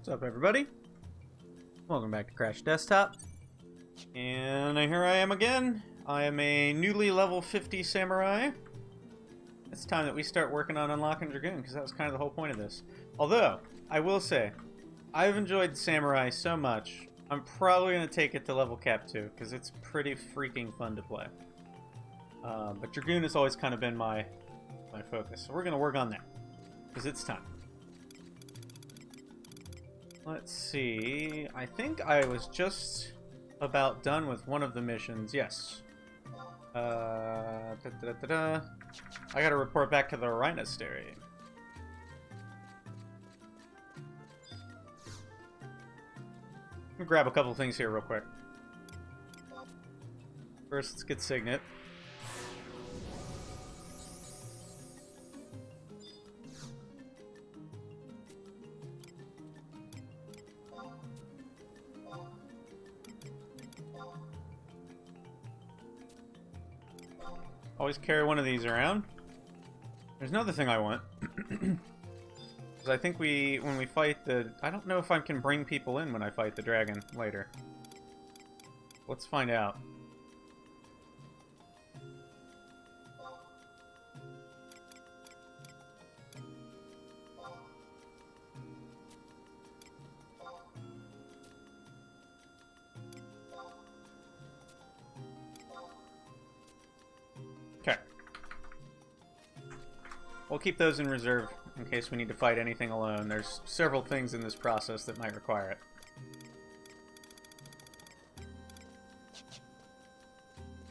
What's up, everybody? Welcome back to Crash Desktop. And here I am again. I am a newly level 50 samurai. It's time that we start working on unlocking Dragoon, because that was kind of the whole point of this. Although, I will say, I've enjoyed Samurai so much, I'm probably going to take it to level cap 2, because it's pretty freaking fun to play. But Dragoon has always kind of been my focus, so we're going to work on that, because it's time. Let's see, I think I was just about done with one of the missions, yes. I gotta report back to the Rhinostery. Let me grab a couple things here real quick. First, let's get Signet. Always carry one of these around. There's another thing I want. Because I think when we fight the... I don't know if I can bring people in when I fight the dragon later. Let's find out. Okay. We'll keep those in reserve in case we need to fight anything alone. There's several things in this process that might require it.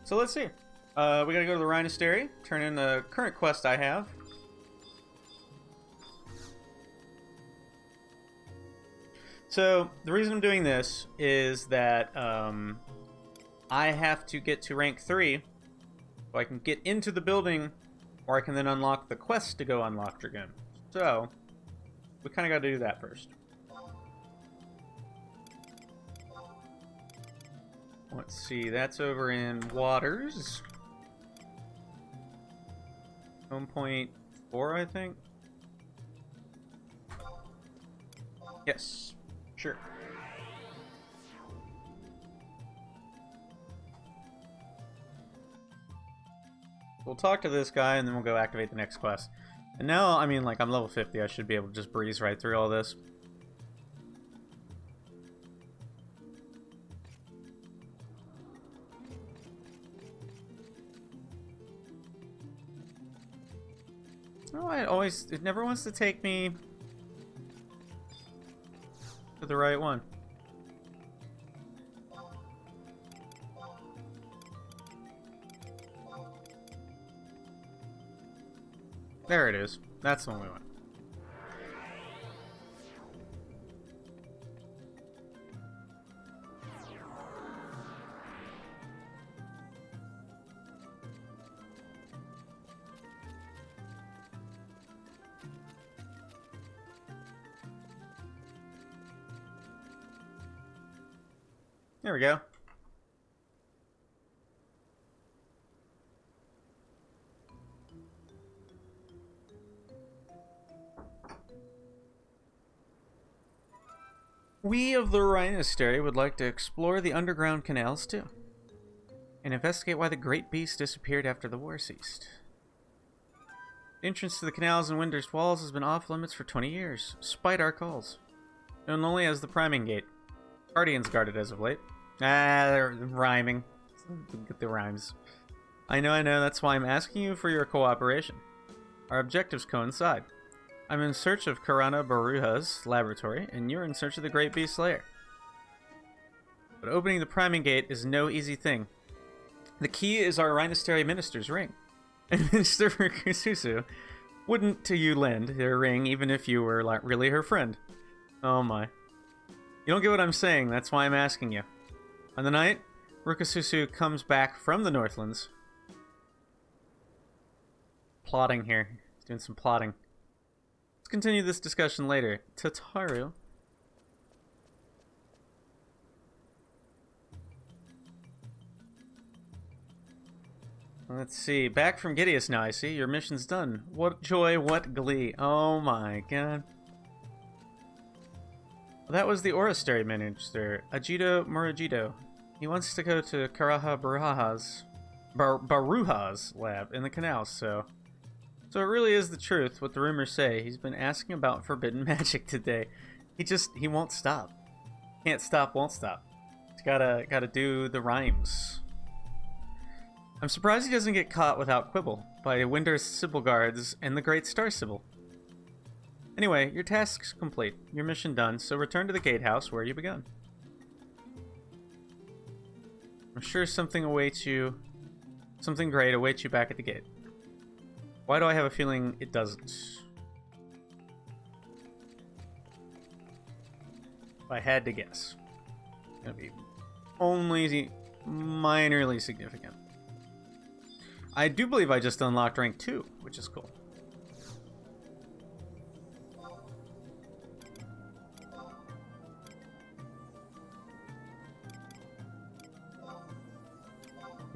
So let's see. We gotta go to the Rhinostery, turn in the current quest I have. So the reason I'm doing this is that I have to get to rank 3 so I can get into the building, or I can then unlock the quest to go unlock Dragoon. So, we kind of got to do that first. Let's see, that's over in Waters. 1.4, I think. Yes, sure. We'll talk to this guy, and then we'll go activate the next quest. And now, I mean, like, I'm level 50. I should be able to just breeze right through all this. Oh, it never wants to take me to the right one. There it is. That's the one we want. There we go. We of the Rhinostery would like to explore the underground canals too, and investigate why the great beast disappeared after the war ceased. The entrance to the canals and Winder's walls has been off limits for 20 years, despite our calls. Known only as the Priming Gate. Guardians guard it as of late. They're rhyming. Get the rhymes. I know, that's why I'm asking you for your cooperation. Our objectives coincide. I'm in search of Karana Baruha's laboratory, and you're in search of the Great Beast Lair. But opening the Priming Gate is no easy thing. The key is our Rhinostery Minister's ring. And Minister Rukususu wouldn't to you lend her ring even if you were like really her friend. Oh my. You don't get what I'm saying, that's why I'm asking you. On the night, Rukususu comes back from the Northlands. Plotting here. He's doing some plotting. Let's continue this discussion later. Tataru. Let's see. Back from Gideus now, I see. Your mission's done. What joy, what glee. Oh my god. Well, that was the Oristary Minister, Ajito Murajito. He wants to go to Karaha Baruha's lab in the canals, so it really is the truth, what the rumors say. He's been asking about forbidden magic today. He won't stop. Can't stop, won't stop. He's gotta do the rhymes. I'm surprised he doesn't get caught without quibble by Winder's Sybil guards and the Great Star Sybil. Anyway, your task's complete. Your mission done, so return to the gatehouse where you begun. I'm sure something awaits you. Something great awaits you back at the gate. Why do I have a feeling it doesn't? If I had to guess, it's gonna be only minorly significant. I do believe I just unlocked rank 2, which is cool.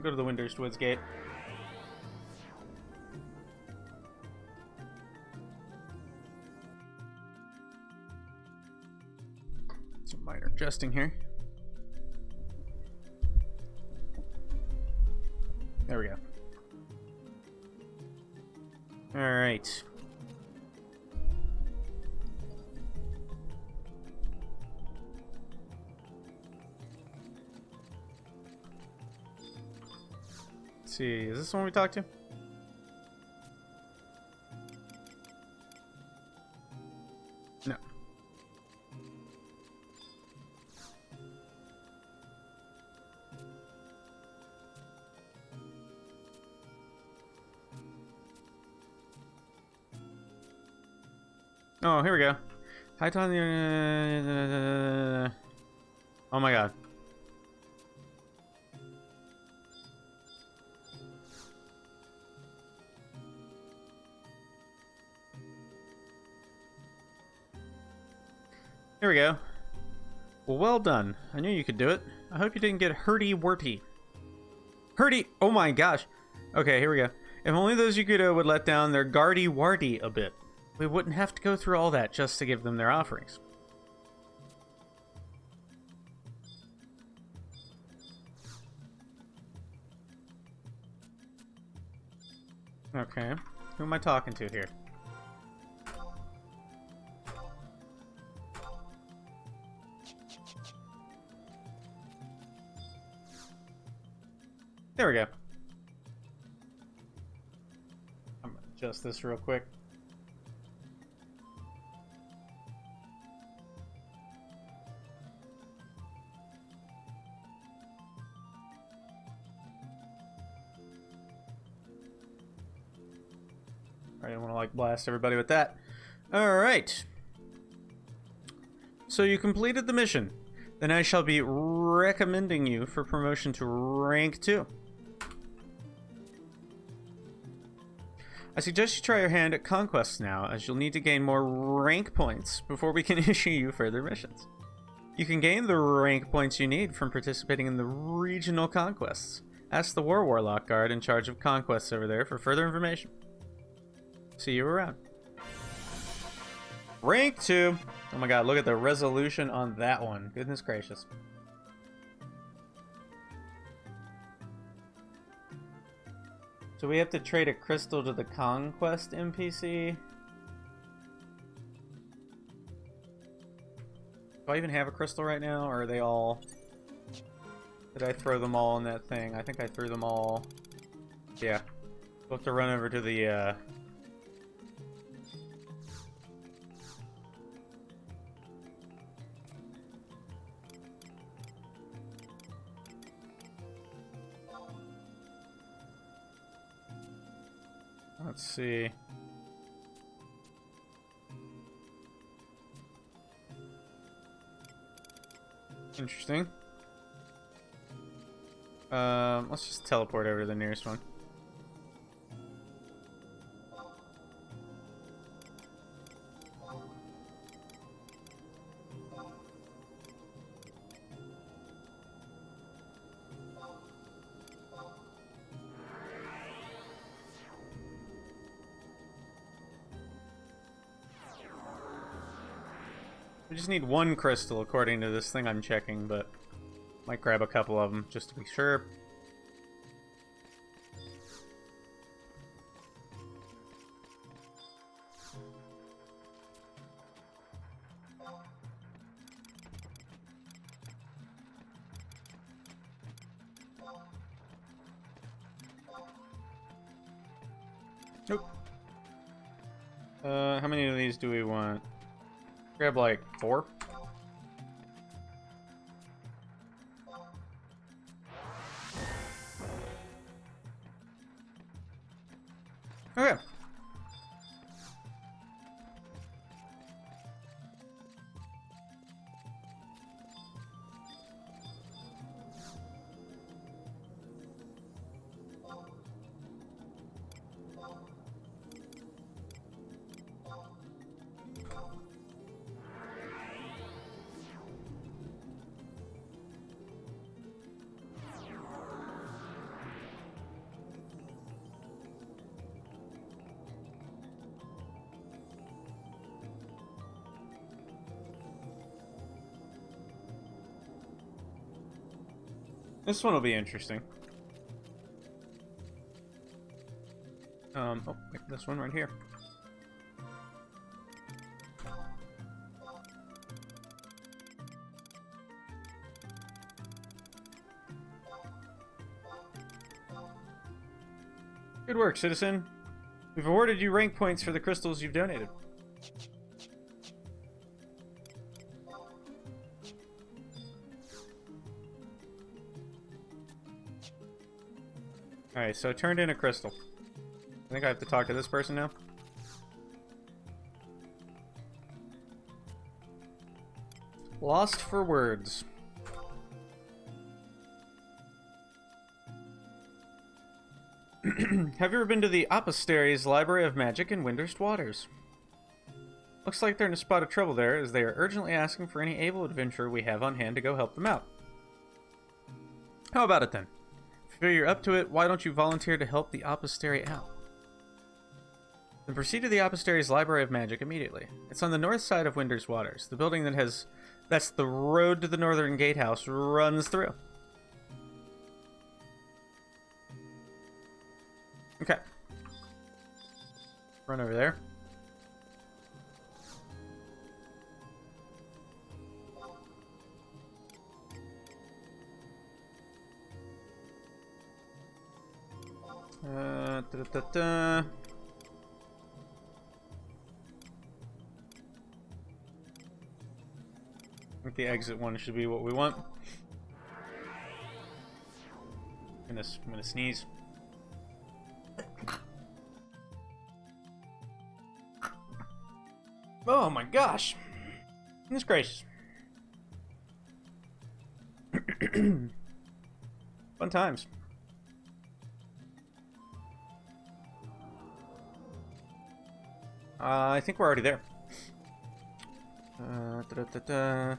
Go to the Windurst Woods Gate. Some minor adjusting here. There we go. All right. Let's see, is this the one we talked to? No. Oh, here we go. Hi, Tom. Oh my god. Here we go. Well done. I knew you could do it. I hope you didn't get hurty-worty. Hurty! Oh my gosh. Okay, here we go. If only those Yakuto would let down their guardy-wardy a bit. We wouldn't have to go through all that just to give them their offerings. Okay. Who am I talking to here? There we go. I'm gonna adjust this real quick. I don't want to like blast everybody with that. Alright. So you completed the mission. Then I shall be recommending you for promotion to rank 2. I suggest you try your hand at conquests now, as you'll need to gain more rank points before we can issue you further missions. You can gain the rank points you need from participating in the regional conquests. Ask the Warlock Guard in charge of conquests over there for further information. See you around. Rank 2. Oh my god, look at the resolution on that one. Goodness gracious. So we have to trade a crystal to the conquest NPC. Do I even have a crystal right now, or are they all... Did I throw them all in that thing? I think I threw them all... Yeah. We'll have to run over to the, Let's see. Interesting. Let's just teleport over to the nearest one. We just need one crystal according to this thing I'm checking, but might grab a couple of them just to be sure. Nope. How many of these do we want? Grab like 4. Okay. This one will be interesting. Oh, wait, this one right here. Good work, citizen. We've awarded you rank points for the crystals you've donated. Alright, so I turned in a crystal. I think I have to talk to this person now. Lost for words. Have you ever been to the Apostery's Library of Magic in Windurst Waters? Looks like they're in a spot of trouble there, as they are urgently asking for any able adventurer we have on hand to go help them out. How about it then? If you're up to it, why don't you volunteer to help the Apostery out? Then proceed to the Apostery's Library of Magic immediately. It's on the north side of Windurst Waters. The building that has... that's the road to the northern gatehouse runs through. Okay. Run over there. Da-da-da-da. I think the exit one should be what we want. I'm gonna sneeze. Oh my gosh. Goodness gracious. Fun times. I think we're already there. Da-da-da-da.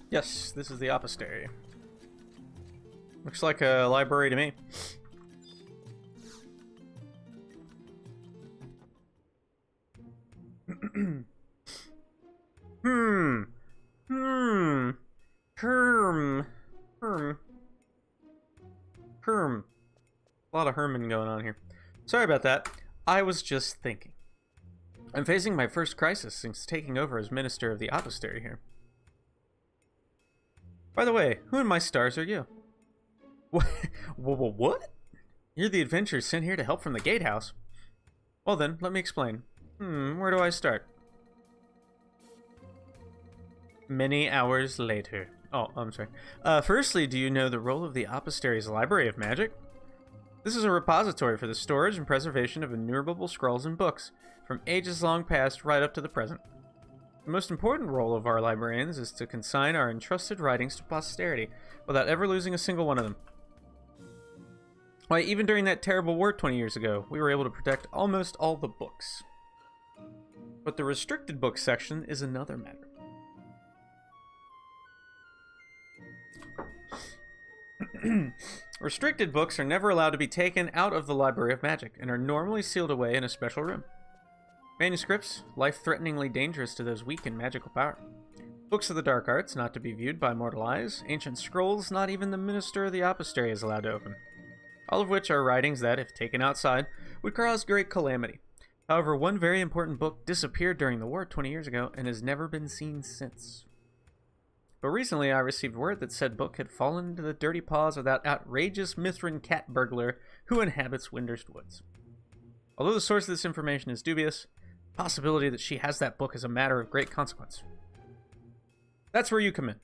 Yes, this is the Apostery. Looks like a library to me. A lot of Herman going on here. Sorry about that. I was just thinking. I'm facing my first crisis since taking over as Minister of the Apostery here. By the way, who in my stars are you? What? You're the adventurers sent here to help from the gatehouse. Well then, let me explain. Where do I start? Many hours later. Oh, I'm sorry. Firstly, do you know the role of the Apostery's Library of Magic? This is a repository for the storage and preservation of innumerable scrolls and books, from ages long past right up to the present. The most important role of our librarians is to consign our entrusted writings to posterity, without ever losing a single one of them. Why, even during that terrible war 20 years ago, we were able to protect almost all the books. But the restricted books section is another matter. Restricted books are never allowed to be taken out of the Library of Magic and are normally sealed away in a special room. Manuscripts, life-threateningly dangerous to those weak in magical power. Books of the dark arts, not to be viewed by mortal eyes. Ancient scrolls, not even the minister of the apostery is allowed to open. All of which are writings that, if taken outside, would cause great calamity. However, one very important book disappeared during the war 20 years ago and has never been seen since. But recently I received word that said book had fallen into the dirty paws of that outrageous Mithrin cat burglar who inhabits Windurst Woods. Although the source of this information is dubious, the possibility that she has that book is a matter of great consequence. That's where you come in.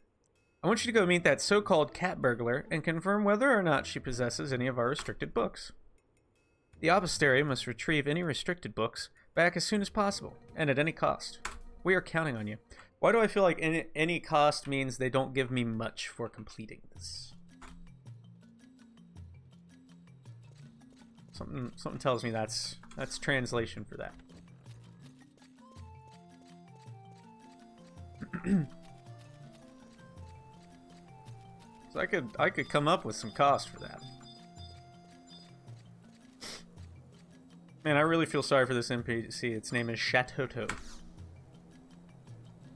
I want you to go meet that so-called cat burglar and confirm whether or not she possesses any of our restricted books. The apostery must retrieve any restricted books back as soon as possible, and at any cost. We are counting on you. Why do I feel like any cost means they don't give me much for completing this? Something tells me that's translation for that. So I could come up with some cost for that. Man, I really feel sorry for this NPC. Its name is Chateauto.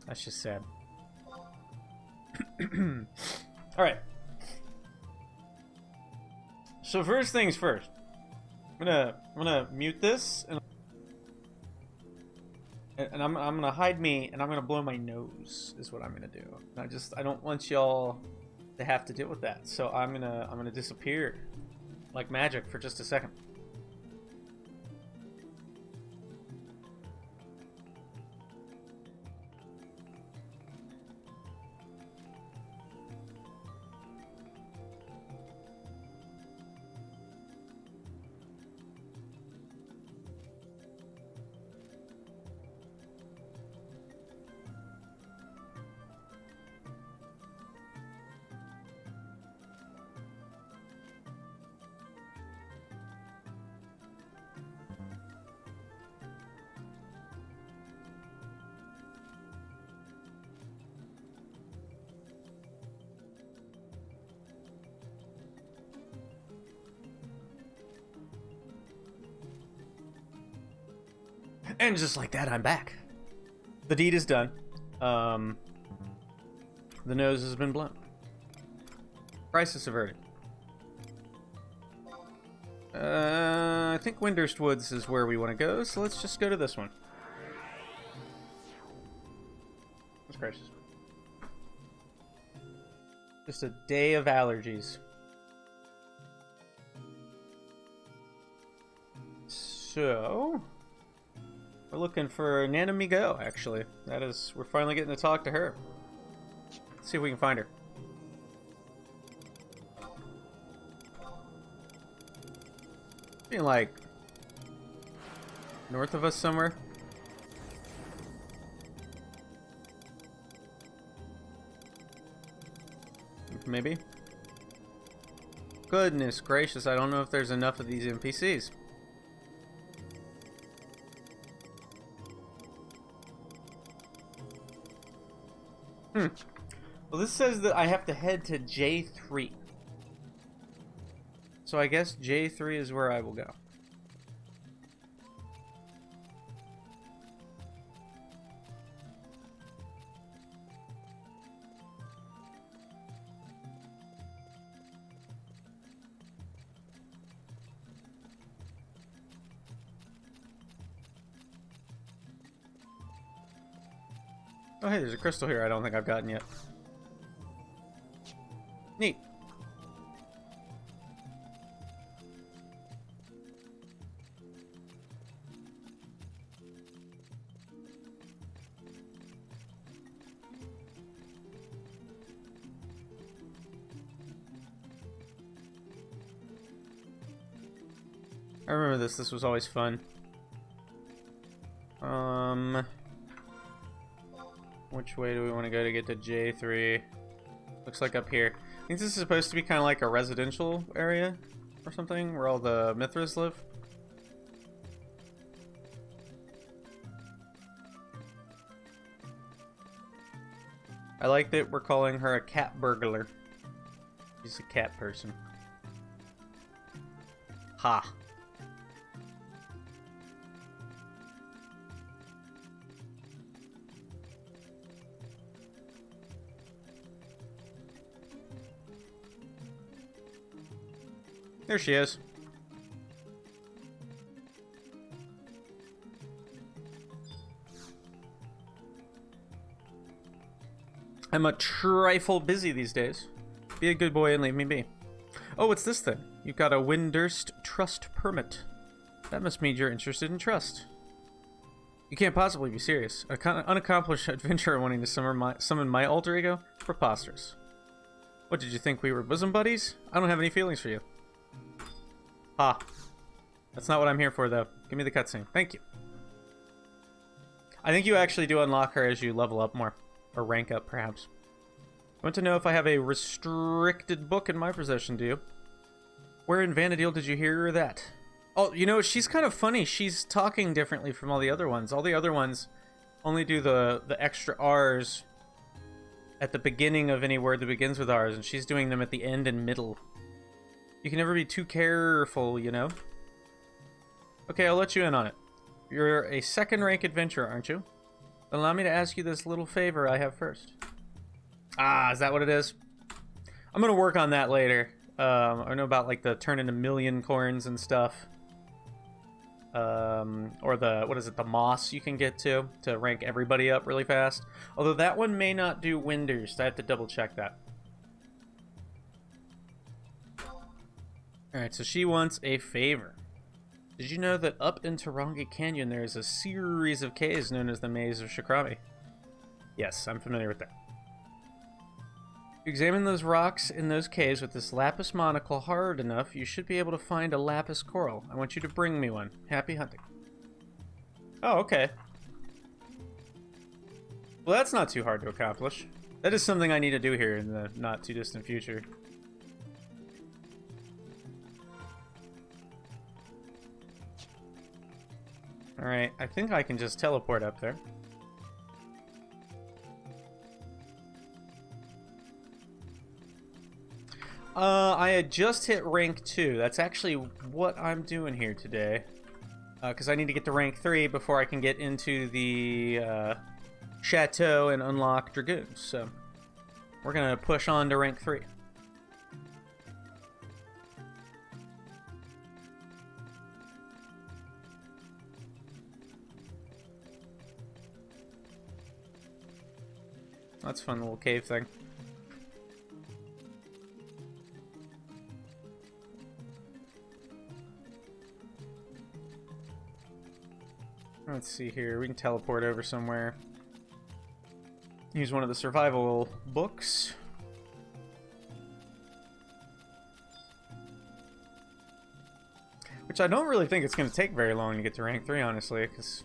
That's just sad. Alright. So first things first. I'm gonna mute this and I'm gonna hide me and I'm gonna blow my nose is what I'm gonna do. I don't want y'all to have to deal with that. So I'm gonna disappear like magic for just a second. And just like that, I'm back. The deed is done. The nose has been blown. Crisis averted. I think Windurst Woods is where we want to go, so let's just go to this one. That's gracious. Just a day of allergies. So... we're looking for Nana Migo, actually. We're finally getting to talk to her. Let's see if we can find her. Being like north of us somewhere. Maybe. Goodness gracious, I don't know if there's enough of these NPCs. Well, this says that I have to head to J3. So I guess J3 is where I will go. Oh, hey, there's a crystal here I don't think I've gotten yet. Neat. I remember this. This was always fun. Which way do we want to go to get to J3? Looks like up here. I think this is supposed to be kind of like a residential area or something where all the Mithras live. I like that we're calling her a cat burglar. She's a cat person. Ha. There she is. I'm a trifle busy these days. Be a good boy and leave me be. Oh, what's this then? You've got a Windurst trust permit. That must mean you're interested in trust. You can't possibly be serious. An unaccomplished adventurer wanting to summon my alter ego? Preposterous. What, did you think we were bosom buddies? I don't have any feelings for you. Ha. That's not what I'm here for, though. Give me the cutscene. Thank you. I think you actually do unlock her as you level up more. Or rank up, perhaps. I want to know if I have a restricted book in my possession, do you? Where in Vanadil did you hear that? Oh, you know, she's kind of funny. She's talking differently from all the other ones. All the other ones only do the extra R's at the beginning of any word that begins with R's, and she's doing them at the end and middle. You can never be too careful, you know? Okay, I'll let you in on it. You're a second-rank adventurer, aren't you? Then allow me to ask you this little favor I have first. Ah, is that what it is? I'm gonna work on that later. I know about like the turn into million coins and stuff. Or the, what is it, the moss you can get to rank everybody up really fast. Although that one may not do Windurst. I have to double check that. Alright, so she wants a favor. Did you know that up in Taronga Canyon there is a series of caves known as the Maze of Shakrami? Yes, I'm familiar with that. If you examine those rocks in those caves with this lapis monocle hard enough, you should be able to find a lapis coral. I want you to bring me one. Happy hunting. Oh, okay. Well, that's not too hard to accomplish. That is something I need to do here in the not too distant future. Alright, I think I can just teleport up there. I had just hit rank 2. That's actually what I'm doing here today. Because I need to get to rank 3 before I can get into the chateau and unlock dragoons. So, we're going to push on to rank 3. That's a fun little cave thing. Let's see here. We can teleport over somewhere. Use one of the survival books. Which I don't really think it's going to take very long to get to rank 3, honestly, because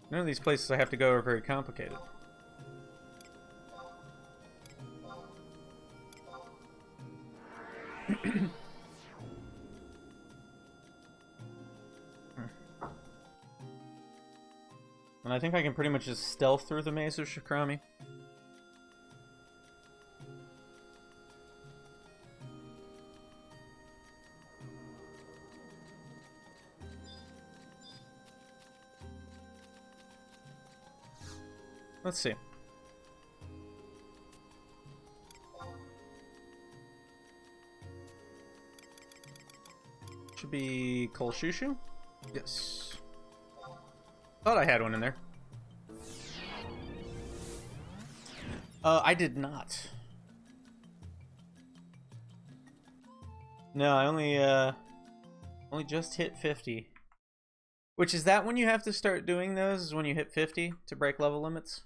none of these places I have to go are very complicated. And I think I can pretty much just stealth through the Maze of Shakrami. Let's see. Should be Kolshushu? Yes. Thought I had one in there. I did not. No, I only just hit 50. Which is that when you have to start doing those? Is when you hit 50 to break level limits?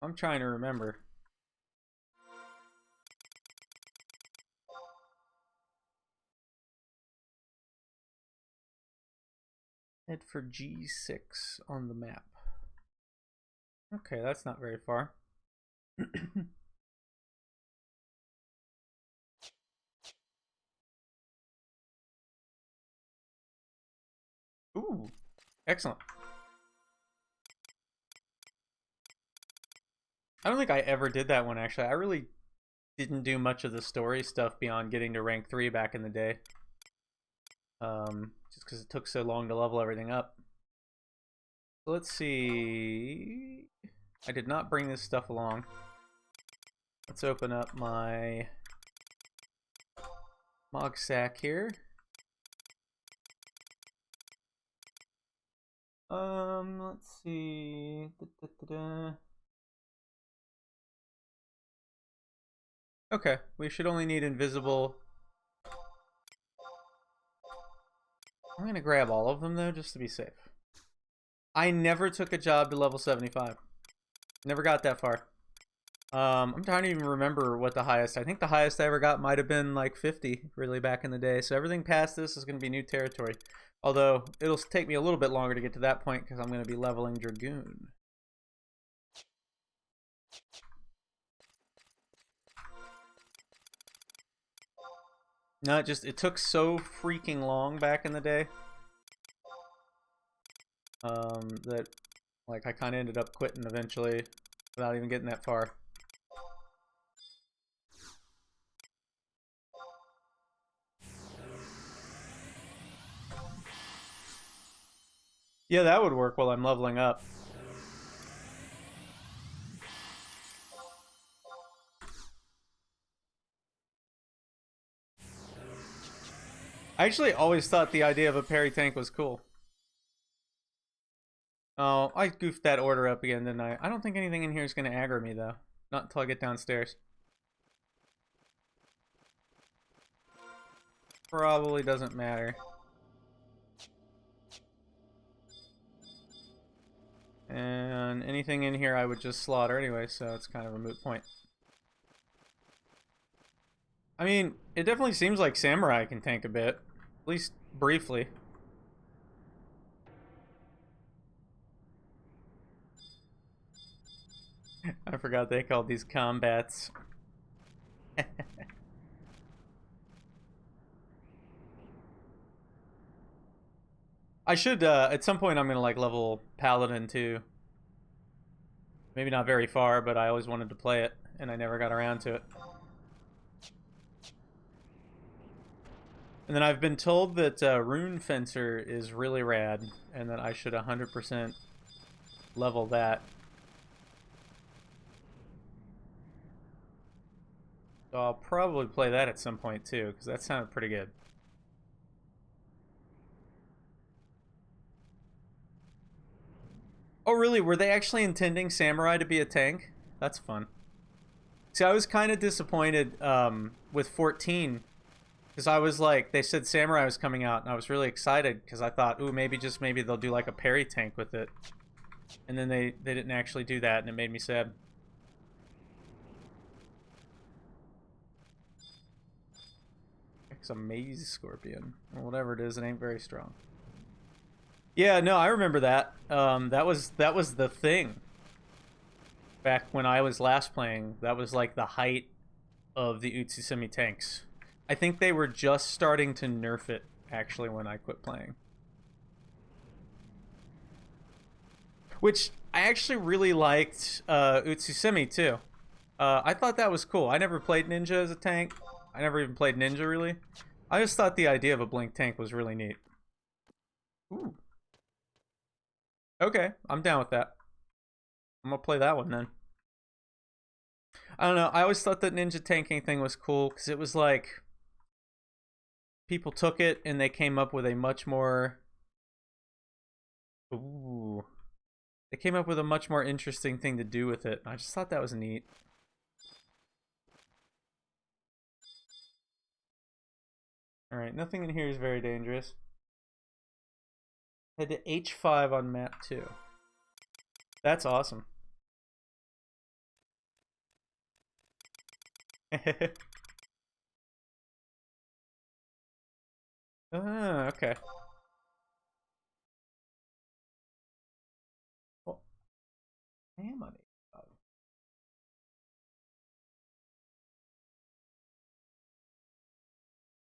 I'm trying to remember. Head for G6 on the map. Okay, that's not very far. Ooh, excellent. I don't think I ever did that one, actually. I really didn't do much of the story stuff beyond getting to rank 3 back in the day. Just because it took so long to level everything up. So let's see. I did not bring this stuff along. Let's open up my Mog sack here. Let's see. Okay, we should only need invisible. I'm gonna grab all of them though, just to be safe. I never took a job to level 75. Never got that far. I'm trying to even remember what the highest. I think the highest I ever got might have been like 50, really, back in the day. So everything past this is going to be new territory. Although, it'll take me a little bit longer to get to that point because I'm going to be leveling Dragoon. No, it took so freaking long back in the day. That, like, I kind of ended up quitting eventually without even getting that far. Yeah, that would work while I'm leveling up. I actually always thought the idea of a parry tank was cool. Oh, I goofed that order up again, didn't I? I don't think anything in here is going to aggro me, though. Not until I get downstairs. Probably doesn't matter. And anything in here I would just slaughter anyway, so it's kind of a moot point. I mean, it definitely seems like Samurai can tank a bit. At least briefly. I forgot they called these combats. I should, at some point I'm gonna like level Paladin too. Maybe not very far, but I always wanted to play it, and I never got around to it. And then I've been told that Rune Fencer is really rad, and that I should 100% level that. So I'll probably play that at some point too, because that sounded pretty good. Oh really? Were they actually intending Samurai to be a tank? That's fun. See, I was kind of disappointed with 14. Because I was like, they said Samurai was coming out, and I was really excited because I thought, ooh, maybe they'll do like a parry tank with it. And then they didn't actually do that, and it made me sad. It's a maze scorpion, or whatever it is. It ain't very strong. Yeah, no, I remember that. That was the thing. Back when I was last playing, that was like the height of the Utsusemi tanks. I think they were just starting to nerf it, actually, when I quit playing. Which, I actually really liked Utsusemi, too. I thought that was cool. I never played Ninja as a tank. I never even played Ninja, really. I just thought the idea of a Blink tank was really neat. Ooh. Okay, I'm down with that. I'm gonna play that one, then. I don't know, I always thought that Ninja tanking thing was cool, because it was like... people took it, and they came up with a much more... Ooh. They came up with a much more interesting thing to do with it. I just thought that was neat. Alright, nothing in here is very dangerous. Head to H5 on map 2. That's awesome. Okay. Well, I am on H5.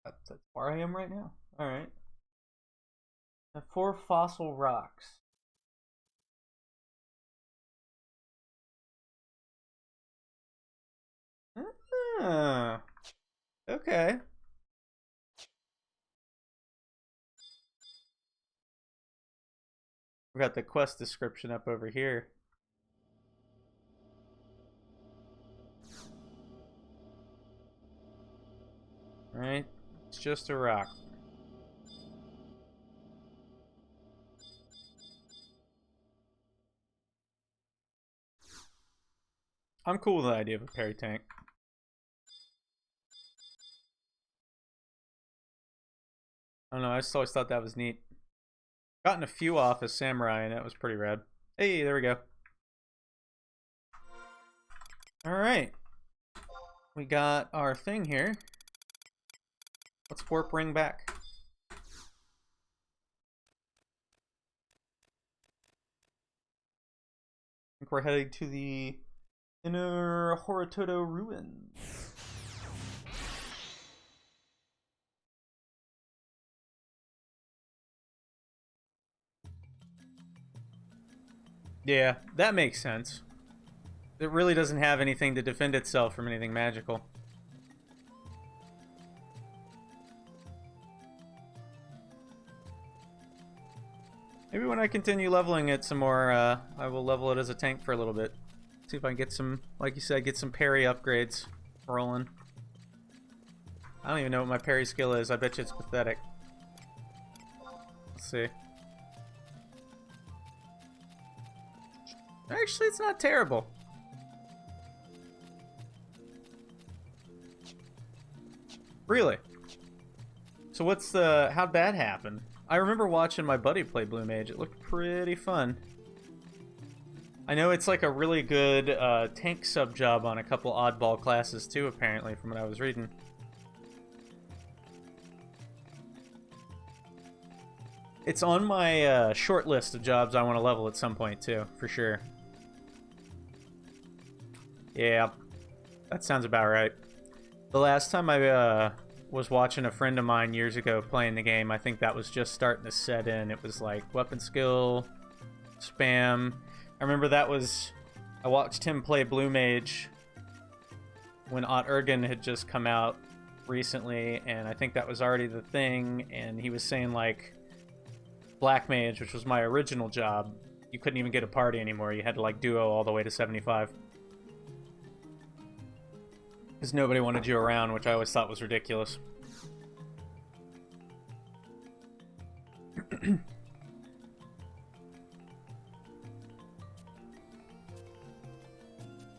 That's where I am right now. Alright. 4 fossil rocks. Ah, okay. We got the quest description up over here. Right? It's just a rock. I'm cool with the idea of a parry tank. I don't know, I just always thought that was neat. Gotten a few off as samurai, and that was pretty rad. Hey, there we go. Alright. We got our thing here. Let's warp ring back. I think we're heading to the inner Horitoto ruins. Yeah, that makes sense. It really doesn't have anything to defend itself from anything magical. Maybe when I continue leveling it some more, I will level it as a tank for a little bit. See if I can get some, like you said, get some parry upgrades rolling. I don't even know what my parry skill is. I bet you it's pathetic. Let's see. Actually, it's not terrible. Really? So what's the... how'd that happen? I remember watching my buddy play Blue Mage. It looked pretty fun. I know it's like a really good tank sub job on a couple oddball classes too, apparently, from what I was reading. It's on my short list of jobs I want to level at some point too, for sure. Yeah, that sounds about right. The last time I was watching a friend of mine years ago playing the game, I think that was just starting to set in. It was like weapon skill, spam. I remember that was... I watched him play Blue Mage when Ot Ergen had just come out recently, and I think that was already the thing, and he was saying like Black Mage, which was my original job, you couldn't even get a party anymore. You had to like duo all the way to 75. Because nobody wanted you around, which I always thought was ridiculous.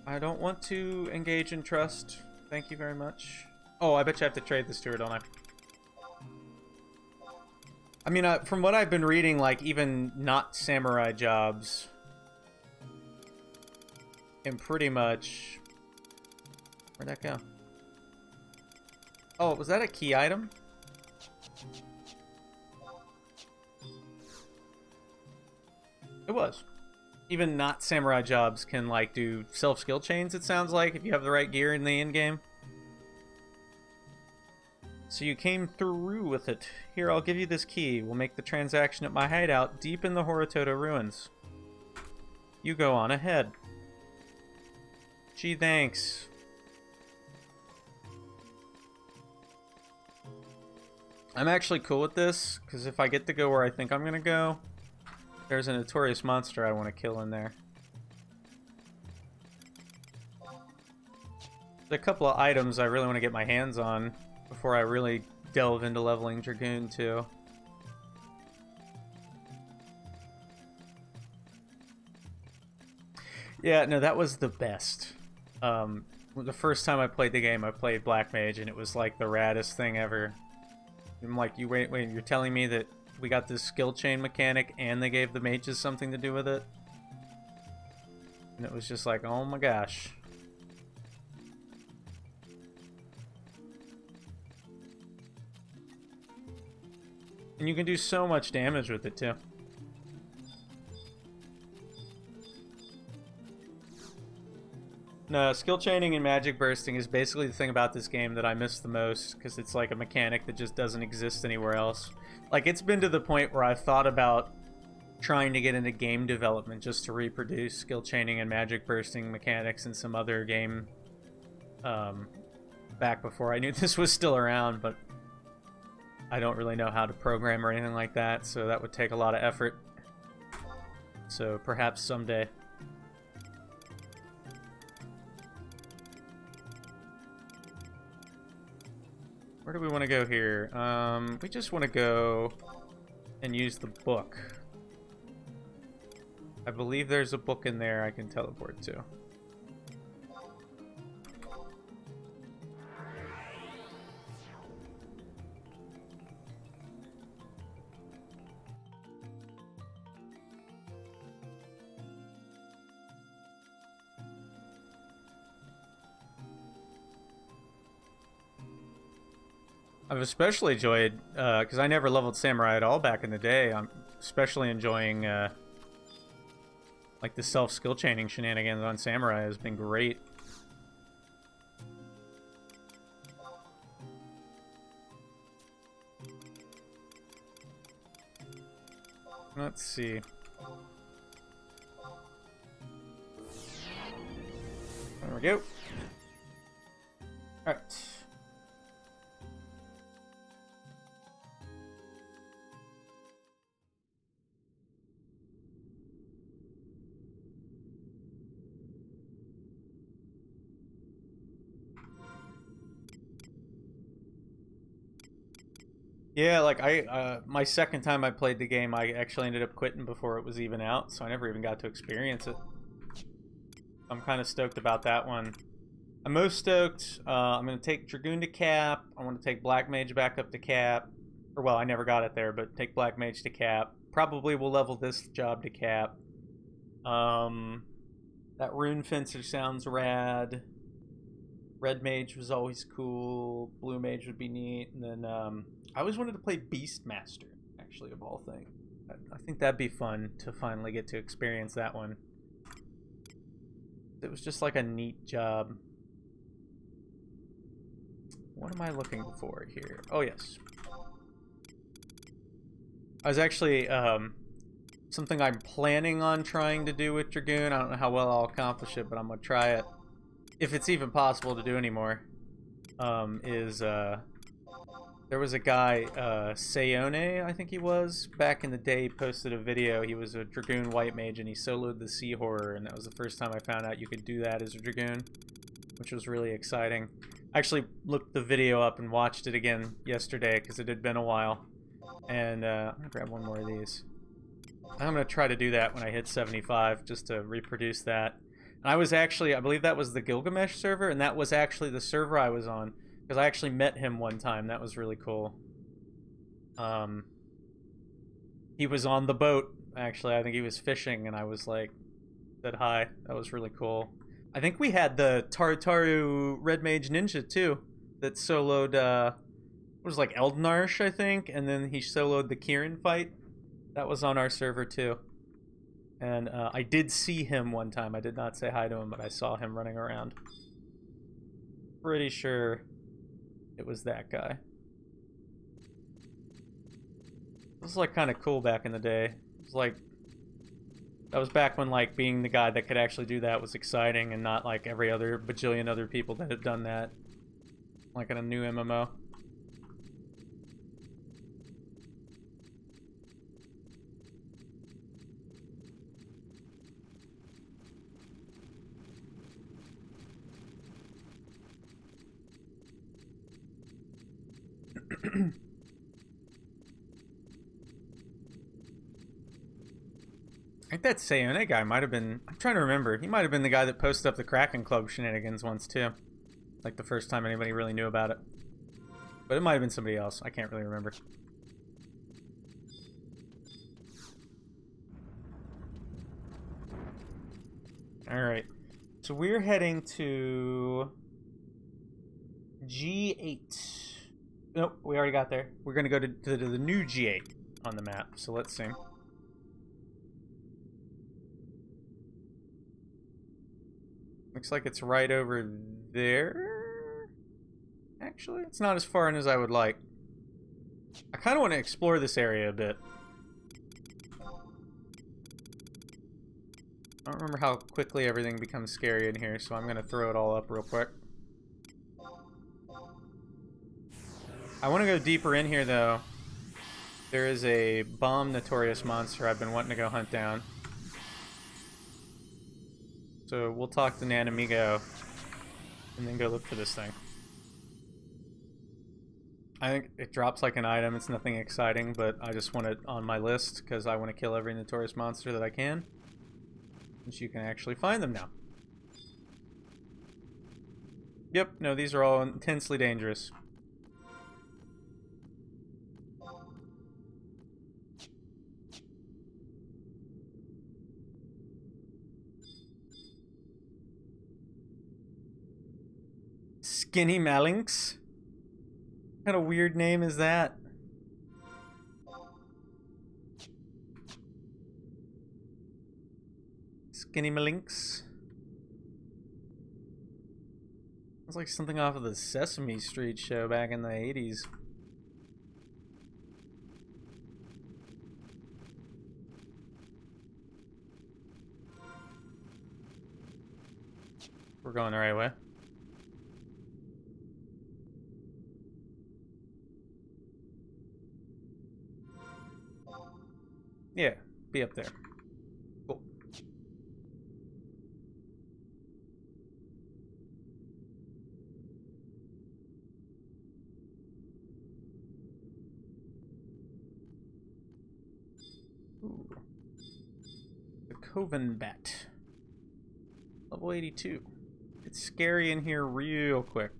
I don't want to engage in trust. Thank you very much. Oh, I bet you have to trade this to her, don't I? I mean, from what I've been reading, like, even not samurai jobs can pretty much... Where'd that go? Oh, was that a key item? It was. Even not samurai jobs can, like, do self-skill chains, it sounds like, if you have the right gear in the in-game. So you came through with it. Here, I'll give you this key. We'll make the transaction at my hideout deep in the Horitoto ruins. You go on ahead. Gee, thanks. I'm actually cool with this, because if I get to go where I think I'm going to go, there's a notorious monster I want to kill in there. There's a couple of items I really want to get my hands on before I really delve into leveling Dragoon too. Yeah, no, that was the best. The first time I played the game, I played Black Mage, and it was like the raddest thing ever. I'm like, wait, you're telling me that we got this skill chain mechanic and they gave the mages something to do with it? And it was just like, oh my gosh. And you can do so much damage with it too. No, skill chaining and magic bursting is basically the thing about this game that I miss the most, because it's like a mechanic that just doesn't exist anywhere else. Like, it's been to the point where I've thought about trying to get into game development just to reproduce skill chaining and magic bursting mechanics in some other game back before I knew this was still around, but I don't really know how to program or anything like that, so that would take a lot of effort. So perhaps someday. Where do we want to go here? We just want to go and use the book. I believe there's a book in there I can teleport to. I've especially enjoyed, because I never leveled Samurai at all back in the day, I'm especially enjoying, like, the self-skill chaining shenanigans on Samurai has been great. Let's see. There we go. Alright. Yeah, like my second time I played the game, I actually ended up quitting before it was even out, so I never even got to experience it. I'm kind of stoked about that one. I'm most stoked. I'm going to take Dragoon to Cap. I want to take Black Mage back up to Cap. Or, well, I never got it there, but take Black Mage to Cap. Probably will level this job to Cap. That Rune Fencer sounds rad. Red Mage was always cool. Blue Mage would be neat. And then I always wanted to play Beastmaster, actually, of all things. I think that'd be fun to finally get to experience that one. It was just like a neat job. What am I looking for here? Oh, yes. I was actually, something I'm planning on trying to do with Dragoon. I don't know how well I'll accomplish it, but I'm going to try it. If it's even possible to do anymore. There was a guy, Sayone, I think he was, back in the day, posted a video. He was a Dragoon White Mage, and he soloed the Sea Horror, and that was the first time I found out you could do that as a Dragoon, which was really exciting. I actually looked the video up and watched it again yesterday, because it had been a while. And I'm going to grab one more of these. I'm going to try to do that when I hit 75, just to reproduce that. And I was actually, I believe that was the Gilgamesh server, and that was actually the server I was on. Because I actually met him one time. That was really cool. He was on the boat, actually. I think he was fishing, and I was like, said hi. That was really cool. I think we had the Tartaru Red Mage Ninja, too. That soloed, it was like Eldenarsh, I think. And then he soloed the Kieran fight. That was on our server, too. And I did see him one time. I did not say hi to him, but I saw him running around. Pretty sure it was that guy. This was like kind of cool back in the day. It was like, that was back when like being the guy that could actually do that was exciting, and not like every other bajillion other people that had done that, like in a new MMO. I think that Sayone guy might have been... I'm trying to remember. He might have been the guy that posted up the Kraken Club shenanigans once, too. Like, the first time anybody really knew about it. But it might have been somebody else. I can't really remember. Alright. So we're heading to... G8. Nope, we already got there. We're going to go to the new G8 on the map. So let's see. Looks like it's right over there. Actually, it's not as far in as I would like. I kind of want to explore this area a bit. I don't remember how quickly everything becomes scary in here, so I'm going to throw it all up real quick. I want to go deeper in here, though. There is a bomb notorious monster I've been wanting to go hunt down. So we'll talk to Nanamigo and then go look for this thing. I think it drops like an item. It's nothing exciting, but I just want it on my list because I want to kill every notorious monster that I can. Since you can actually find them now. Yep, no, these are all intensely dangerous. Skinny Malinx? What kind of weird name is that? Skinny Malinx? Sounds like something off of the Sesame Street show back in the 80s. We're going the right way. Yeah, be up there. Cool. Ooh. The Coven Bat. Level 82. It's scary in here real quick.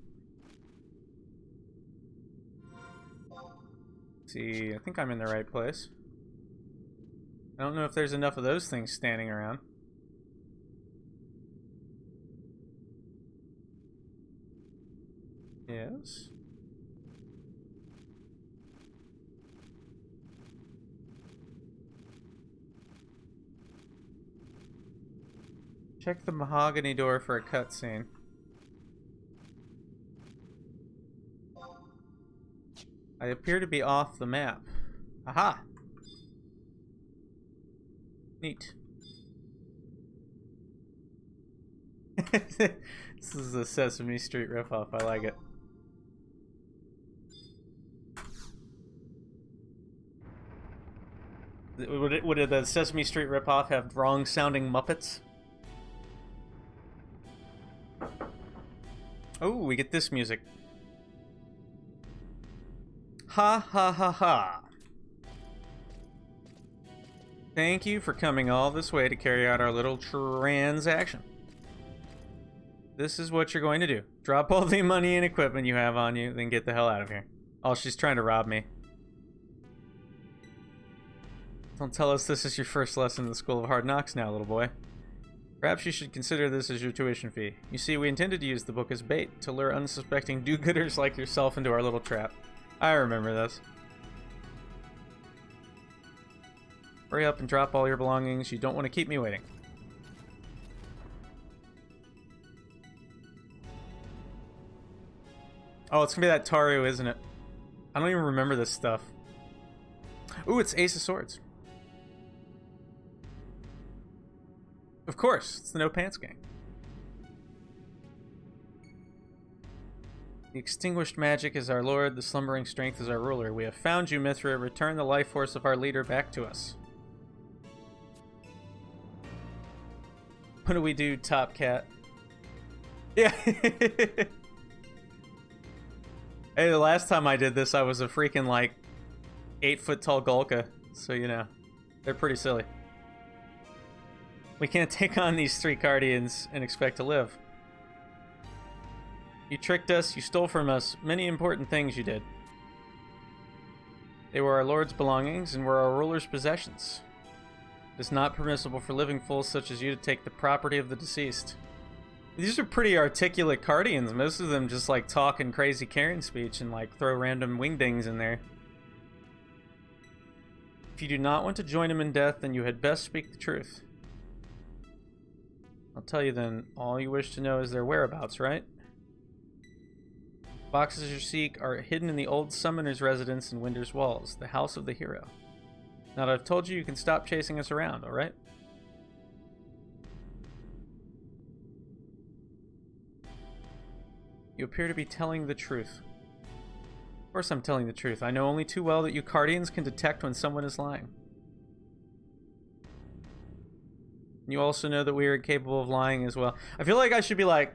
Let's see, I think I'm in the right place. I don't know if there's enough of those things standing around. Yes. Check the mahogany door for a cutscene. I appear to be off the map. Aha! Neat. This is a Sesame Street ripoff. I like it. Would the Sesame Street ripoff have wrong-sounding Muppets? Oh, we get this music. Ha ha ha ha. Thank you for coming all this way to carry out our little transaction. This is what you're going to do. Drop all the money and equipment you have on you, then get the hell out of here. Oh, she's trying to rob me. Don't tell us this is your first lesson in the School of Hard Knocks now, little boy. Perhaps you should consider this as your tuition fee. You see, we intended to use the book as bait to lure unsuspecting do-gooders like yourself into our little trap. I remember this. Hurry up and drop all your belongings. You don't want to keep me waiting. Oh, it's gonna be that Taru, isn't it? I don't even remember this stuff. Ooh, it's Ace of Swords. Of course, it's the No Pants Gang. The extinguished magic is our lord, the slumbering strength is our ruler. We have found you, Mithra. Return the life force of our leader back to us. What do we do, Top Cat? Yeah. Hey, the last time I did this, I was a freaking, like, 8-foot tall Golka. So, you know, they're pretty silly. We can't take on these 3 Guardians and expect to live. You tricked us, you stole from us, many important things you did. They were our lord's belongings and were our ruler's possessions. It is not permissible for living fools such as you to take the property of the deceased. These are pretty articulate Guardians. Most of them just like talking crazy Karen speech and like throw random wingdings in there. If you do not want to join him in death, then you had best speak the truth. I'll tell you then, all you wish to know is their whereabouts, right? Boxes you seek are hidden in the old summoner's residence in Winder's Walls, the house of the hero. Now that I've told you, you can stop chasing us around, alright? You appear to be telling the truth. Of course I'm telling the truth. I know only too well that you Cardians can detect when someone is lying. You also know that we are capable of lying as well. I feel like I should be like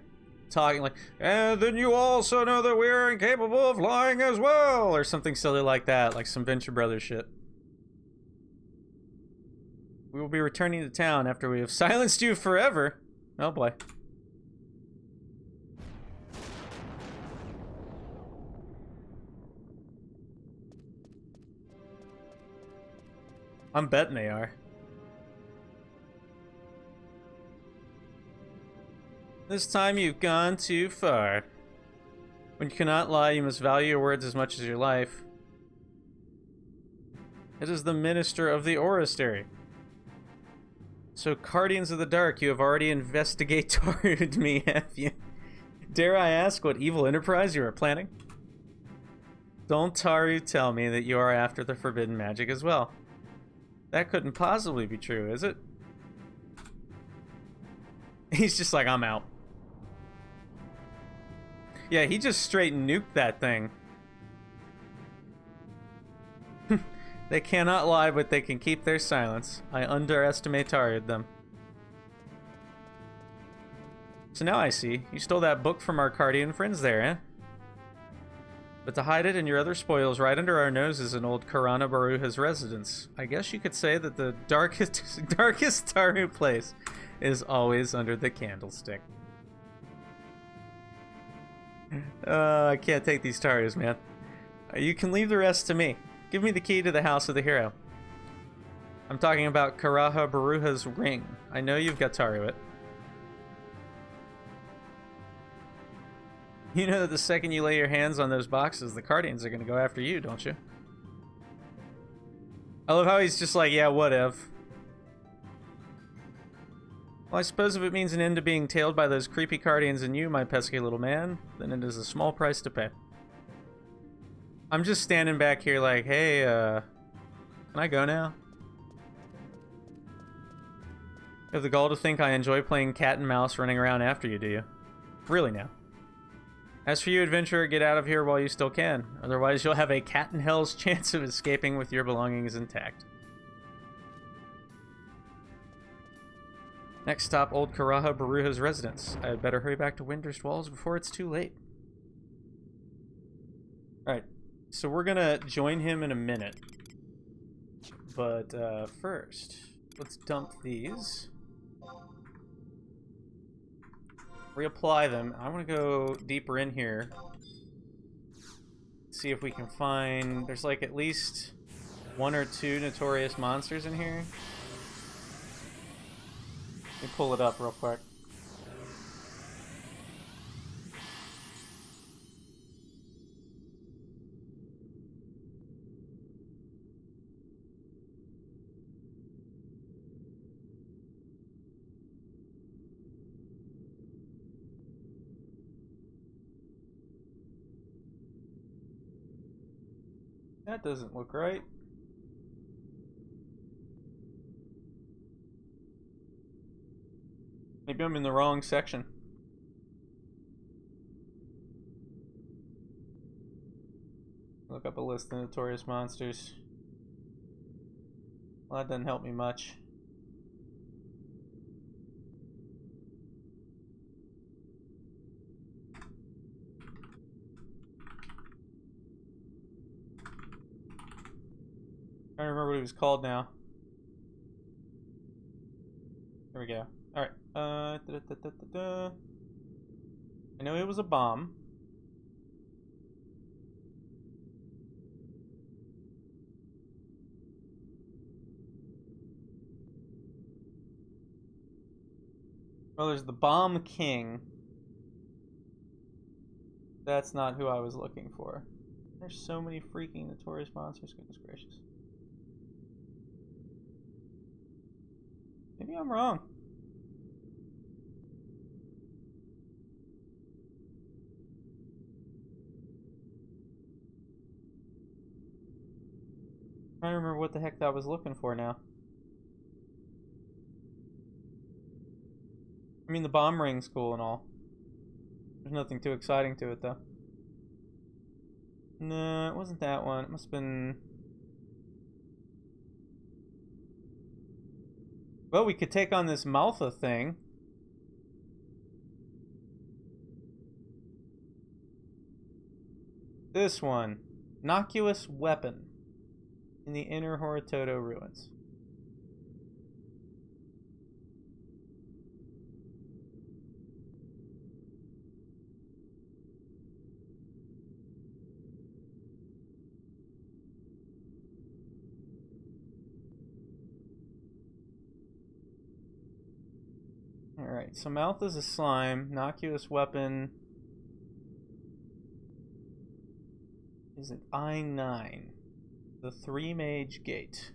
talking like, and then you also know that we are incapable of lying as well, or something silly like that, like some Venture Brothers shit. We will be returning to town after we have silenced you forever. Oh boy. I'm betting they are. This time you've gone too far. When you cannot lie, you must value your words as much as your life. It is the Minister of the Orastery. So, Guardians of the Dark, you have already investigated me, have you? Dare I ask what evil enterprise you are planning? Don't Taru tell me that you are after the forbidden magic as well. That couldn't possibly be true, is it? He's just like, I'm out. Yeah, he just straight nuked that thing. They cannot lie, but they can keep their silence. I underestimated them. So now I see. You stole that book from our Cardian friends there, eh? But to hide it and your other spoils right under our noses in old Karana Baruha's residence. I guess you could say that the darkest Taru place is always under the candlestick. I can't take these Tarus, man. You can leave the rest to me. Give me the key to the house of the hero. I'm talking about Karaha Baruha's ring. I know you've got Taru it. You know that the second you lay your hands on those boxes, the Cardians are going to go after you, don't you? I love how he's just like, yeah, what if? Well, I suppose if it means an end to being tailed by those creepy Cardians and you, my pesky little man, then it is a small price to pay. I'm just standing back here like, hey, can I go now? You have the gall to think I enjoy playing cat and mouse running around after you, do you? Really now? As for you, adventurer, get out of here while you still can. Otherwise, you'll have a cat in hell's chance of escaping with your belongings intact. Next stop, old Karaha Baruha's residence. I had better hurry back to Windurst Walls before it's too late. Alright, so we're gonna join him in a minute. But first, let's dump these. Reapply them. I want to go deeper in here. See if we can find... There's like at least 1 or 2 notorious monsters in here. Let me pull it up real quick. That doesn't look right. Maybe I'm in the wrong section. Look up a list of notorious monsters. Well, that doesn't help me much. I don't remember what he was called now. There we go. Alright. I know it was a bomb. Well, there's the Bomb King. That's not who I was looking for. There's so many freaking notorious monsters, goodness gracious. Maybe I'm wrong. I don't remember what the heck that was looking for now. I mean, the bomb ring's cool and all. There's nothing too exciting to it, though. No, it wasn't that one. It must have been... Well, we could take on this Maltha thing. This one. Innocuous Weapon. In the Inner Horatoto Ruins. Alright, so Maltha's a slime. Innocuous Weapon is at I-9. The 3-Mage Gate.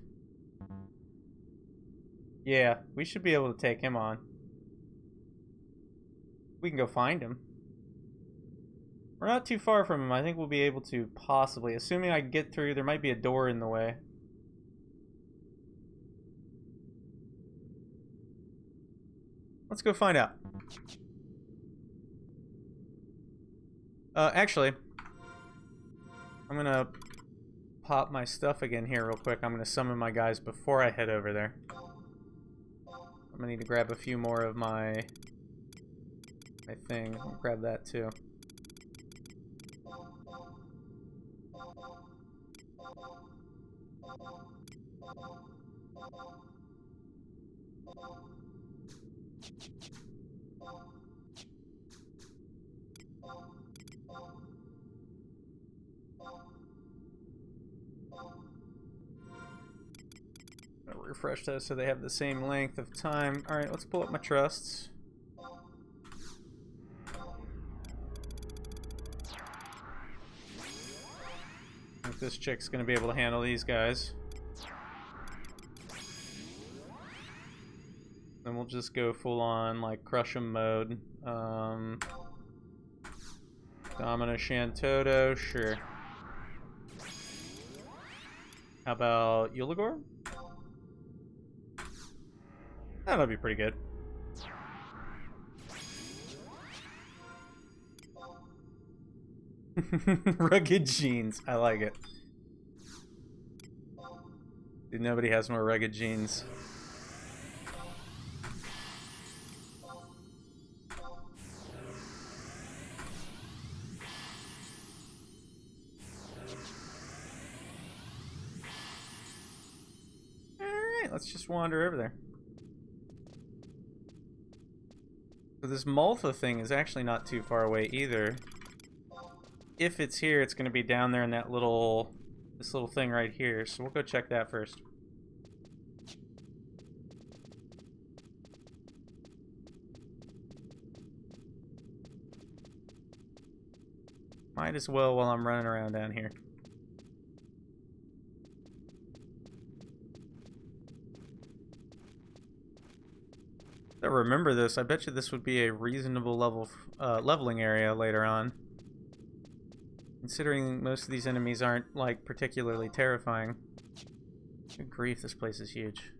Yeah, we should be able to take him on. We can go find him. We're not too far from him. I think we'll be able to possibly. Assuming I can get through, there might be a door in the way. Let's go find out. Actually, I'm gonna pop my stuff again here real quick. I'm gonna summon my guys before I head over there. I'm gonna need to grab a few more of my thing. I'll grab that too. I'll refresh those so they have the same length of time. Alright, let's pull up my trusts. I think this chick's gonna be able to handle these guys. Then we'll just go full on, like, crush 'em mode. Domina Shantoto, sure. How about Yuligor? That'll be pretty good. Rugged jeans. I like it. Dude, nobody has more rugged jeans. Alright, let's just wander over there. So this Maltha thing is actually not too far away either. If it's here, it's going to be down there in that little... this little thing right here. So we'll go check that first. Might as well while I'm running around down here. I remember this. I bet you this would be a reasonable leveling area later on. Considering most of these enemies aren't, like, particularly terrifying. Good grief, this place is huge.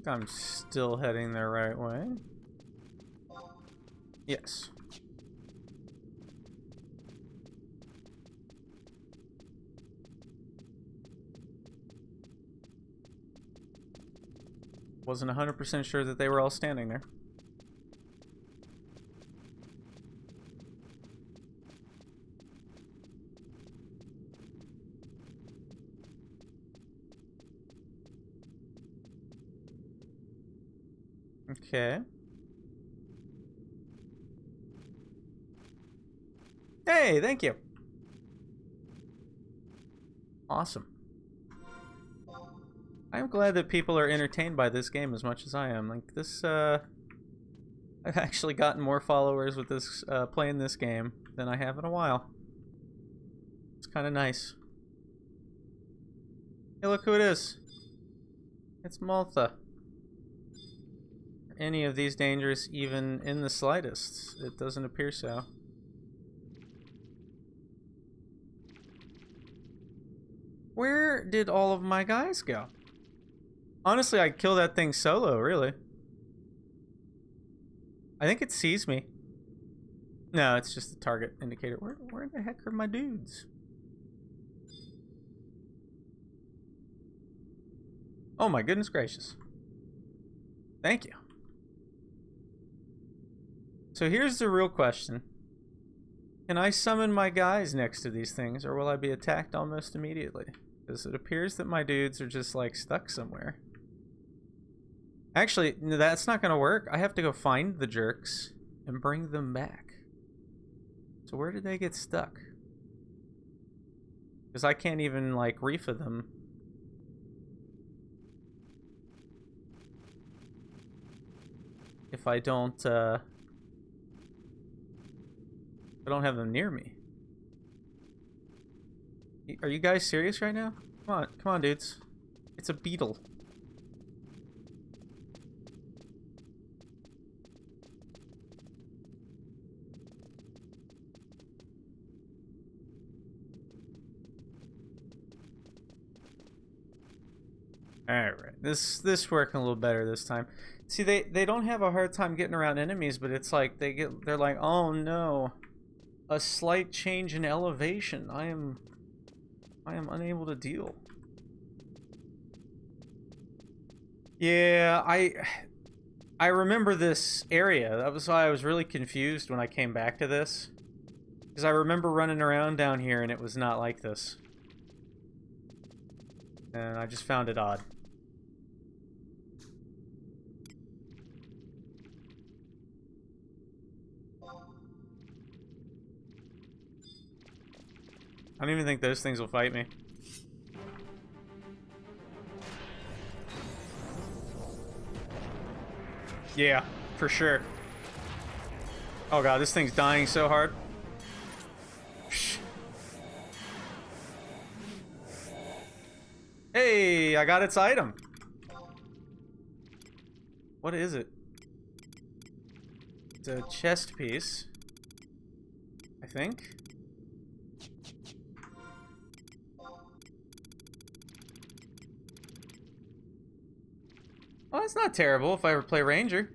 I'm still heading the right way. Yes. Wasn't 100% sure that they were all standing there. Okay. Hey, thank you. Awesome. I'm glad that people are entertained by this game as much as I am. Like this, I've actually gotten more followers with this, playing this game than I have in a while. It's kind of nice. Hey, look who it is. It's Malta. Are any of these dangerous even in the slightest? It doesn't appear so. Where did all of my guys go? Honestly, I'd kill that thing solo, really. I think it sees me. No, it's just a target indicator. Where the heck are my dudes? Oh my goodness gracious. Thank you. So here's the real question. Can I summon my guys next to these things, or will I be attacked almost immediately? Because it appears that my dudes are just like stuck somewhere. Actually, no, that's not gonna work. I have to go find the jerks and bring them back. So where did they get stuck? Because I can't even like reefa them. If I don't have them near me. Are you guys serious right now? Come on, dudes. It's a beetle. Alright, this working a little better this time. See, they don't have a hard time getting around enemies, but it's like they're like, oh no, a slight change in elevation. I am unable to deal. Yeah, I remember this area. That was why I was really confused when I came back to this, because I remember running around down here and it was not like this, and I just found it odd. I don't even think those things will fight me. Yeah, for sure. Oh god, this thing's dying so hard. Hey, I got its item. What is it? It's a chest piece, I think. Well, that's not terrible if I ever play Ranger.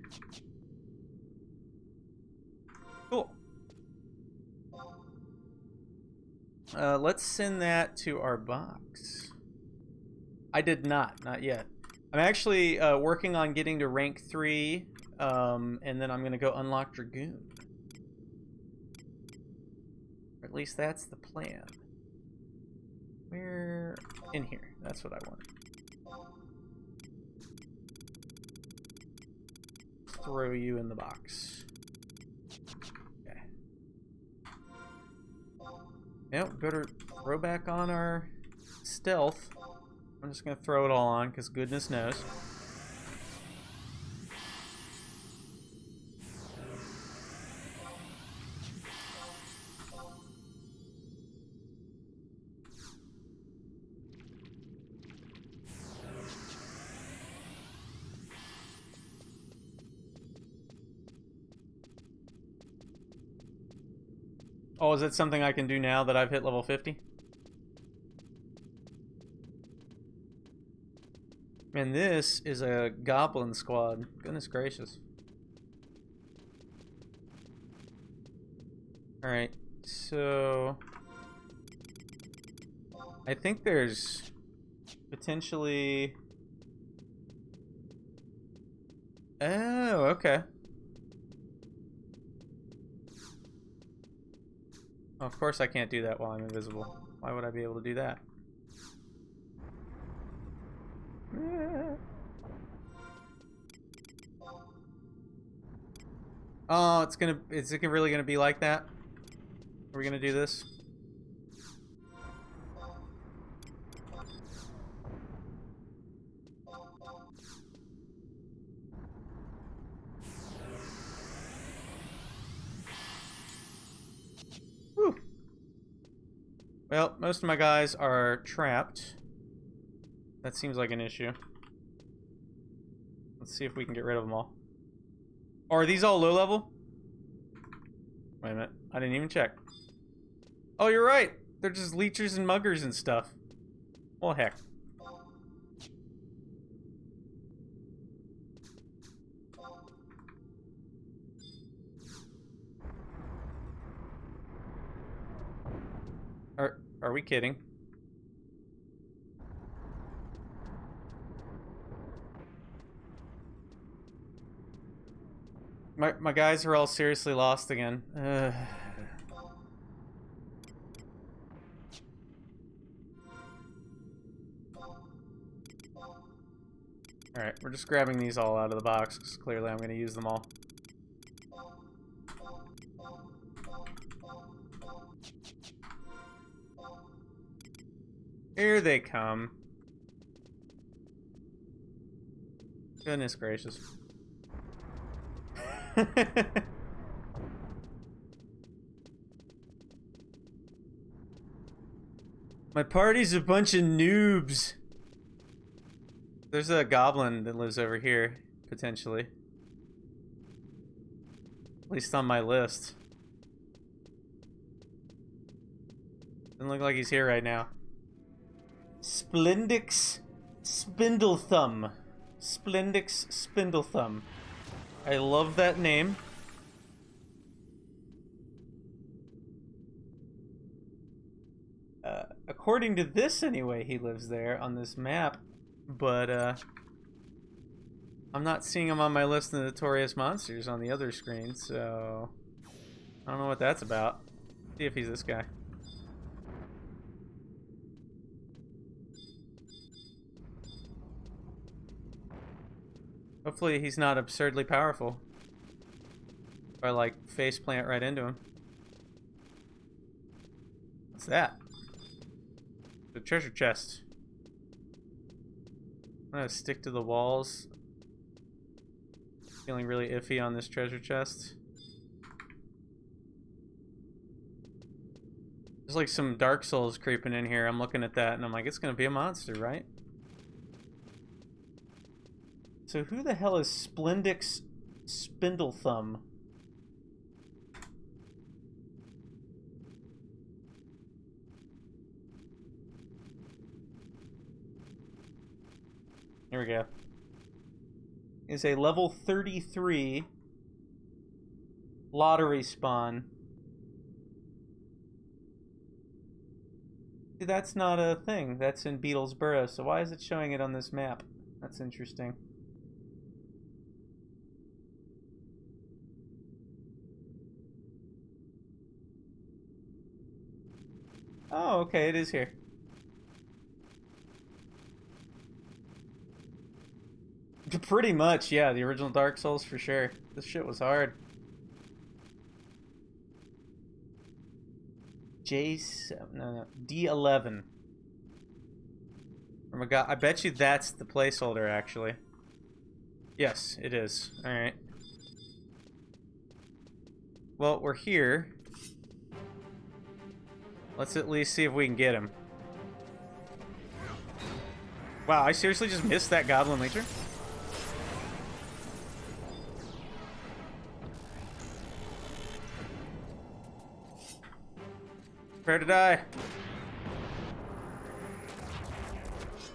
Cool. Let's send that to our box. I did not yet. I'm actually working on getting to rank 3, and then I'm gonna go unlock Dragoon. Or at least that's the plan. Where? In here. That's what I want. Throw you in the box. Okay. Yep, better throw back on our stealth. I'm just gonna throw it all on, because goodness knows. Oh, is that something I can do now that I've hit level 50? Man, this is a goblin squad. Goodness gracious. Alright, so... I think there's potentially... Oh, okay. Oh, of course I can't do that while I'm invisible. Why would I be able to do that? Oh, is it really gonna be like that? Are we gonna do this? Well, most of my guys are trapped. That seems like an issue. Let's see if we can get rid of them all. Or are these all low level? Wait a minute. I didn't even check. Oh, you're right. They're just leechers and muggers and stuff. Well, heck. Are we kidding? My guys are all seriously lost again. Alright, we're just grabbing these all out of the box, because clearly I'm going to use them all. Here they come. Goodness gracious. My party's a bunch of noobs. There's a goblin that lives over here, potentially. At least on my list. Doesn't look like he's here right now. Splendix Spindlethumb. Splendix Spindlethumb. I love that name. According to this, anyway, he lives there on this map. But, I'm not seeing him on my list of notorious monsters on the other screen, so... I don't know what that's about. See if he's this guy. Hopefully he's not absurdly powerful. Or, like, face plant right into him. What's that? The treasure chest. I'm gonna stick to the walls. Feeling really iffy on this treasure chest. There's like some Dark Souls creeping in here. I'm looking at that and I'm like, it's gonna be a monster, right? So who the hell is Splendix Spindlethumb? Here we go. Is a level 33 lottery spawn. See, that's not a thing. That's in Beetle's Burrow. So why is it showing it on this map? That's interesting. Oh, okay, it is here. Pretty much, yeah, the original Dark Souls for sure. This shit was hard. D11. Oh my god, I bet you that's the placeholder, actually. Yes, it is. Alright. Well, we're here. Let's at least see if we can get him. Wow, I seriously just missed that Goblin Leecher? Prepare to die.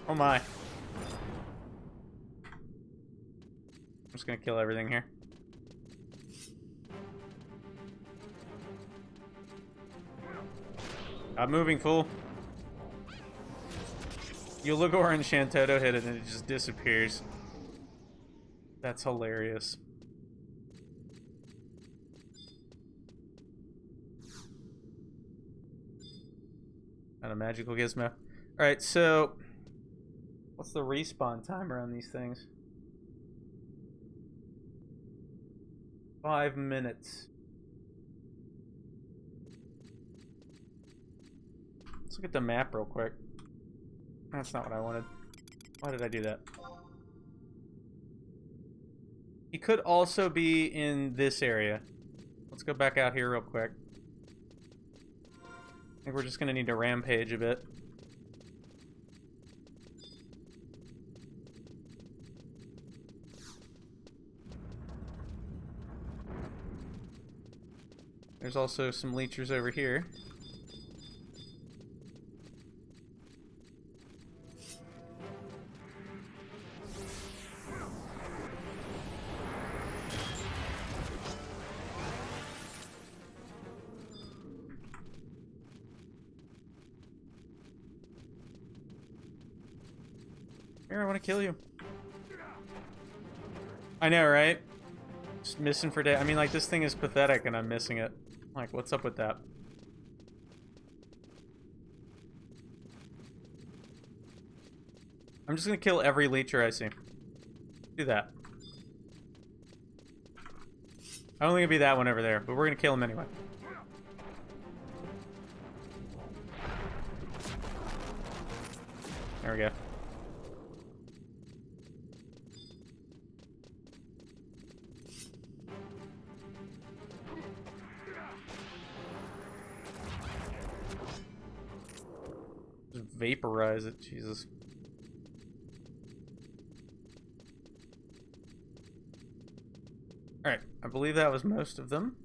Oh my. I'm just gonna kill everything here. I'm moving, fool. Ulagor and Shantoto hit it and it just disappears. That's hilarious. Not a magical gizmo. Alright, so... what's the respawn timer on these things? 5 minutes. Let's look at the map real quick. That's not what I wanted. Why did I do that? He could also be in this area. Let's go back out here real quick. think we're just gonna need to rampage a bit. There's also some leechers over here. Here, I want to kill you. I know, right? Just missing for day. I mean, like, this thing is pathetic and I'm missing it. Like, what's up with that? I'm just gonna kill every leecher I see. Do that. I don't think it'd be that one over there, but we're gonna kill him anyway. There we go. Just vaporize it, Jesus. Alright, I believe that was most of them.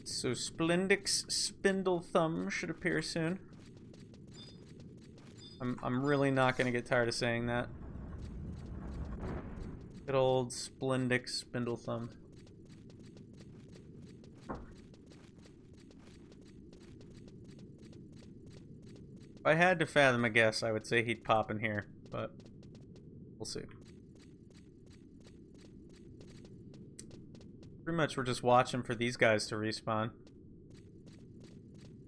So Splendix Spindle Thumb should appear soon. I'm really not gonna get tired of saying that. Good old Splendix Spindle Thumb. If I had to fathom a guess, I would say he'd pop in here, but we'll see. Pretty much we're just watching for these guys to respawn.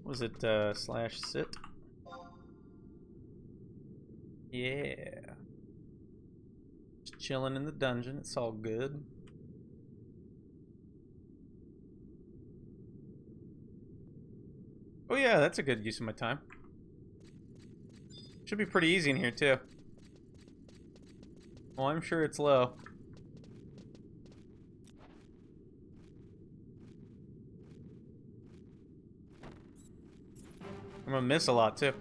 Was it slash sit? Yeah. Just chilling in the dungeon, it's all good. Oh yeah, that's a good use of my time. Should be pretty easy in here too. Well, I'm sure it's low. I'm gonna miss a lot too.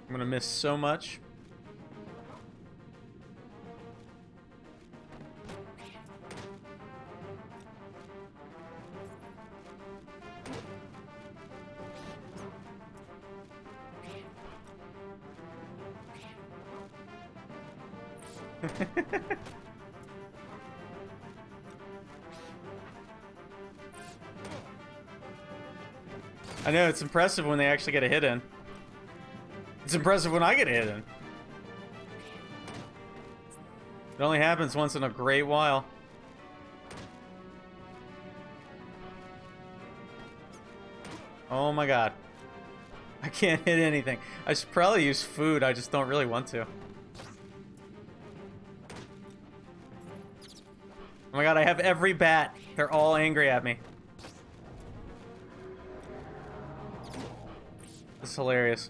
I'm gonna miss so much. I know, it's impressive when they actually get a hit in. It's impressive when I get a hit in. It only happens once in a great while. Oh my god. I can't hit anything. I should probably use food, I just don't really want to. Oh my god, I have every bat. They're all angry at me. This is hilarious.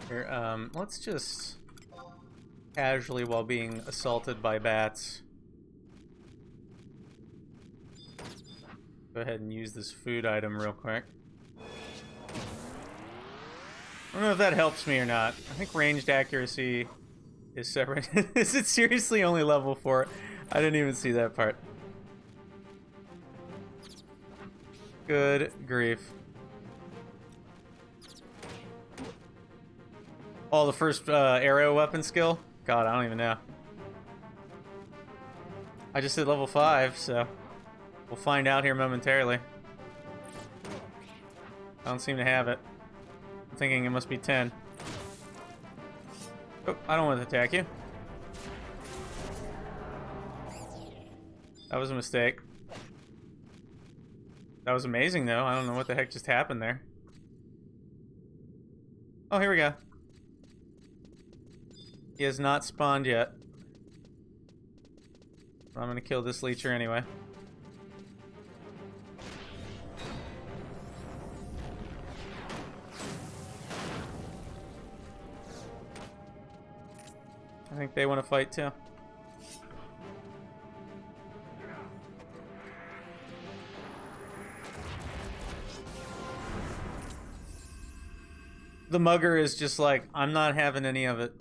Here, let's just casually, while being assaulted by bats, go ahead and use this food item real quick. I don't know if that helps me or not. I think ranged accuracy is separate. Is it seriously only level 4? I didn't even see that part. Good grief. Oh, the first arrow weapon skill? God, I don't even know. I just hit level 5, so we'll find out here momentarily. I don't seem to have it. I'm thinking it must be 10. Oh, I don't want to attack you. That was a mistake. That was amazing, though. I don't know what the heck just happened there. Oh, here we go. He has not spawned yet. I'm gonna kill this leecher anyway. I think they want to fight too. The mugger is just like, I'm not having any of it.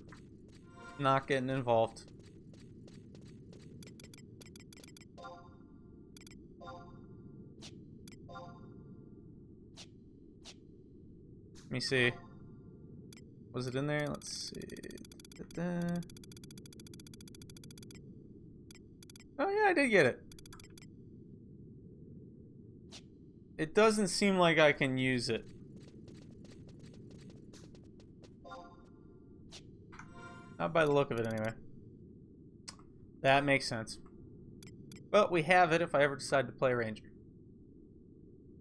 Not getting involved. Let me see. Was it in there? Let's see. Da-da. Oh yeah, I did get it. It doesn't seem like I can use it. Not by the look of it, anyway. That makes sense. But we have it if I ever decide to play Ranger.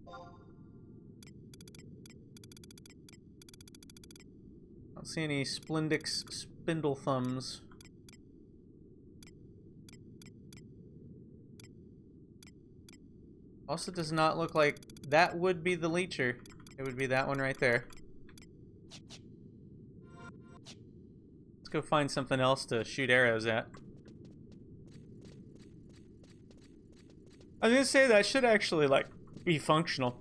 I don't see any Splendix spindle thumbs. Also does not look like that would be the leecher. It would be that one right there. Let's go find something else to shoot arrows at. I was gonna say that should actually like be functional.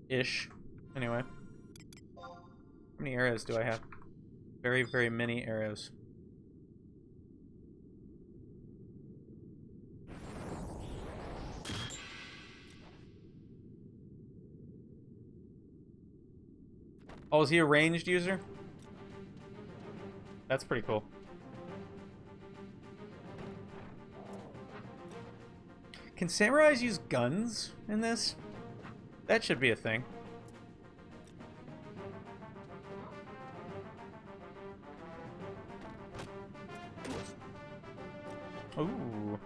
Ish. Anyway. How many arrows do I have? Very, very many arrows. Oh, is he a ranged user? That's pretty cool. Can samurais use guns in this? That should be a thing. Ooh.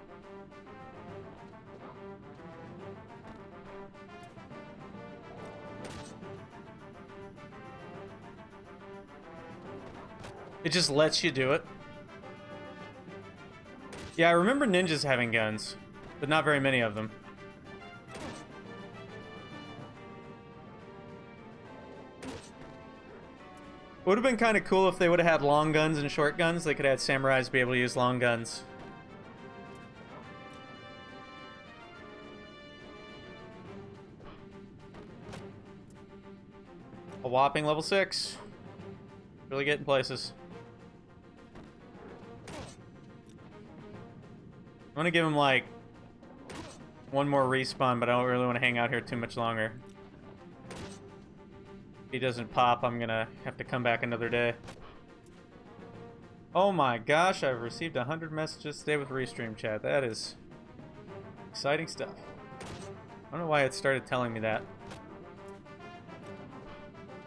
It just lets you do it. Yeah, I remember ninjas having guns, but not very many of them. It would have been kind of cool if they would have had long guns and short guns. They could have had samurais be able to use long guns. A whopping level 6. Really getting places. I'm gonna give him like one more respawn, but I don't really want to hang out here too much longer. If he doesn't pop, I'm gonna have to come back another day. Oh my gosh, I've received 100 messages today with Restream chat. That is exciting stuff. I don't know why it started telling me that.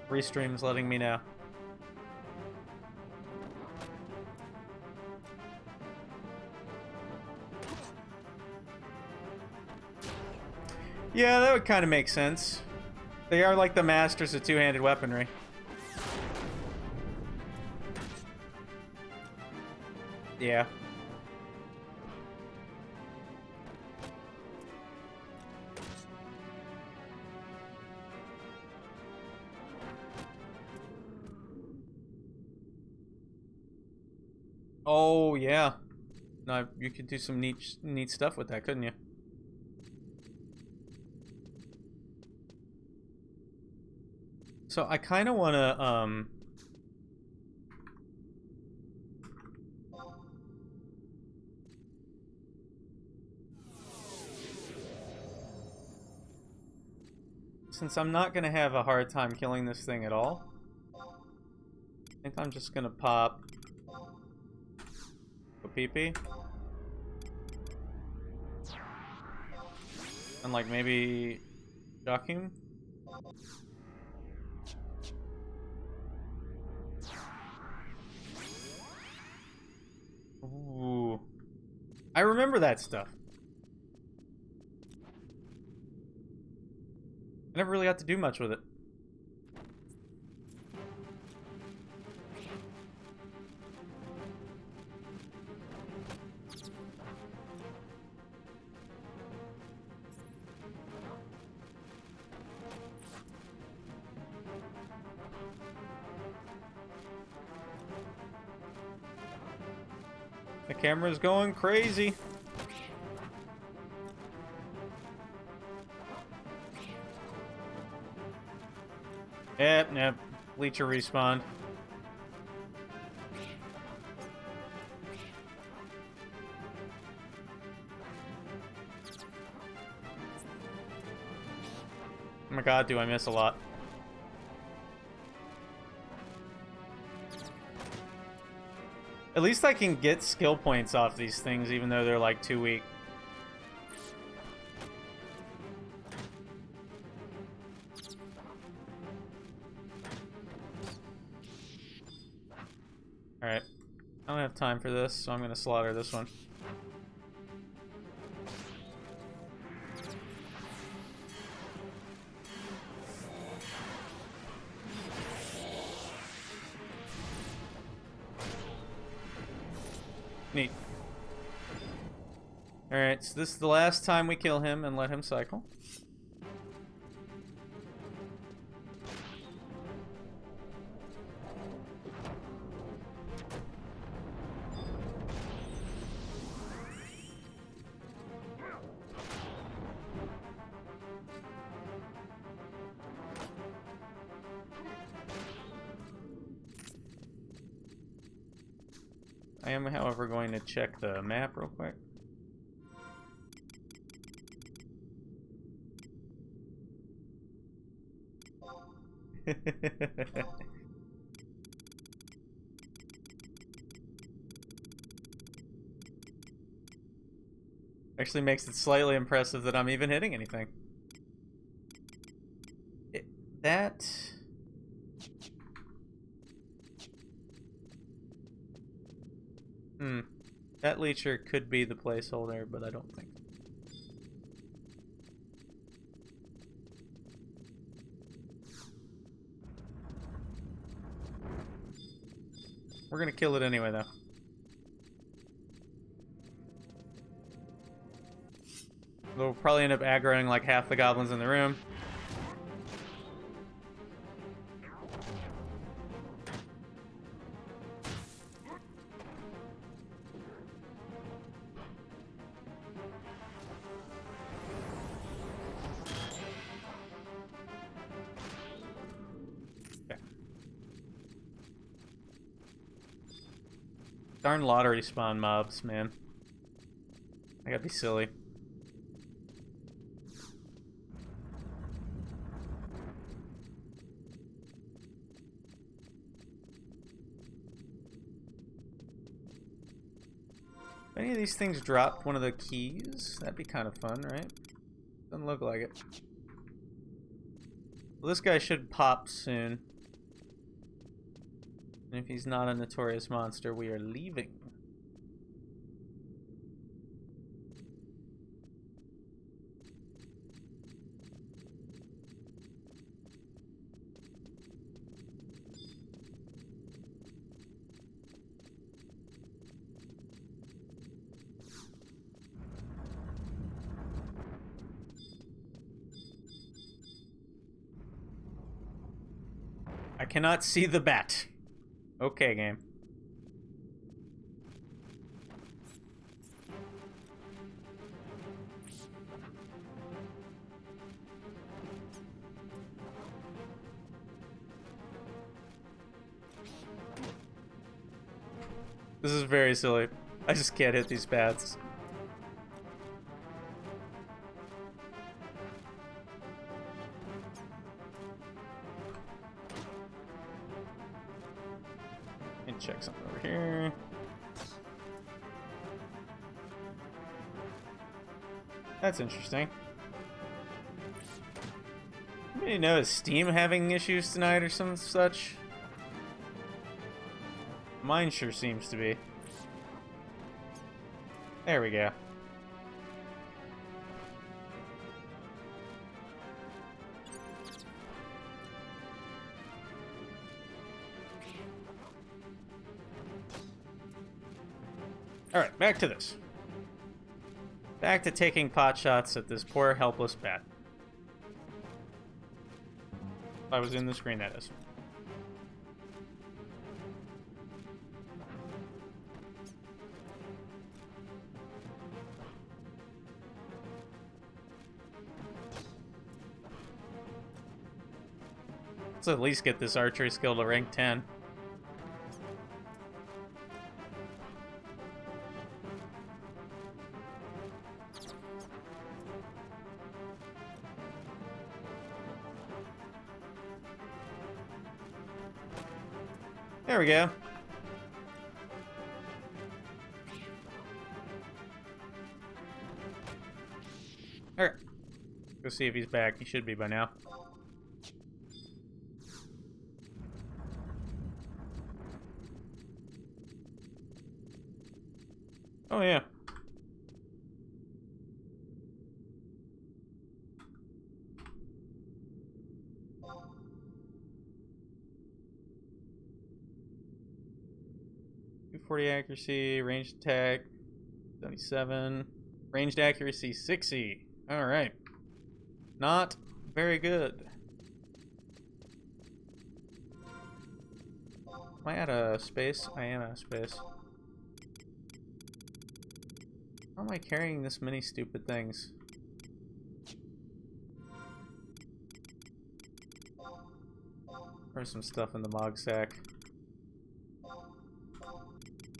Restream's letting me know. Yeah, that would kind of make sense. They are like the masters of two-handed weaponry. Yeah. Oh, yeah. No, you could do some neat stuff with that, couldn't you? So I kind of want to, since I'm not going to have a hard time killing this thing at all, I think I'm just going to pop a PP. And like maybe shock him. Ooh. I remember that stuff. I never really got to do much with it. The camera's going crazy. Yep, yep. Bleacher respawned. Oh my god, do I miss a lot. At least I can get skill points off these things, even though they're like too weak. Alright. I don't have time for this, so I'm gonna slaughter this one. Neat. Alright, so this is the last time we kill him and let him cycle. I am, however, going to check the map real quick. Actually makes it slightly impressive that I'm even hitting anything. That leecher could be the placeholder, but I don't think. We're gonna kill it anyway, though. We'll probably end up aggroing like half the goblins in the room. Darn lottery spawn mobs, man. I gotta be silly. If any of these things dropped one of the keys, that'd be kind of fun, right? Doesn't look like it. Well, this guy should pop soon. And if he's not a notorious monster, we are leaving. I cannot see the bat. Okay, game. This is very silly. I just can't hit these bats. Check something over here. That's interesting. Anybody know, is Steam having issues tonight or some such? Mine sure seems to be. There we go. Alright, back to this. Back to taking pot shots at this poor, helpless bat. If I was in the screen, that is. Let's at least get this archery skill to rank 10. There we go. Alright. Go see if he's back. He should be by now. Oh, yeah. .240 accuracy, ranged attack, 77. Ranged accuracy, 60. Alright. Not very good. Am I out of space? I am out of space. How am I carrying this many stupid things? There's some stuff in the Mog sack.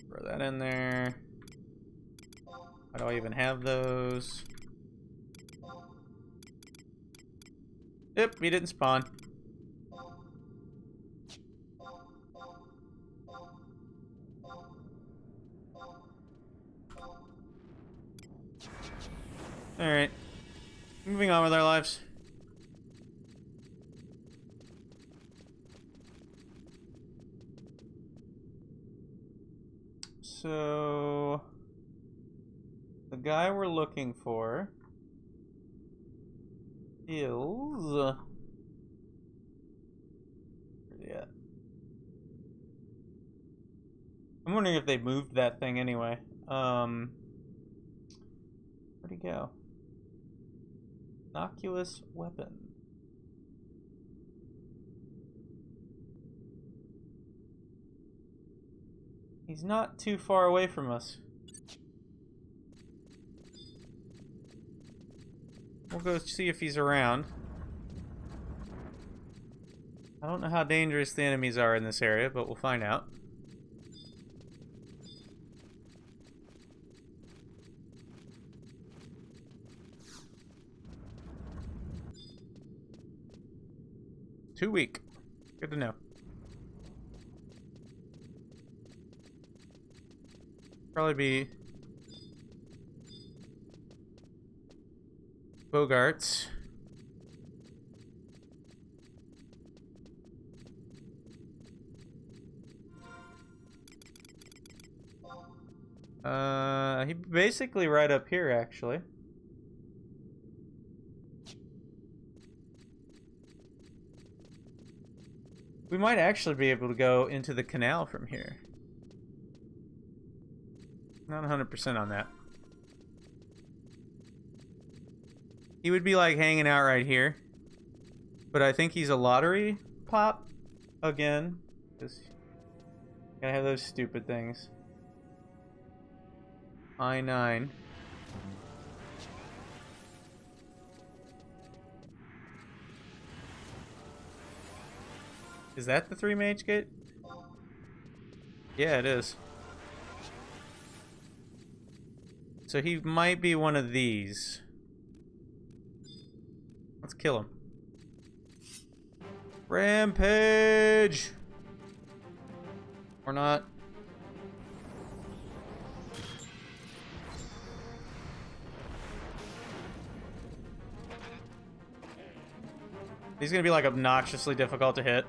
Throw that in there. Why do I even have those? Yep, he didn't spawn. Alright. Moving on with our lives. So... the guy we're looking for is... where's he at? I'm wondering if they moved that thing anyway. Where'd he go? Innocuous weapon. He's not too far away from us. We'll go see if he's around. I don't know how dangerous the enemies are in this area, but we'll find out. Too weak. Good to know. Probably be Bogarts. He basically right up here, actually. We might actually be able to go into the canal from here. Not 100% on that. He would be like hanging out right here. But I think he's a lottery pop again. Just gotta have those stupid things. I-9. Is that the 3 mage gate? Yeah, it is. So he might be one of these. Let's kill him. Rampage! Or not. He's gonna be like obnoxiously difficult to hit.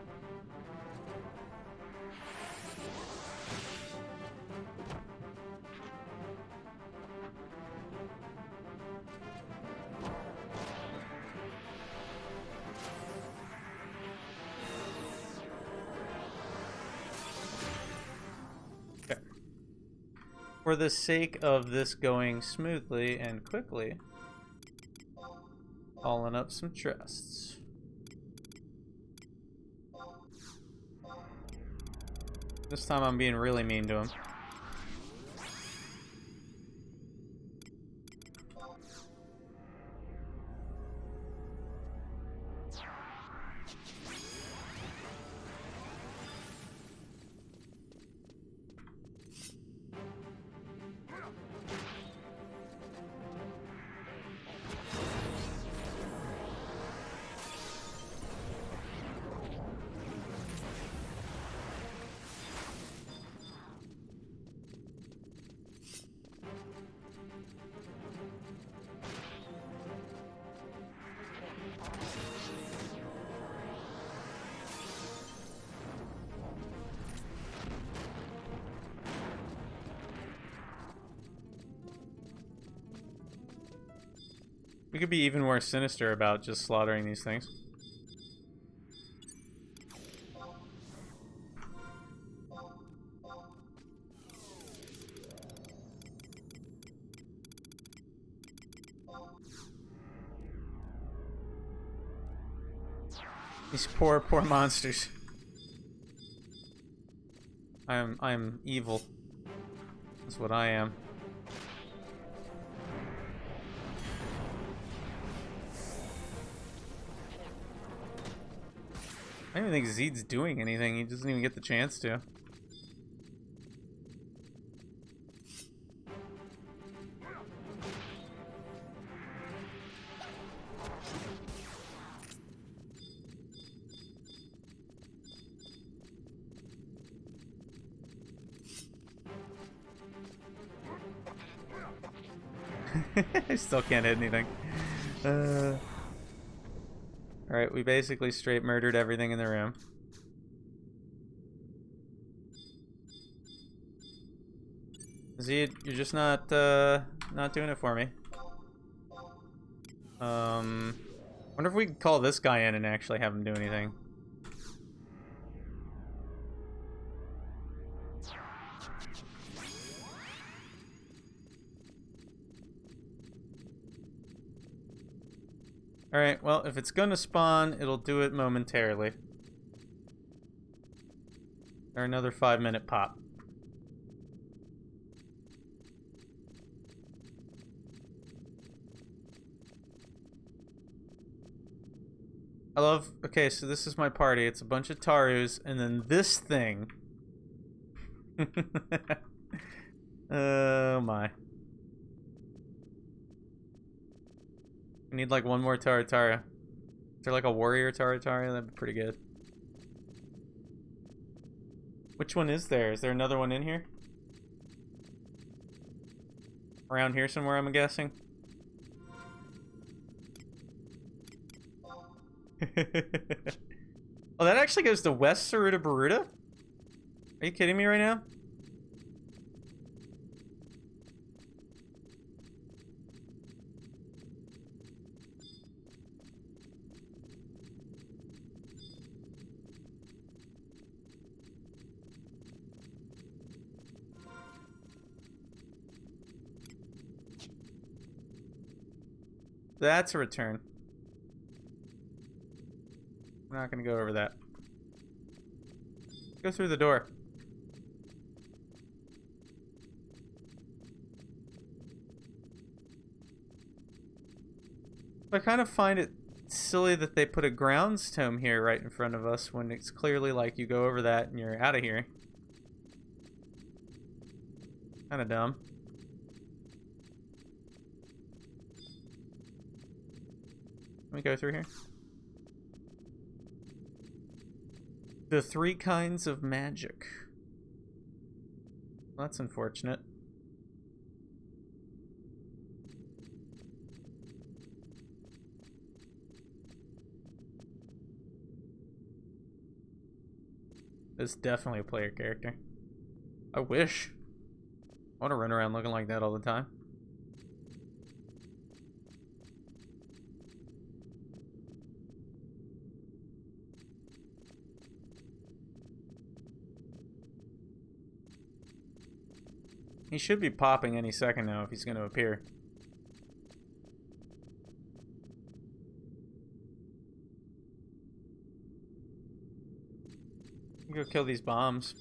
For the sake of this going smoothly and quickly, hauling up some chests. This time I'm being really mean to him. We could be even more sinister about just slaughtering these things. These poor, poor monsters. I am evil. That's what I am. I don't even think Zeed's doing anything. He doesn't even get the chance to. I still can't hit anything. Alright, we basically straight murdered everything in the room. Zeed, you're just not doing it for me. Wonder if we could call this guy in and actually have him do anything. Alright, well, if it's gonna spawn, it'll do it momentarily. Or another 5-minute pop. I love... Okay, so this is my party. It's a bunch of Tarus, and then this thing. Oh my. We need like one more Taratara. Is there like a warrior Taratara? That'd be pretty good. Which one is there? Is there another one in here? Around here somewhere, I'm guessing. Oh, that actually goes to West Saruta Baruta? Are you kidding me right now? That's a return. We're not gonna go over that. Go through the door. I kind of find it silly that they put a grounds tome here right in front of us when it's clearly like you go over that and you're out of here. Kind of dumb. Let me go through here. The 3 kinds of magic. Well, that's unfortunate. This is definitely a player character. I wish. I want to run around looking like that all the time. He should be popping any second now if he's going to appear. Go kill these bombs.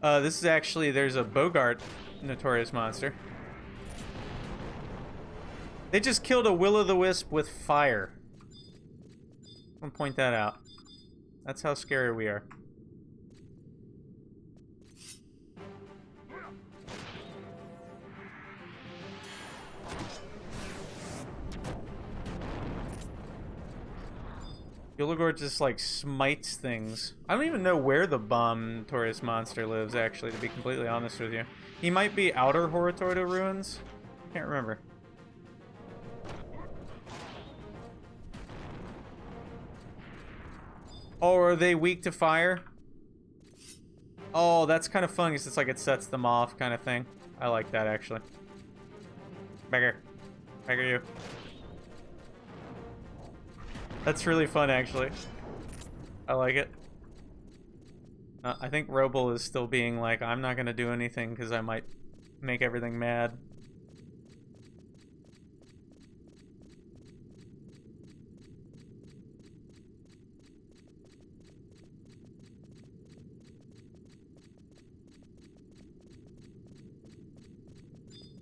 This is actually, there's a Bogart notorious monster. They just killed a will-o'-the-wisp with fire. I want to point that out. That's how scary we are. Gilligor just like smites things. I don't even know where the bomb notorious monster lives, actually, to be completely honest with you. He might be outer Horatoida ruins. Can't remember. Oh, are they weak to fire? Oh, that's kind of fun because it's like it sets them off kind of thing. I like that, actually. Back here. Back here, you. That's really fun, actually. I like it. I think Roble is still being like, I'm not going to do anything because I might make everything mad.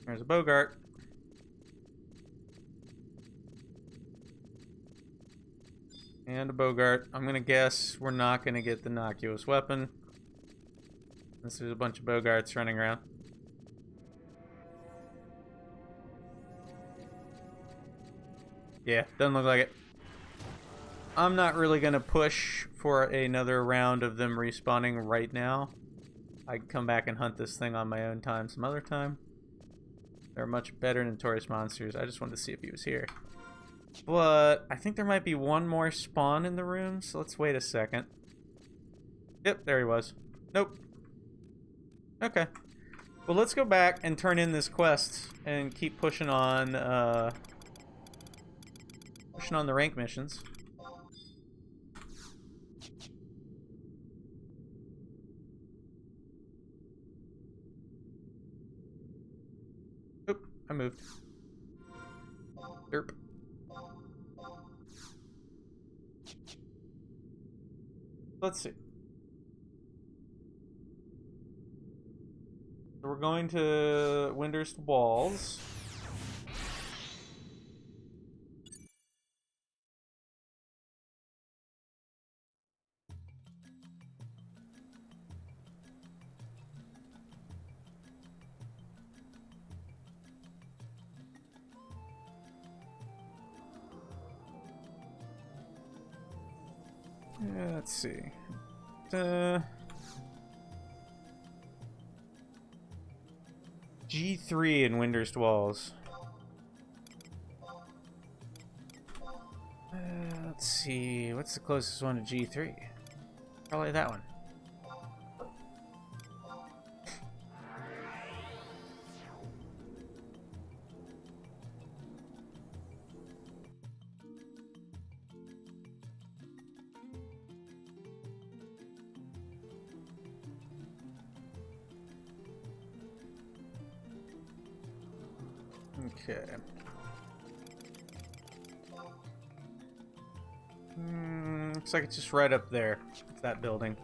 There's a Bogart. And a Bogart. I'm gonna guess we're not gonna get the innocuous weapon. Unless there's a bunch of Bogarts running around. Yeah, doesn't look like it. I'm not really gonna push for another round of them respawning right now. I can come back and hunt this thing on my own time some other time. They're much better notorious monsters. I just wanted to see if he was here. But I think there might be one more spawn in the room, so let's wait a second. Yep, there he was. Nope. Okay. Well, let's go back and turn in this quest and keep pushing on the rank missions. Oop, I moved. Derp. Let's see. So we're going to Windurst Walls. Yeah, let's see. G3 in Windurst Walls. Let's see. What's the closest one to G3? Probably that one. Okay. Looks like it's just right up there. It's that building.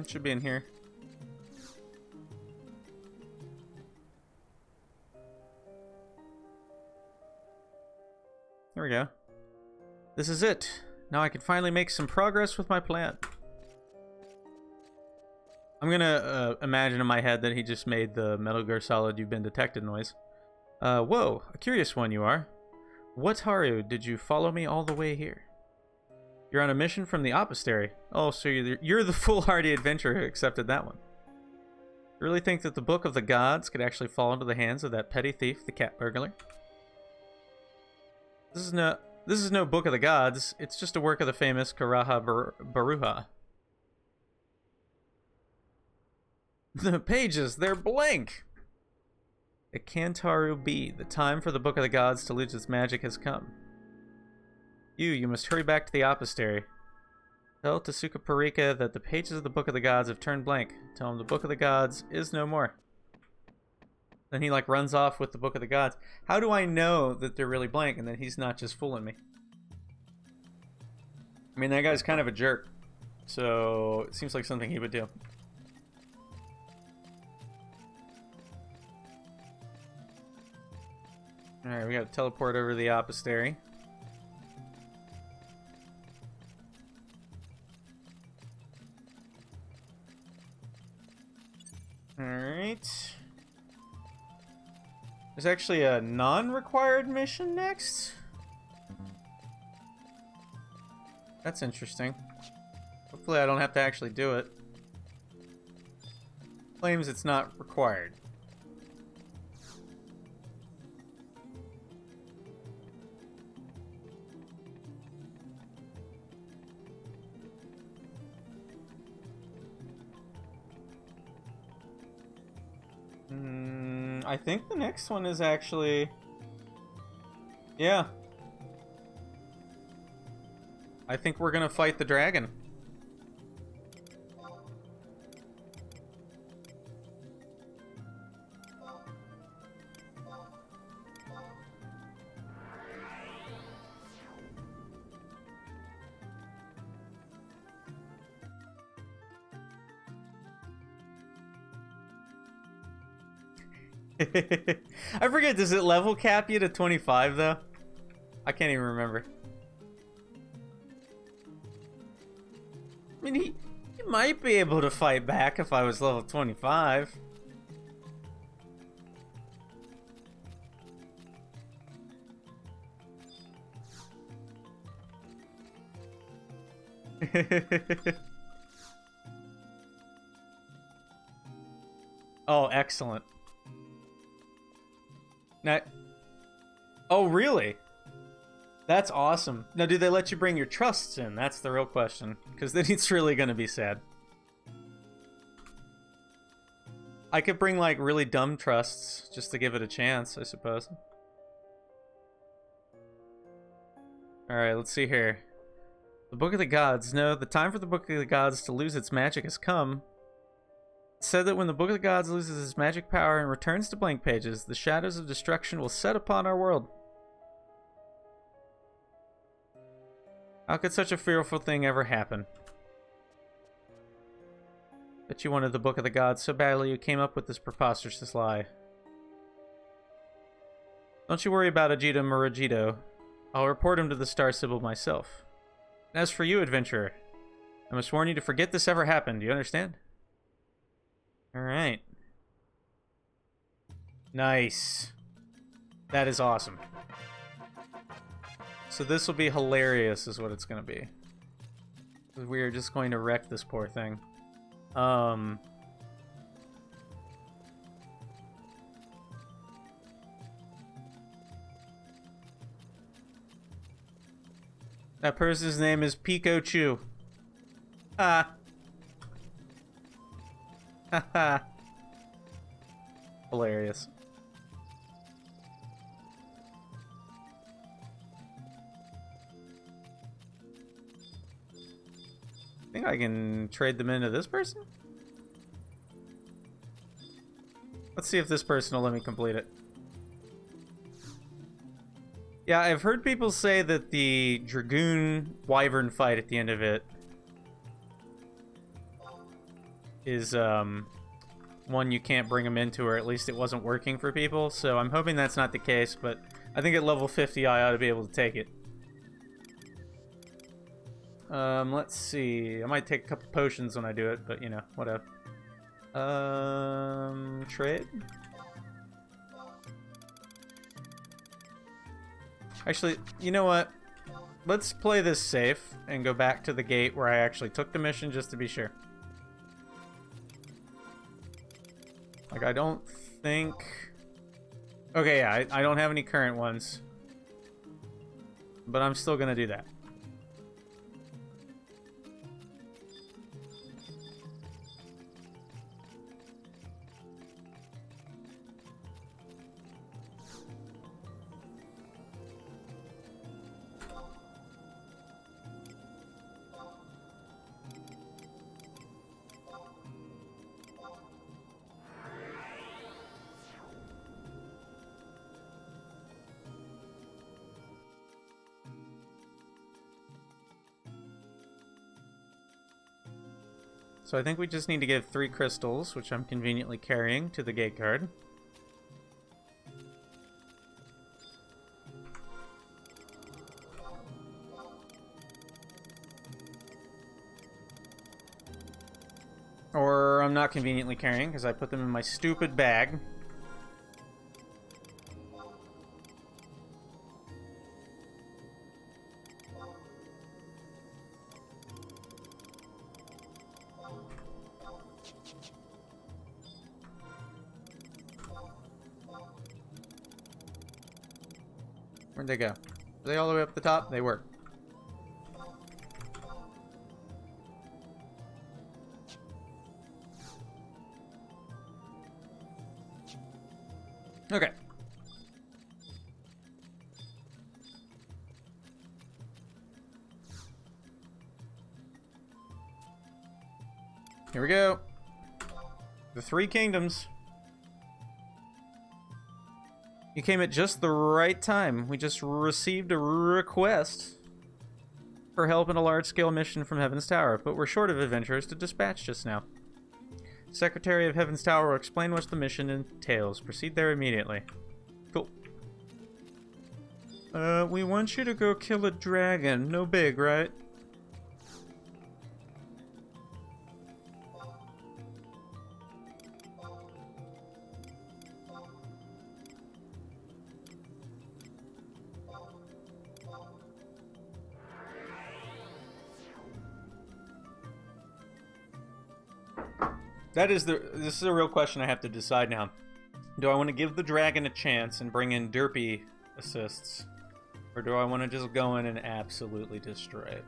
Should be in here. There we go. This is it. Now I can finally make some progress with my plan. I'm gonna imagine in my head that he just made the Metal Gear Solid "You've Been Detected" noise. Whoa, a curious one you are. What, Haru, did you follow me all the way here? You're on a mission from the Apothecary. Oh, so you're the foolhardy adventurer who accepted that one. You really think that the Book of the Gods could actually fall into the hands of that petty thief, the cat burglar? This is no Book of the Gods. It's just a work of the famous Karaha Baruha. The pages, they're blank! It can't Haru be. The time for the Book of the Gods to lose its magic has come. You must hurry back to the Apothecary. Tell Tasuka Parika that the pages of the Book of the Gods have turned blank. Tell him the Book of the Gods is no more. Then he like runs off with the Book of the Gods. How do I know that they're really blank and that he's not just fooling me? I mean, that guy's kind of a jerk. So it seems like something he would do. Alright, we gotta teleport over to the Apothecary. Alright. There's actually a non-required mission next. That's interesting. Hopefully I don't have to actually do it. Claims it's not required. I think the next one is actually... Yeah. I think we're gonna fight the dragon. I forget, does it level cap you to 25 though? I can't even remember. I mean, he might be able to fight back if I was level 25. Oh, excellent. Now, oh, really? That's awesome. Now, do they let you bring your trusts in? That's the real question. Because then it's really going to be sad. I could bring, like, really dumb trusts just to give it a chance, I suppose. Alright, let's see here. The Book of the Gods. No, the time for the Book of the Gods to lose its magic has come. It said that when the Book of the Gods loses its magic power and returns to blank pages, the shadows of destruction will set upon our world. How could such a fearful thing ever happen? Bet you wanted the Book of the Gods so badly you came up with this preposterous lie. Don't you worry about Ajita Murajito. I'll report him to the Star Sibyl myself. And as for you, adventurer, I must warn you to forget this ever happened. Do you understand? Alright. Nice. That is awesome. So this will be hilarious is what it's going to be. We are just going to wreck this poor thing. That person's name is Pikachu. Ah. Haha. Hilarious. I think I can trade them into this person? Let's see if this person will let me complete it. Yeah, I've heard people say that the Dragoon Wyvern fight at the end of it is one you can't bring them into, or at least it wasn't working for people, so I'm hoping that's not the case, but I think at level 50 I ought to be able to take it. Let's see. I might take a couple potions when I do it, but you know, whatever. Trade? Actually, you know what? Let's play this safe and go back to the gate where I actually took the mission just to be sure. Like, I don't think... Okay, yeah, I don't have any current ones. But I'm still gonna do that. So I think we just need to give 3 crystals, which I'm conveniently carrying, to the gate guard. Or I'm not not conveniently carrying because I put them in my stupid bag. Where'd they go? Are they all the way up the top? They were. Okay. Here we go. The Three Kingdoms. You came at just the right time. We just received a request for help in a large-scale mission from Heaven's Tower, but we're short of adventurers to dispatch just now. Secretary of Heaven's Tower will explain what the mission entails. Proceed there immediately. Cool. We want you to go kill a dragon. No big, right? This is a real question I have to decide now. Do I want to give the dragon a chance and bring in derpy assists? Or do I want to just go in and absolutely destroy it?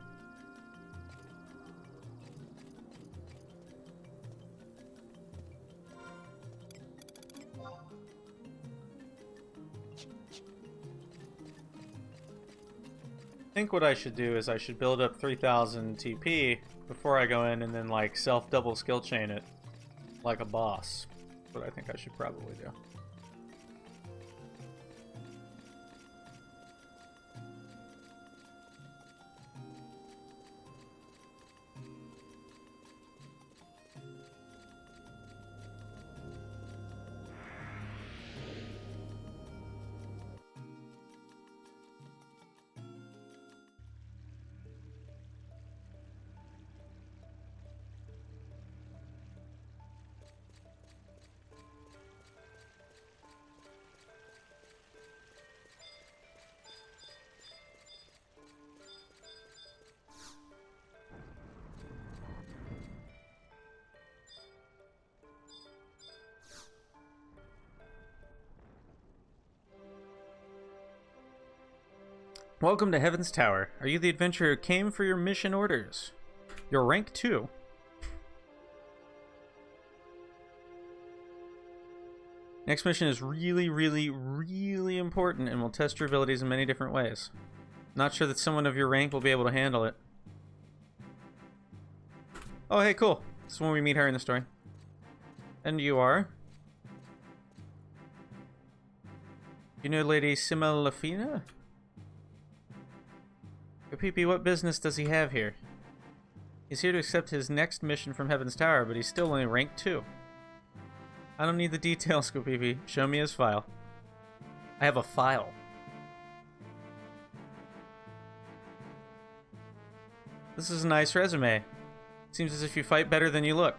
I think what I should do is I should build up 3,000 TP before I go in and then like self-double skill chain it. Like a boss. But I think I should probably do. Welcome to Heaven's Tower. Are you the adventurer who came for your mission orders? You're rank 2. Next mission is really, really, really important and will test your abilities in many different ways. Not sure that someone of your rank will be able to handle it. Oh, hey, cool. This is when we meet her in the story. And you are? You know Lady Simalafina? PP, what business does he have here? He's here to accept his next mission from Heaven's Tower, but he's still only rank 2. I don't need the details, Scoopy. Show me his file. I have a file. This is a nice resume. Seems as if you fight better than you look.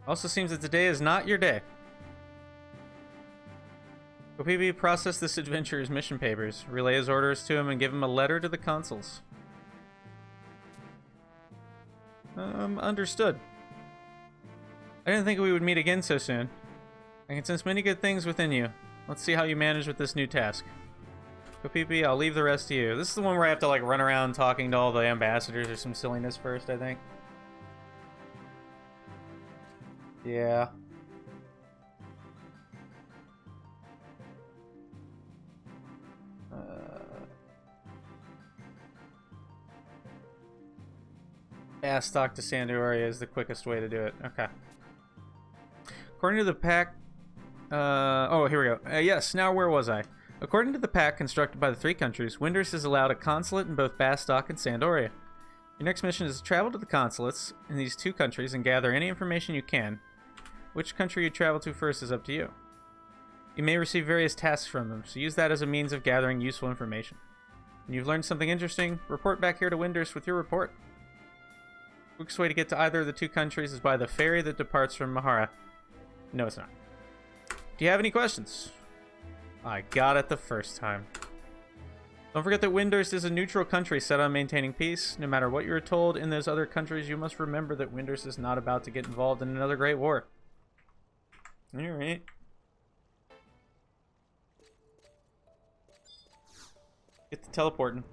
Also seems that today is not your day. Scoopy, process this adventurer's mission papers, relay his orders to him, and give him a letter to the consuls. Understood. I didn't think we would meet again so soon. I can sense many good things within you. Let's see how you manage with this new task. Scoopy, I'll leave the rest to you. This is the one where I have to like run around talking to all the ambassadors or some silliness first, I think. Yeah. Stock to Sandoria is the quickest way to do it. Okay. According to the pack... oh, here we go. Yes, now where was I? According to the pact constructed by the 3 countries, Windurst is allowed a consulate in both Bastok and Sandoria. Your next mission is to travel to the consulates in these 2 countries and gather any information you can. Which country you travel to first is up to you. You may receive various tasks from them, so use that as a means of gathering useful information. When you've learned something interesting, report back here to Windurst with your report. Quickest way to get to either of the two countries is by the ferry that departs from Mahara. No, it's not. Do you have any questions? I got it the first time. Don't forget that Windurst is a neutral country set on maintaining peace. No matter what you're told in those other countries, you must remember that Windurst is not about to get involved in another great war. Alright. Get the teleporting.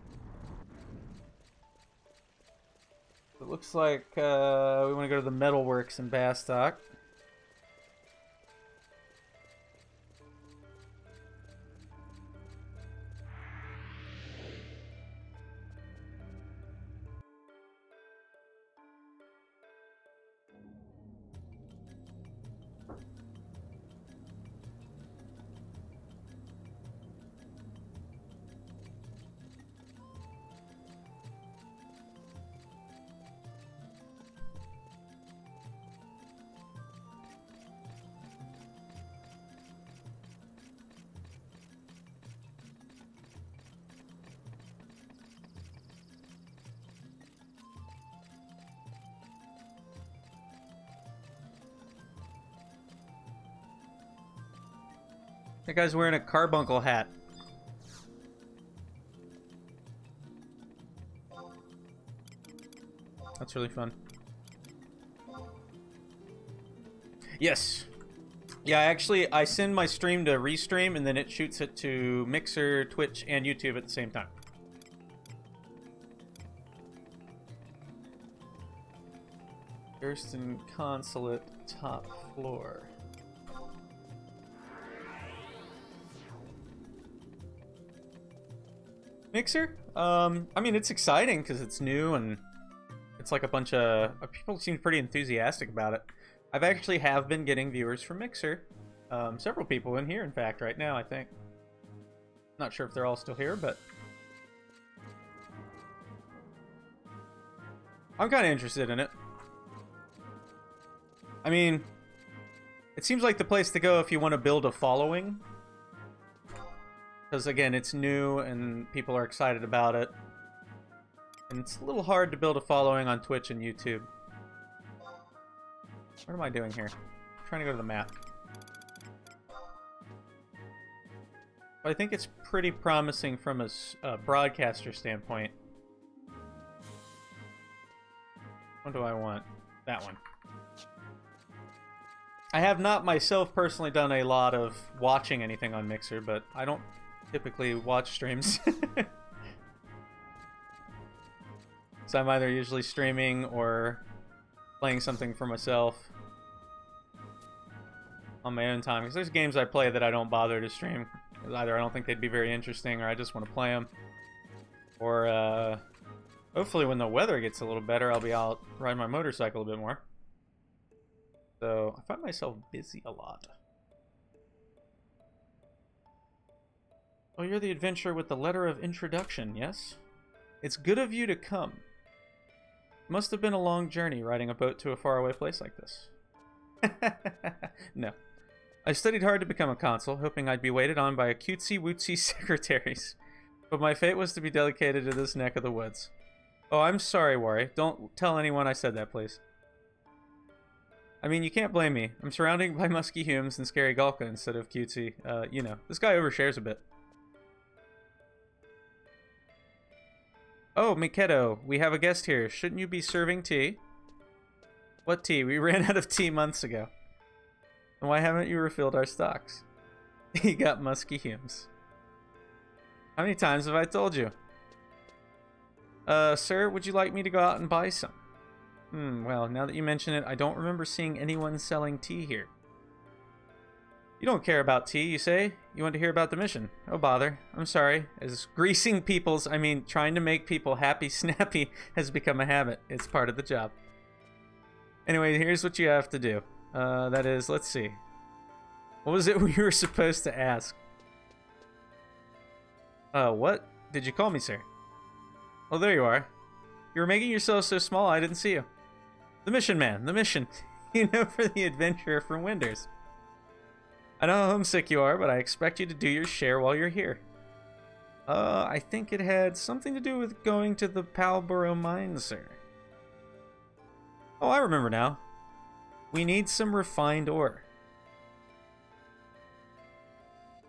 It looks like we want to go to the metalworks in Bastock. That guy's wearing a carbuncle hat. That's really fun. Yes. Yeah, I send my stream to Restream, and then it shoots it to Mixer, Twitch, and YouTube at the same time. Thurston Consulate, top floor. Mixer? I mean, it's exciting because it's new and it's like a bunch of people seem pretty enthusiastic about it. I've actually been getting viewers from Mixer. Several people in here, in fact, right now, I think. Not sure if they're all still here, but I'm kind of interested in it. I mean, it seems like the place to go if you want to build a following. Because, again, it's new and people are excited about it. And it's a little hard to build a following on Twitch and YouTube. What am I doing here? I'm trying to go to the map. But I think it's pretty promising from a broadcaster standpoint. What do I want? That one. I have not myself personally done a lot of watching anything on Mixer, but I don't typically watch streams. So I'm either usually streaming or playing something for myself on my own time. Because there's games I play that I don't bother to stream. Either I don't think they'd be very interesting or I just want to play them. Or hopefully when the weather gets a little better, I'll be out riding my motorcycle a bit more. So I find myself busy a lot. Oh, you're the adventurer with the letter of introduction, yes? It's good of you to come. Must have been a long journey riding a boat to a faraway place like this. No. I studied hard to become a consul, hoping I'd be waited on by a cutesy-wootsy secretaries. But my fate was to be delegated to this neck of the woods. Oh, I'm sorry, Wari. Don't tell anyone I said that, please. I mean, you can't blame me. I'm surrounded by musky Humes and scary Gulka instead of cutesy. You know, this guy overshares a bit. Oh, Miketo, we have a guest here. Shouldn't you be serving tea? What tea? We ran out of tea months ago. And why haven't you refilled our stocks? You got musky Humes. How many times have I told you? Sir, would you like me to go out and buy some? Well, now that you mention it, I don't remember seeing anyone selling tea here. You don't care about tea, you say? You want to hear about the mission? Oh, bother. I'm sorry. As trying to make people happy snappy has become a habit. It's part of the job. Anyway, here's what you have to do. That is, let's see. What was it we were supposed to ask? What? Did you call me, sir? Oh, there you are. You were making yourself so small I didn't see you. The mission, man. The mission. You know, for the adventurer from Windurst. I know how homesick you are, but I expect you to do your share while you're here. I think it had something to do with going to the Palborough mine, sir. Oh, I remember now. We need some refined ore.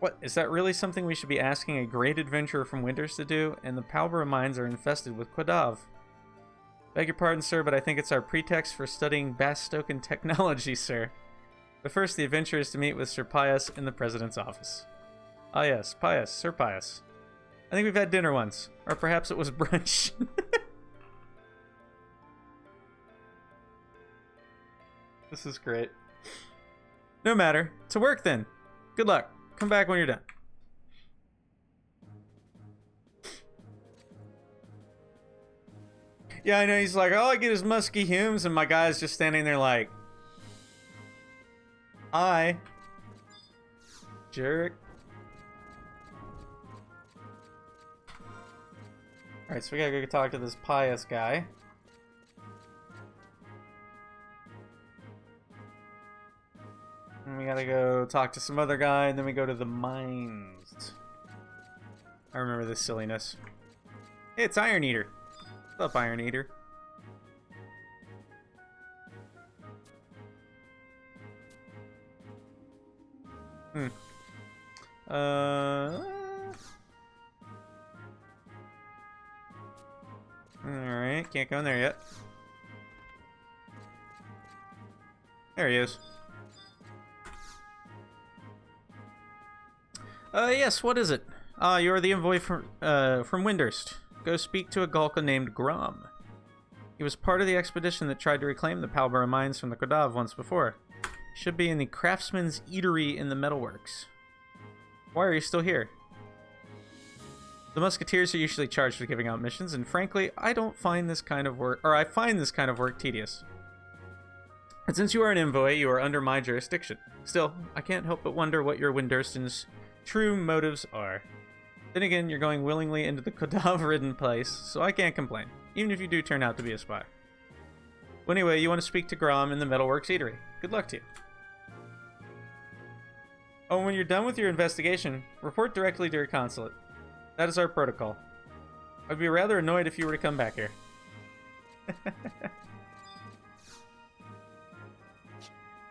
What, is that really something we should be asking a great adventurer from Winters to do? And the Palbora mines are infested with Quadav. Beg your pardon, sir, but I think it's our pretext for studying Bastokan technology, sir. But first, the adventure is to meet with Sir Pius in the President's office. Ah yes, Pius, Sir Pius. I think we've had dinner once. Or perhaps it was brunch. This is great. No matter. To work then. Good luck. Come back when you're done. Yeah, I know. He's like, all I get is musky Humes, and my guy's just standing there like, hi. Jerk. Alright, so we gotta go talk to this Pius guy. And we gotta go talk to some other guy, and then we go to the mines. I remember this silliness. Hey, it's Iron Eater. What's up, Iron Eater? Alright, can't go in there yet. There he is. Yes, what is it? You're the envoy from Windurst. Go speak to a Gulka named Grom. He was part of the expedition that tried to reclaim the Palbora mines from the Kodav once before. He should be in the Craftsman's Eatery in the Metalworks. Why are you still here? The Musketeers are usually charged with giving out missions, and frankly, I find this kind of work tedious. And since you are an envoy, you are under my jurisdiction. Still, I can't help but wonder what your Windurstan's true motives are. Then again, you're going willingly into the Kodav-ridden place, so I can't complain, even if you do turn out to be a spy. Well, anyway, you want to speak to Grom in the Metalworks Eatery. Good luck to you. Oh, and when you're done with your investigation, report directly to your consulate. That is our protocol. I'd be rather annoyed if you were to come back here.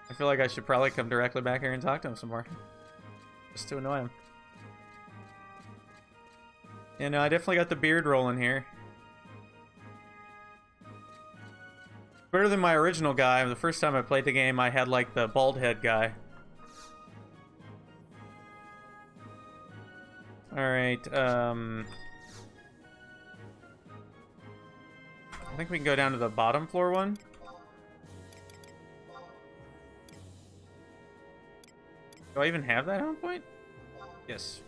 I feel like I should probably come directly back here and talk to him some more. Just to annoy him. Yeah, no, I definitely got the beard rolling here. Better than my original guy. The first time I played the game, I had like the bald head guy. Alright, I think we can go down to the bottom floor one. Do I even have that home point? Yes.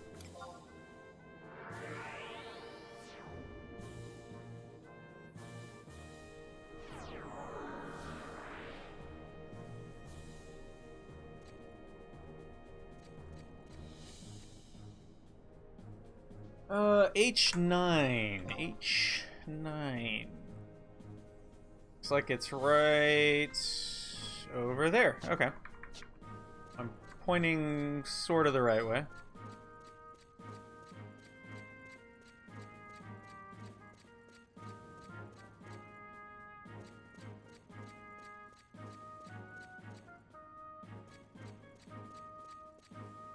H9. H9. Looks like it's right over there. Okay. I'm pointing sort of the right way.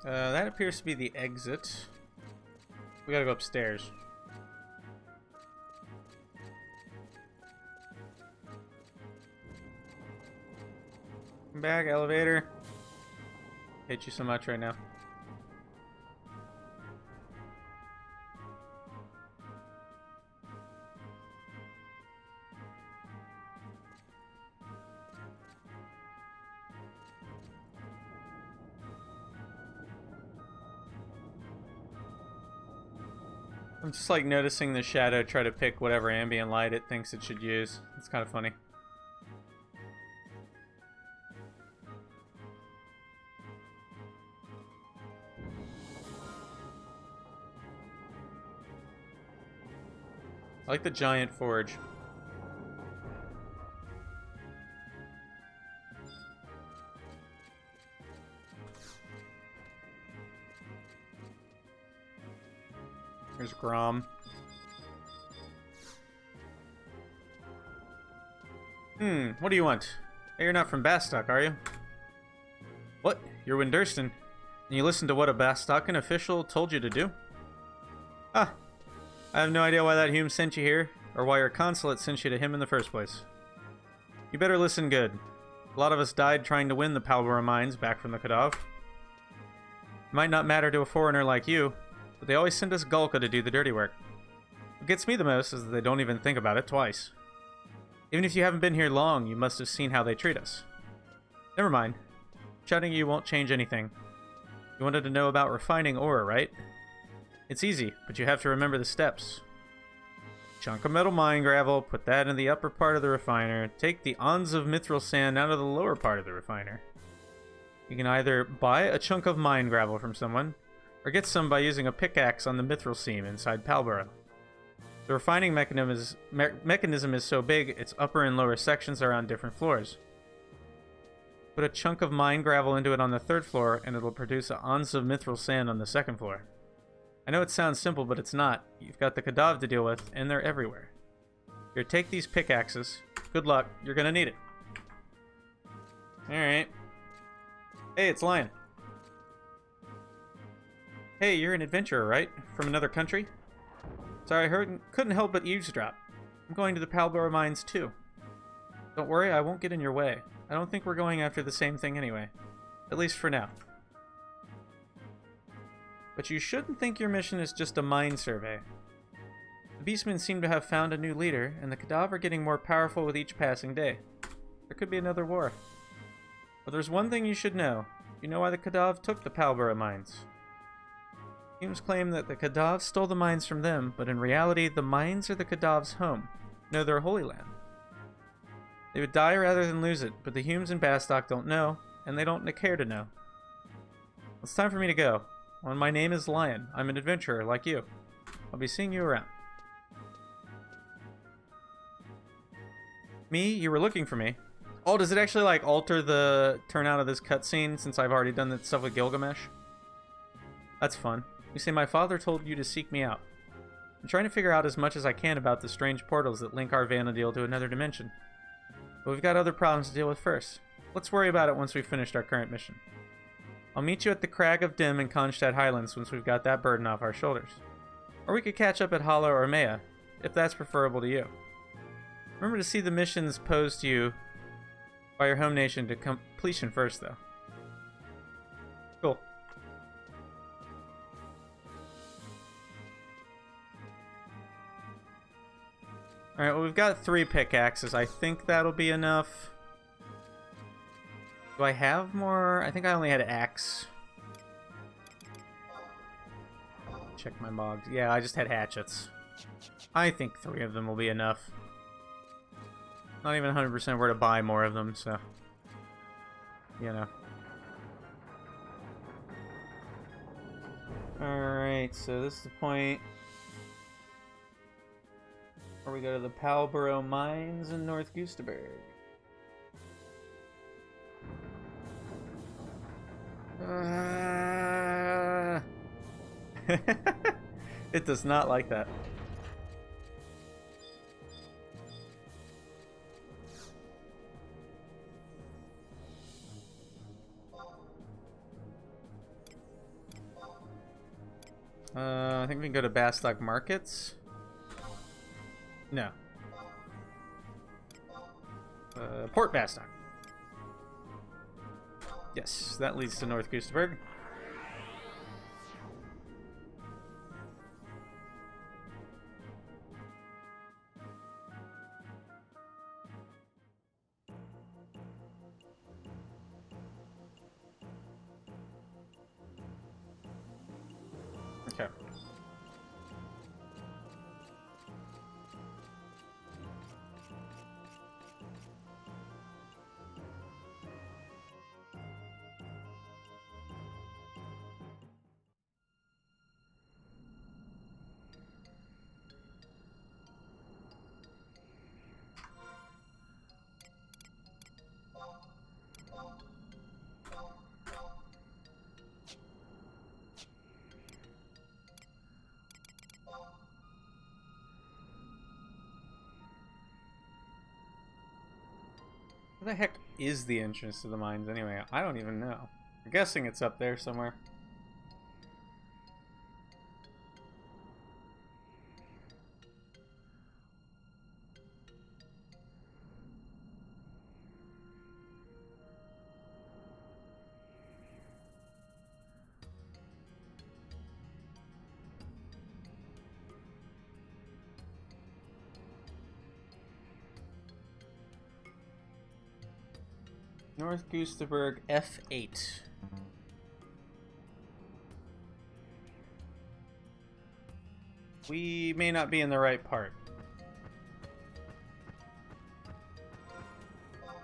That appears to be the exit. We gotta go upstairs. Come back, elevator. Hate you so much right now. I'm just like noticing the shadow try to pick whatever ambient light it thinks it should use. It's kind of funny. I like the giant forge. Here's Grom. What do you want? Hey, you're not from Bastock, are you? What? You're Windurston? And you listened to what a Bastockan official told you to do? Ah, I have no idea why that Hume sent you here, or why your consulate sent you to him in the first place. You better listen good. A lot of us died trying to win the Palbora mines back from the Khadav. It might not matter to a foreigner like you, but they always send us Gulka to do the dirty work. What gets me the most is that they don't even think about it twice. Even if you haven't been here long, you must have seen how they treat us. Never mind. Shouting you won't change anything. You wanted to know about refining ore, right? It's easy, but you have to remember the steps. Chunk of metal mine gravel, put that in the upper part of the refiner, take the ons of mithril sand out of the lower part of the refiner. You can either buy a chunk of mine gravel from someone, or get some by using a pickaxe on the mithril seam inside Palbora. The refining mechanism is so big, its upper and lower sections are on different floors. Put a chunk of mine gravel into it on the 3rd floor, and it'll produce an ons of mithril sand on the 2nd floor. I know it sounds simple, but it's not. You've got the Khadav to deal with, and they're everywhere. Here, take these pickaxes. Good luck. You're gonna need it. Alright. Hey, it's Lion. Hey, you're an adventurer, right? From another country? Sorry, I couldn't help but eavesdrop. I'm going to the Palbora mines, too. Don't worry, I won't get in your way. I don't think we're going after the same thing anyway. At least for now. But you shouldn't think your mission is just a mine survey. The Beastmen seem to have found a new leader, and the Khadav are getting more powerful with each passing day. There could be another war. But there's one thing you should know. You know why the Khadav took the Palbora mines. Humes claim that the Khadav stole the mines from them, but in reality, the mines are the Khadav's home. No, their holy land. They would die rather than lose it, but the Humes in Bastock don't know, and they don't care to know. It's time for me to go. Well, my name is Lion. I'm an adventurer like you. I'll be seeing you around. Me? You were looking for me. Oh, does it actually, like, alter the turnout of this cutscene since I've already done that stuff with Gilgamesh? That's fun. You say my father told you to seek me out. I'm trying to figure out as much as I can about the strange portals that link our Vanadil to another dimension. But we've got other problems to deal with first. Let's worry about it once we've finished our current mission. I'll meet you at the Crag of Dim in Kronstadt Highlands once we've got that burden off our shoulders. Or we could catch up at Hala or Maya, if that's preferable to you. Remember to see the missions posed to you by your home nation to completion first, though. Cool. Alright, well, we've got 3 pickaxes. I think that'll be enough. Do I have more? I think I only had axe. Check my logs. Yeah, I just had hatchets. I think 3 of them will be enough. Not even 100% where to buy more of them, so... You know. Alright, so this is the point where we go to the Palbora Mines in North Gustaberg. It does not like that. I think we can go to Bastock Markets. No. Port Bastock. Yes, that leads to North Gustaberg. Okay. Where the heck is the entrance to the mines anyway? I don't even know. I'm guessing it's up there somewhere. North Goosterberg F8. We may not be in the right part.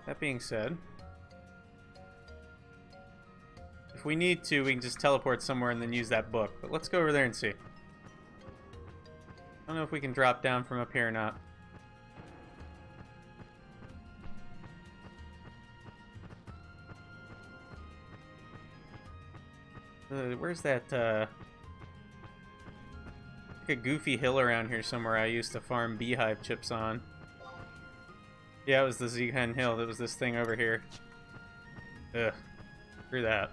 That being said, if we need to, we can just teleport somewhere and then use that book. But let's go over there and see. I don't know if we can drop down from up here or not. Where's that, like a goofy hill around here somewhere I used to farm beehive chips on. Yeah, it was the Zihan Hill. That was this thing over here. Ugh. Screw that.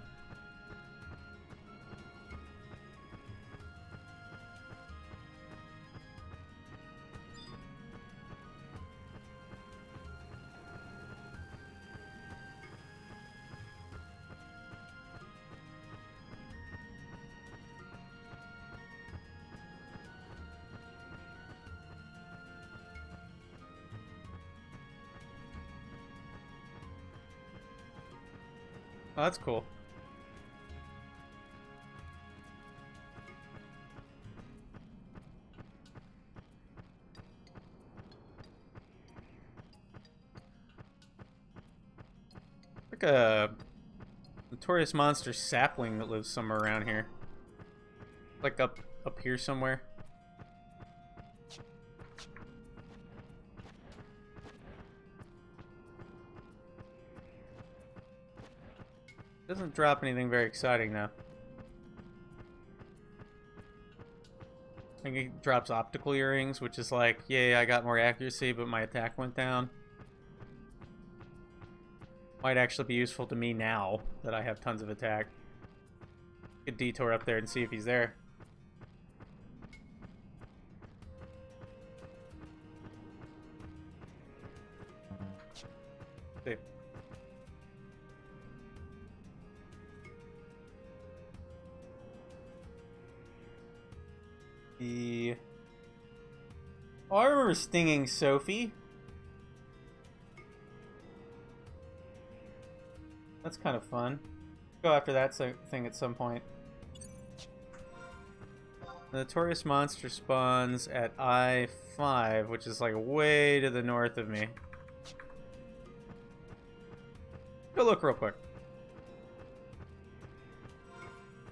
Oh, that's cool. Like a notorious monster sapling that lives somewhere around here. Like up here somewhere. Doesn't drop anything very exciting though. I think it drops optical earrings, which is like, yay, I got more accuracy, but my attack went down. Might actually be useful to me now that I have tons of attack. Could detour up there and see if he's there. See. Oh, I remember stinging Sophie. That's kind of fun. Go after that thing at some point. The notorious monster spawns at I-5, which is like way to the north of me. Go look real quick.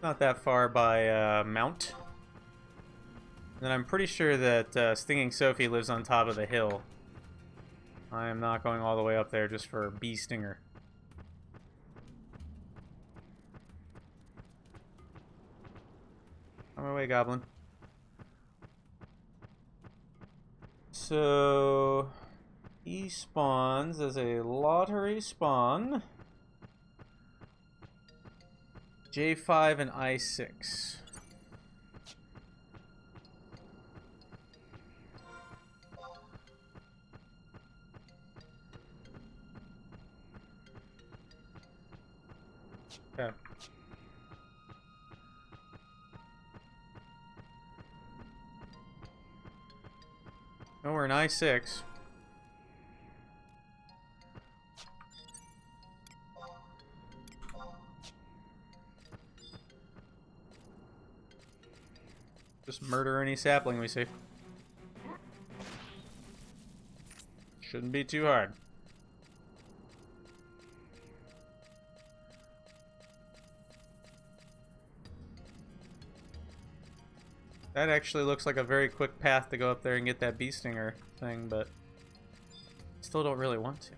Not that far by Mount. And I'm pretty sure that Stinging Sophie lives on top of the hill. I am not going all the way up there just for a bee stinger. On my way, Goblin. So he spawns as a lottery spawn. J5 and I6. Okay. Oh, we're in I6. Just murder any sapling we see. Shouldn't be too hard. That actually looks like a very quick path to go up there and get that bee stinger thing, but still don't really want to.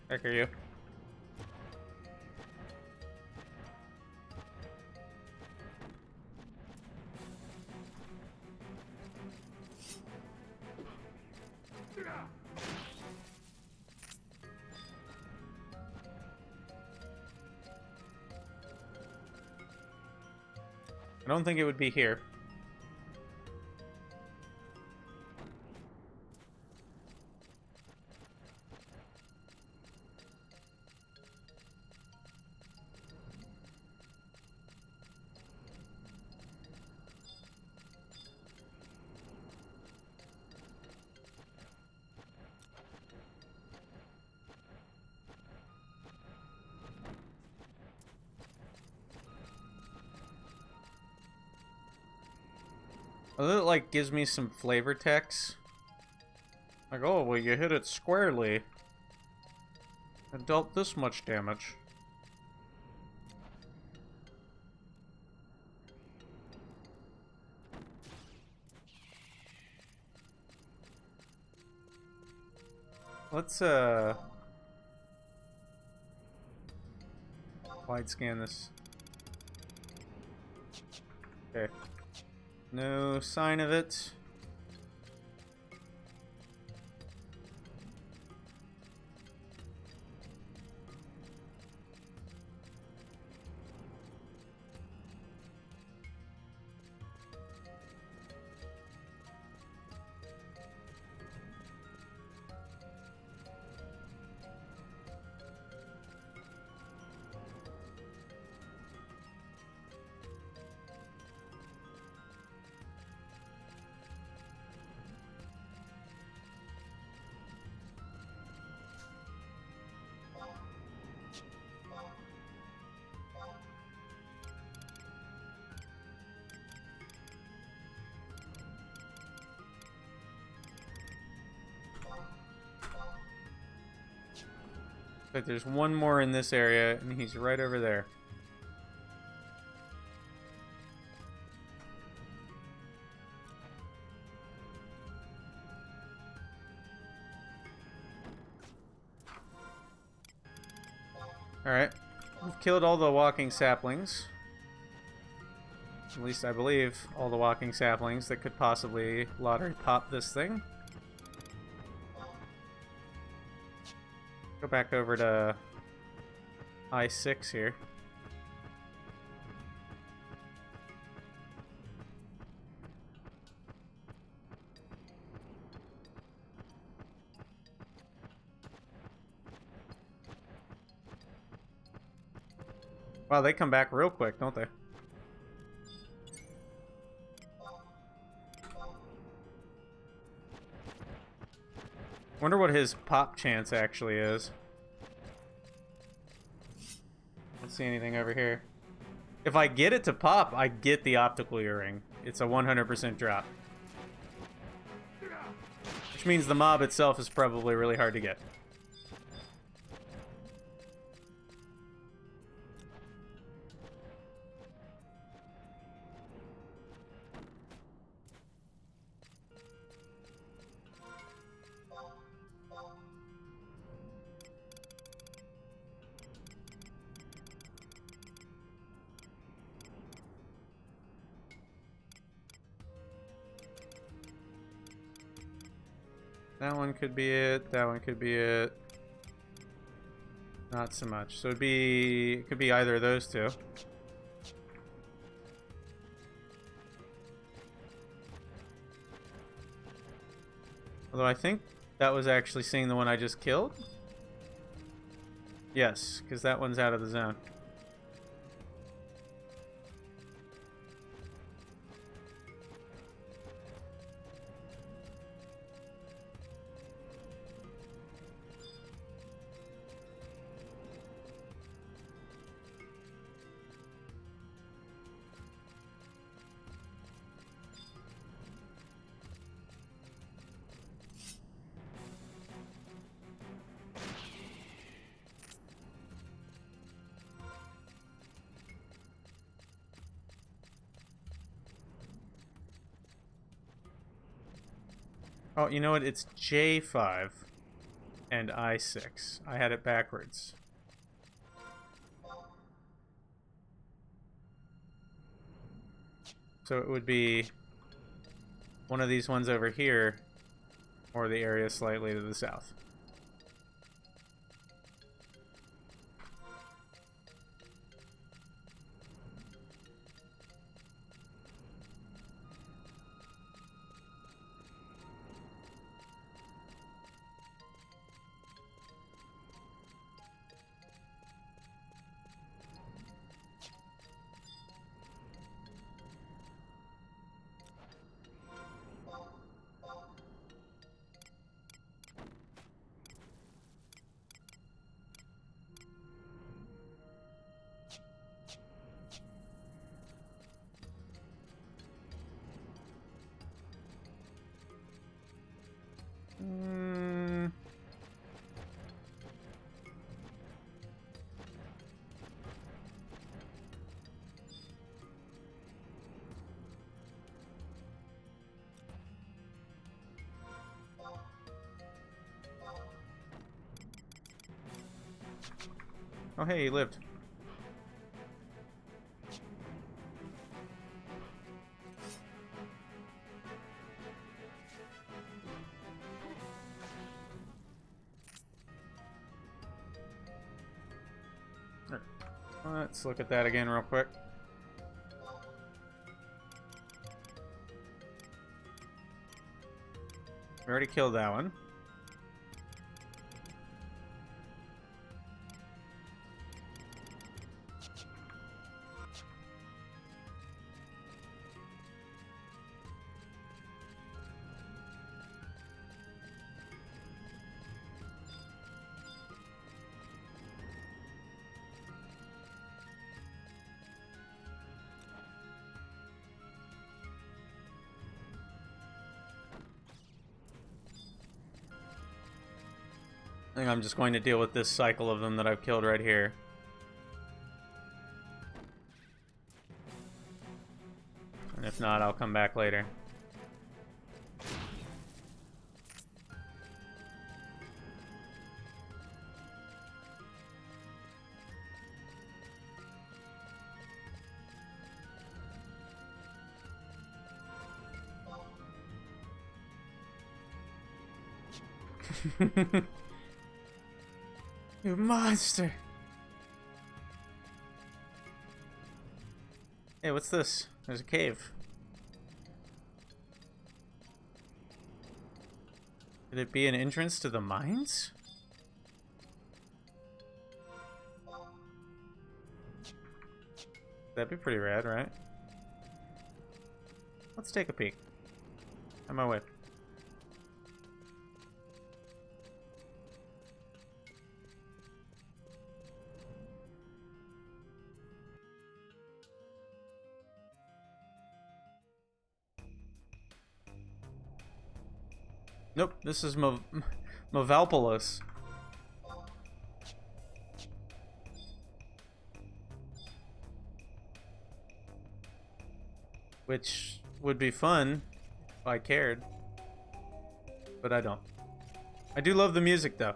Heck are you? I don't think it would be here. It like gives me some flavor text. Like, oh, well, you hit it squarely. It dealt this much damage. Let's, wide scan this. Okay. No sign of it. But there's one more in this area, and he's right over there. Alright. We've killed all the walking saplings. At least I believe all the walking saplings that could possibly lottery pop this thing. Go back over to I-6 here. Wow, they come back real quick, don't they? Wonder what his pop chance actually is. Don't see anything over here. If I get it to pop, I get the optical earring. It's a 100% drop. Which means the mob itself is probably really hard to get. That one could be it. That one could be it. Not so much. So it could be either of those two. Although I think that was actually seeing the one I just killed. Yes, because that one's out of the zone. Oh, you know what? It's J5. and I6. I had it backwards. So it would be one of these ones over here, or the area slightly to the south. Oh, hey, he lived. Let's look at that again real quick. We already killed that one. I think I'm just going to deal with this cycle of them that I've killed right here. And if not, I'll come back later. You monster! Hey, what's this? There's a cave. Could it be an entrance to the mines? That'd be pretty rad, right? Let's take a peek. On my way. Nope, this is Movalpolis. Which would be fun if I cared. But I don't. I do love the music though.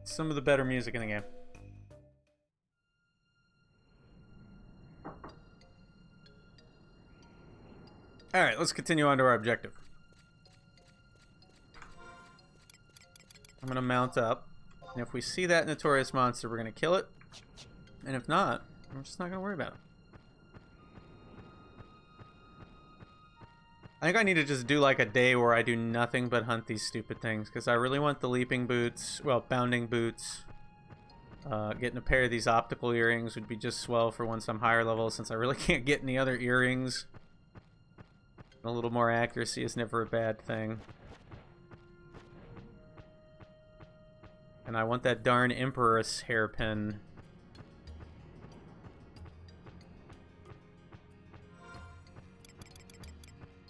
Some of the better music in the game. Alright, let's continue on to our objective. I'm going to mount up. And if we see that notorious monster, we're going to kill it. And if not, I'm just not going to worry about it. I think I need to just do like a day where I do nothing but hunt these stupid things. Because I really want the leaping boots. Well, bounding boots. Getting a pair of these optical earrings would be just swell for once I'm higher level. Since I really can't get any other earrings. A little more accuracy is never a bad thing. And I want that darn Empress hairpin.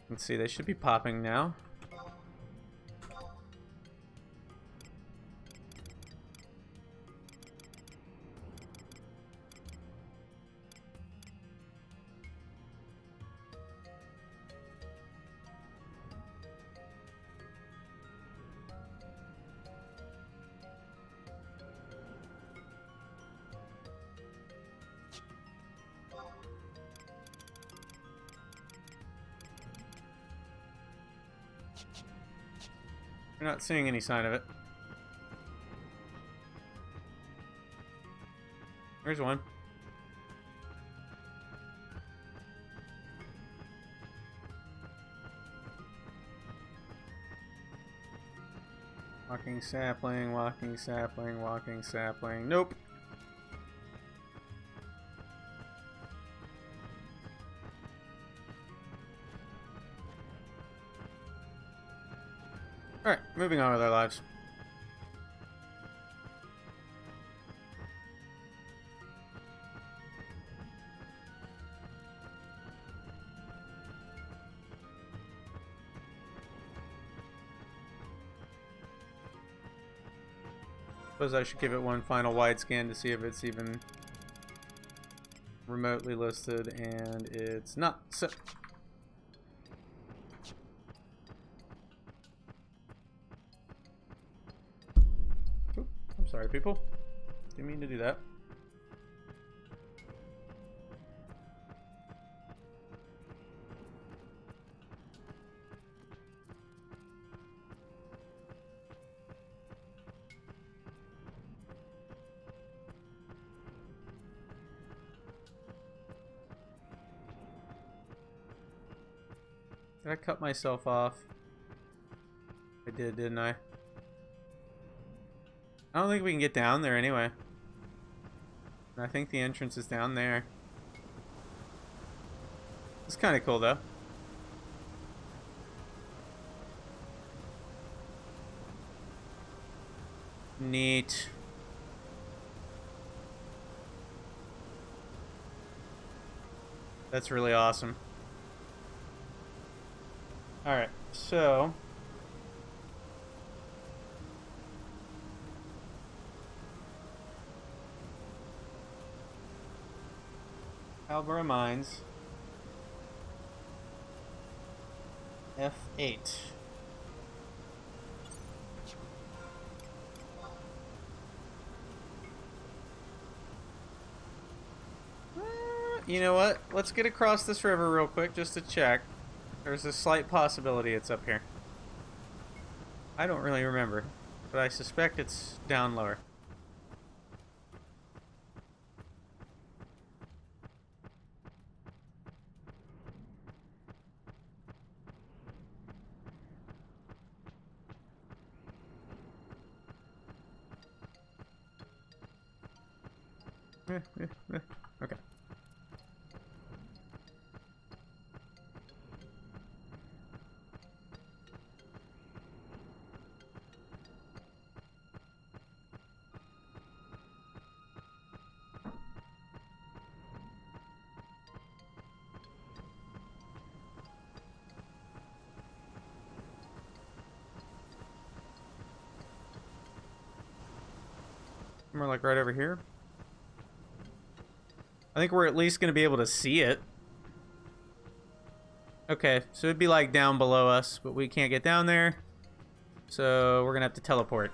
Let's see, they should be popping now. We're not seeing any sign of it. There's one. Walking sapling, walking sapling, walking sapling. Nope. Alright, moving on with our lives. Suppose I should give it one final wide scan to see if it's even remotely listed, and it's not. So oop, I'm sorry, people. Didn't mean to do that. Did I cut myself off? I did, didn't I? I don't think we can get down there anyway. I think the entrance is down there. It's kind of cool though. Neat. That's really awesome. Alright, so Albera Mines F8. You know what? Let's get across this river real quick just to check. There's a slight possibility it's up here. I don't really remember, but I suspect it's down lower. Okay. More like right over here. I think we're at least going to be able to see it. Okay, so it'd be like down below us, but we can't get down there. So we're going to have to teleport.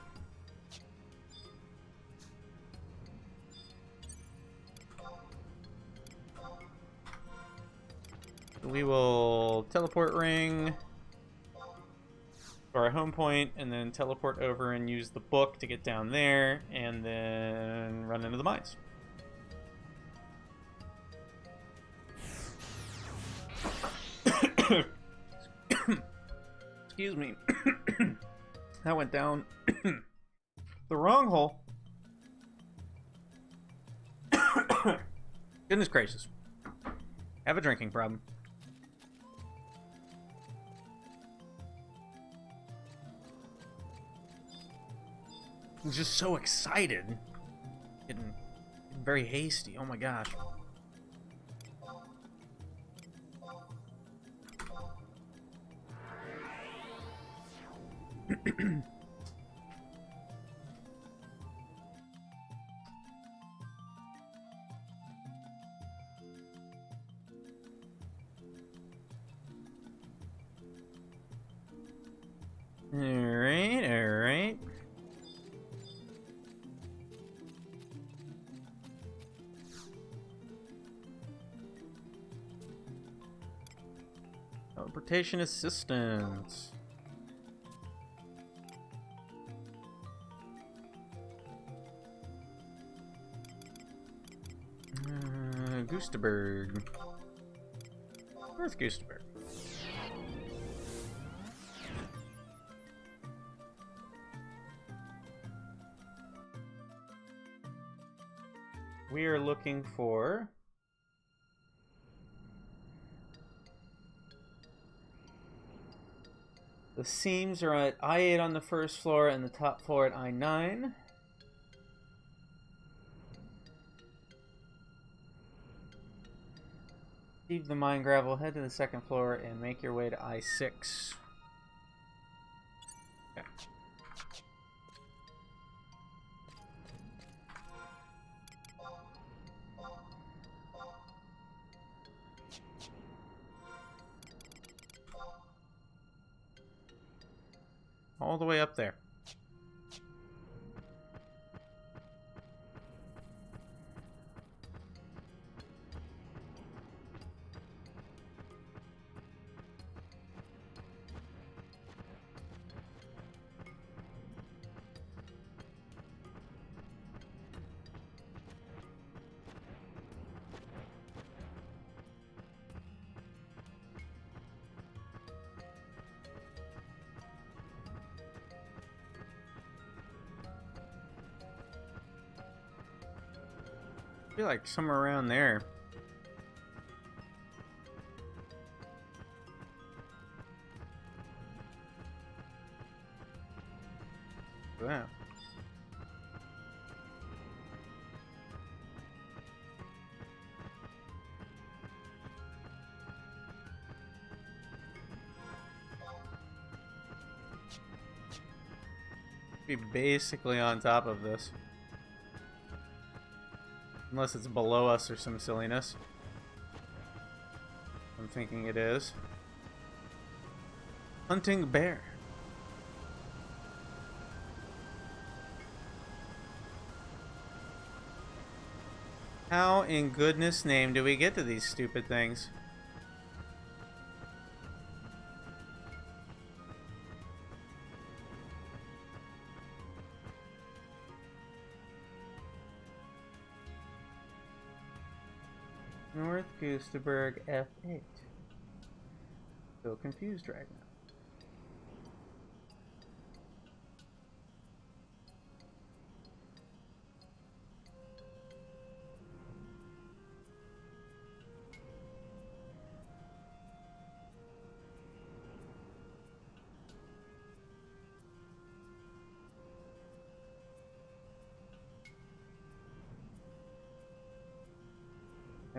We will teleport ring to our home point, and then teleport over and use the book to get down there, and then run into the mines. Excuse me. That went down the wrong hole. Goodness gracious. Have a drinking problem. I'm just so excited. Getting very hasty. Oh my gosh. Alright, alright. Teleportation assistance. Gustaberg. North Gustaberg. We are looking for the seams are at I-8 on the first floor and the top floor at I-9. Leave the mine gravel, head to the second floor, and make your way to I-6. Okay. All the way up there. I feel like somewhere around there. Wow. Be basically on top of this. Unless it's below us or some silliness. I'm thinking it is. Hunting bear. How in goodness name do we get to these stupid things? North Gustaberg F8. Still confused right now.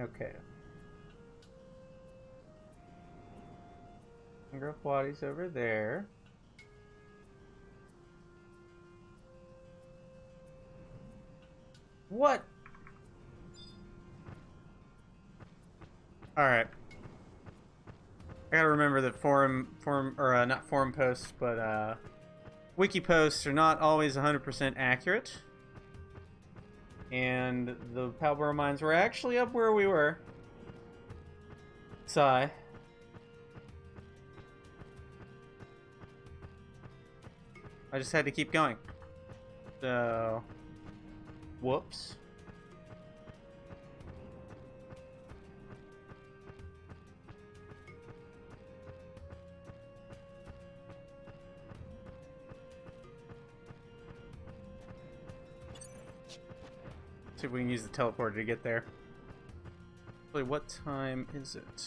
Okay. Wadi's over there. What? Alright. I gotta remember that not forum posts, but wiki posts are not always 100% accurate. And the Palboro mines were actually up where we were. Sigh. I just had to keep going. So... whoops. See if we can use the teleporter to get there. Actually, what time is it?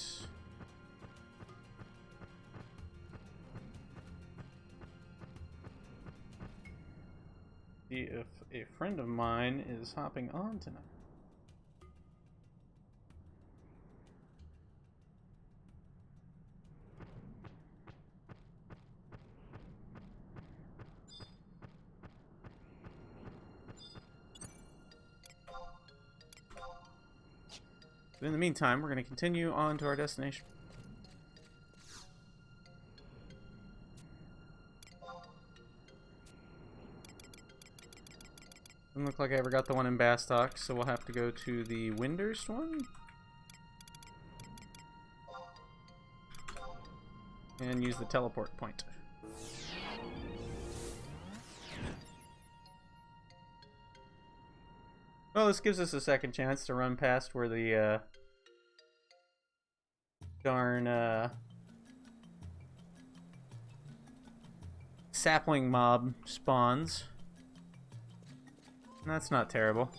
See if a friend of mine is hopping on tonight. But in the meantime, we're going to continue on to our destination. Doesn't look like I ever got the one in Bastock, so we'll have to go to the Windhurst one. And use the teleport point. Well, this gives us a second chance to run past where the darn sapling mob spawns. That's not terrible.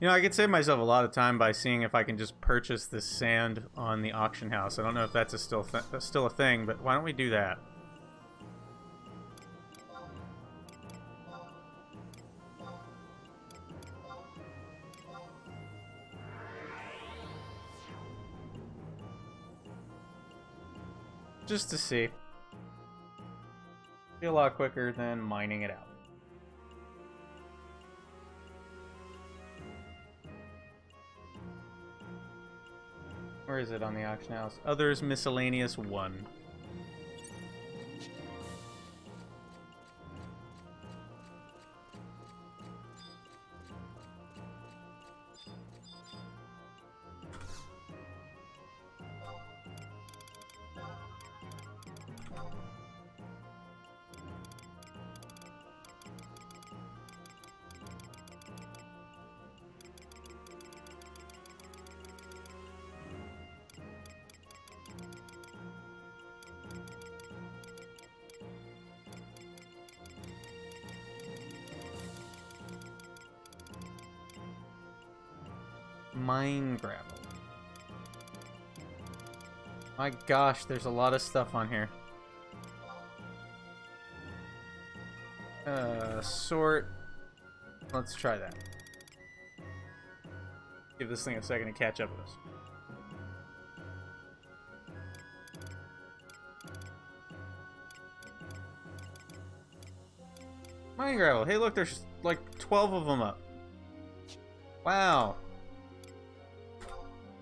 You know, I could save myself a lot of time by seeing if I can just purchase this sand on the auction house. I don't know if that's still a thing, but why don't we do that? Just to see. Be a lot quicker than mining it out. Where is it on the auction house? Others miscellaneous 1. Mine gravel. My gosh, there's a lot of stuff on here. Sort. Let's try that. Give this thing a second to catch up with us. Mine gravel. Hey, look, there's like 12 of them up. Wow.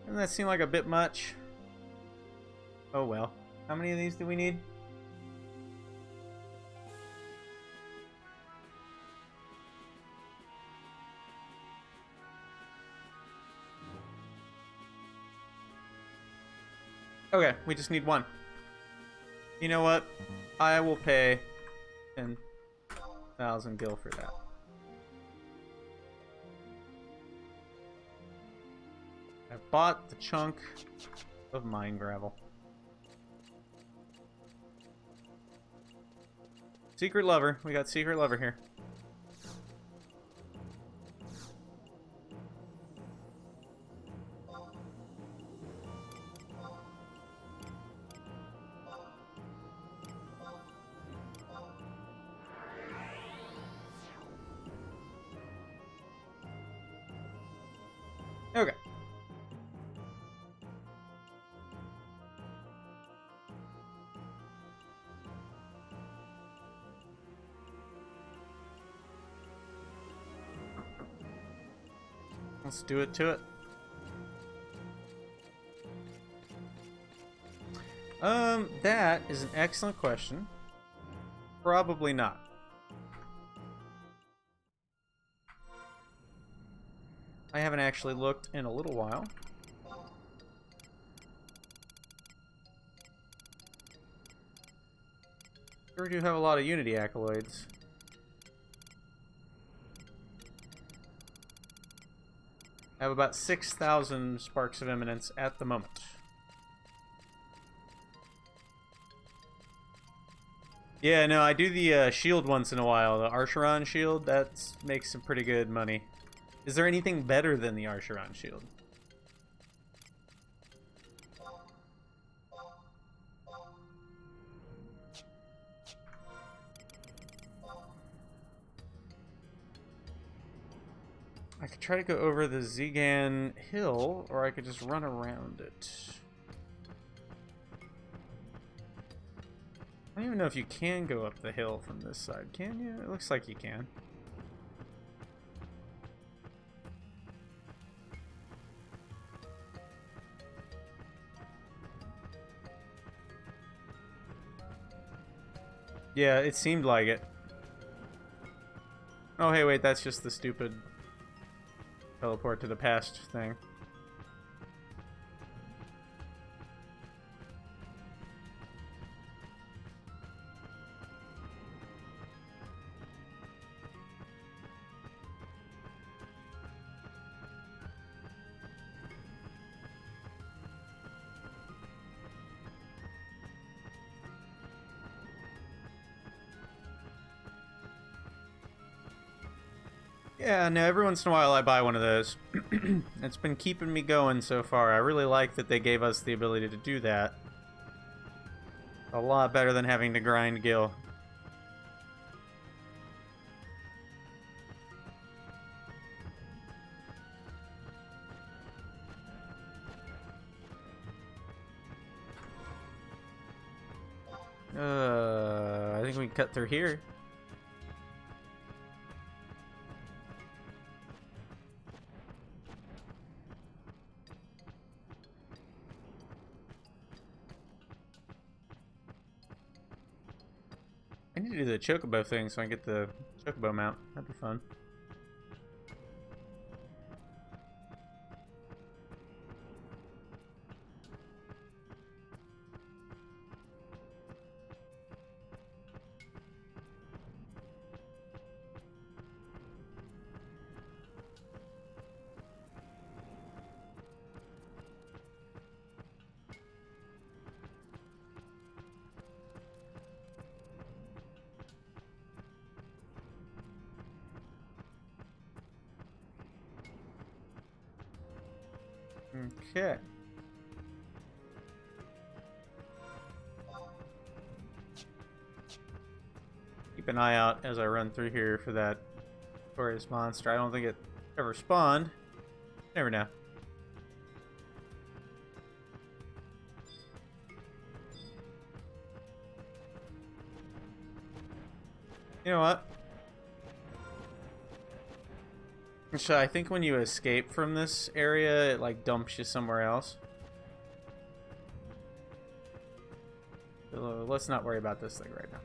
Doesn't that seem like a bit much? Oh well. How many of these do we need? Okay, we just need 1. You know what? I will pay 10,000 gil for that. I bought the chunk of mine gravel. Secret lover. We got secret lover here. Okay. Let's do it to it. That is an excellent question. Probably not. I haven't actually looked in a little while. Sure do have a lot of Unity accolades. I have about 6,000 Sparks of Eminence at the moment. Yeah, no, I do the shield once in a while. The Arsharon shield, that makes some pretty good money. Is there anything better than the Arsharon shield? I could try to go over the Zegan hill, or I could just run around it. I don't even know if you can go up the hill from this side, can you? It looks like you can. Yeah, it seemed like it. Oh, hey, wait, that's just the stupid teleport to the past thing. Yeah, no, every once in a while I buy one of those. It's been keeping me going so far. I really like that they gave us the ability to do that. A lot better than having to grind Gil. I think we can cut through here. I need to do the chocobo thing so I can get the chocobo mount. That'd be fun. Okay. Keep an eye out as I run through here for that notorious monster. I don't think it ever spawned. Never know. You know what? So I think when you escape from this area, it like dumps you somewhere else. So let's not worry about this thing right now.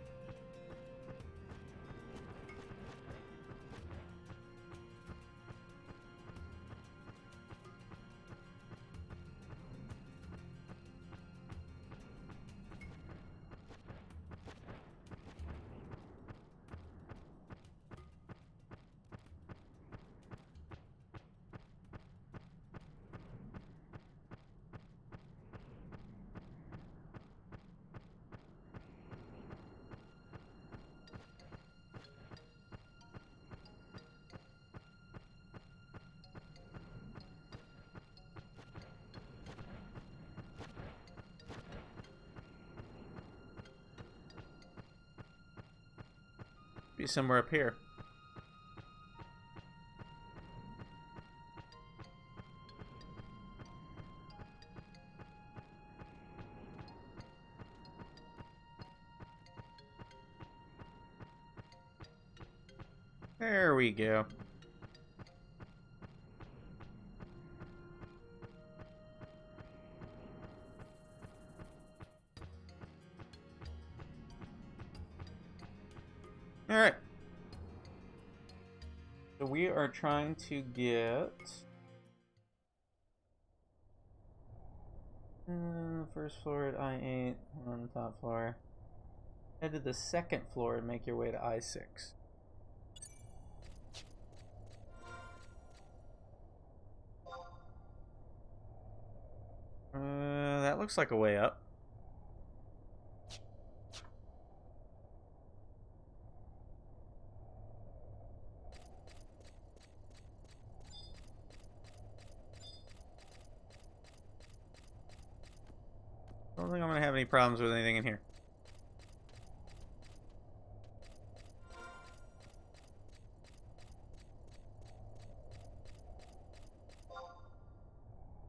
Be somewhere up here. There we go. All right. So we are trying to get first floor at I-8 on the top floor. Head to the second floor and make your way to I-6. That looks like a way up. I don't think I'm gonna have any problems with anything in here.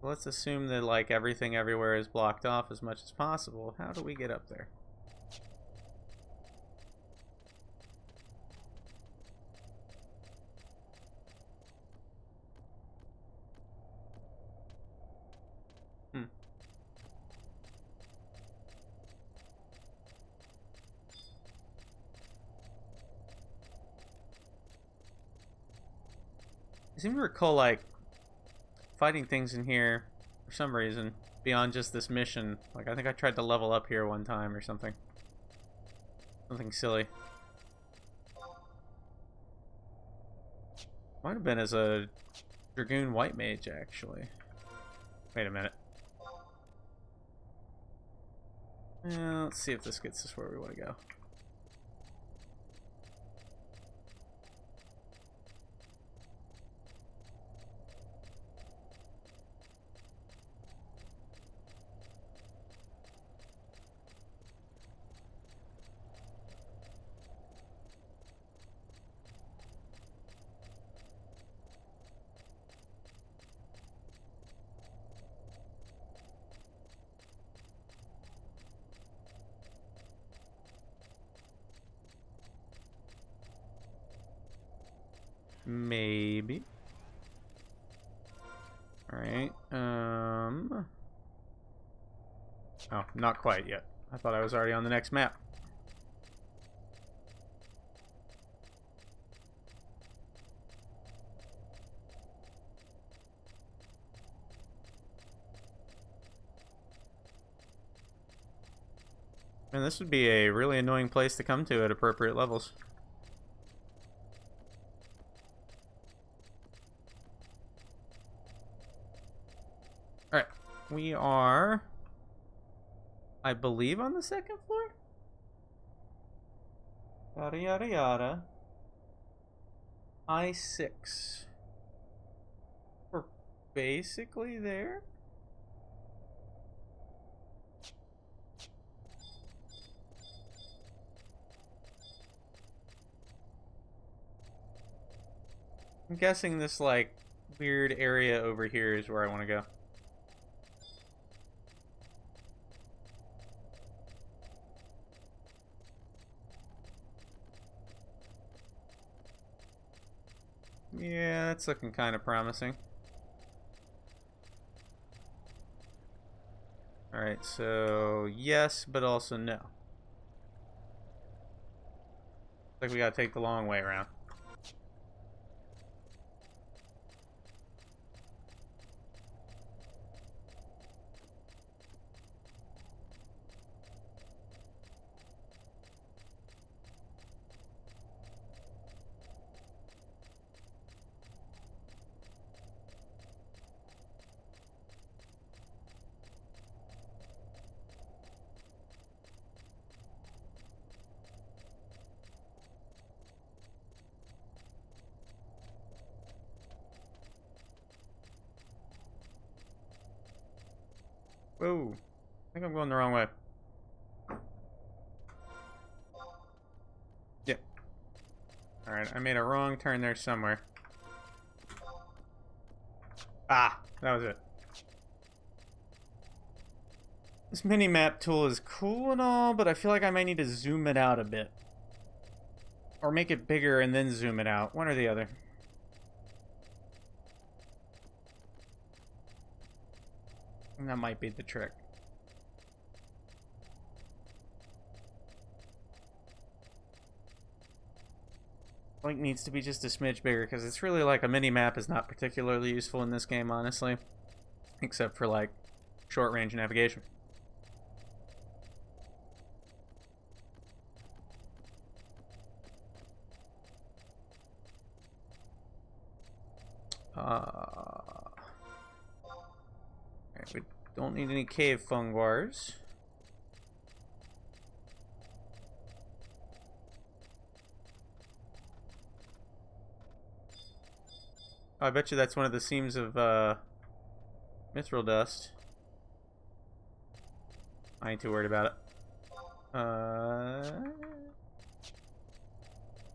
Let's assume that like everything everywhere is blocked off as much as possible. How do we get up there? seem to recall, like, fighting things in here for some reason beyond just this mission. Like, I think I tried to level up here one time or something. Something silly. Might have been as a Dragoon White Mage, actually. Wait a minute. Let's see if this gets us where we want to go. Maybe. Alright, Oh, not quite yet. I thought I was already on the next map. And this would be a really annoying place to come to at appropriate levels. Alright, we are, I believe, on the second floor? Yada yada yada. I6. We're basically there. I'm guessing this, like, weird area over here is where I want to go. Yeah, that's looking kind of promising. Alright, so yes, but also no. Looks like we gotta take the long way around. Whoa. I think I'm going the wrong way. Yep. Alright, I made a wrong turn there somewhere. Ah, that was it. This mini-map tool is cool and all, but I feel like I might need to zoom it out a bit. Or make it bigger and then zoom it out. One or the other. And that might be the trick. Link needs to be just a smidge bigger, because it's really like a mini-map is not particularly useful in this game, honestly. Except for, like, short-range navigation. Alright, we don't need any cave fungwars. Oh, I bet you that's one of the seams of mithril dust. I ain't too worried about it.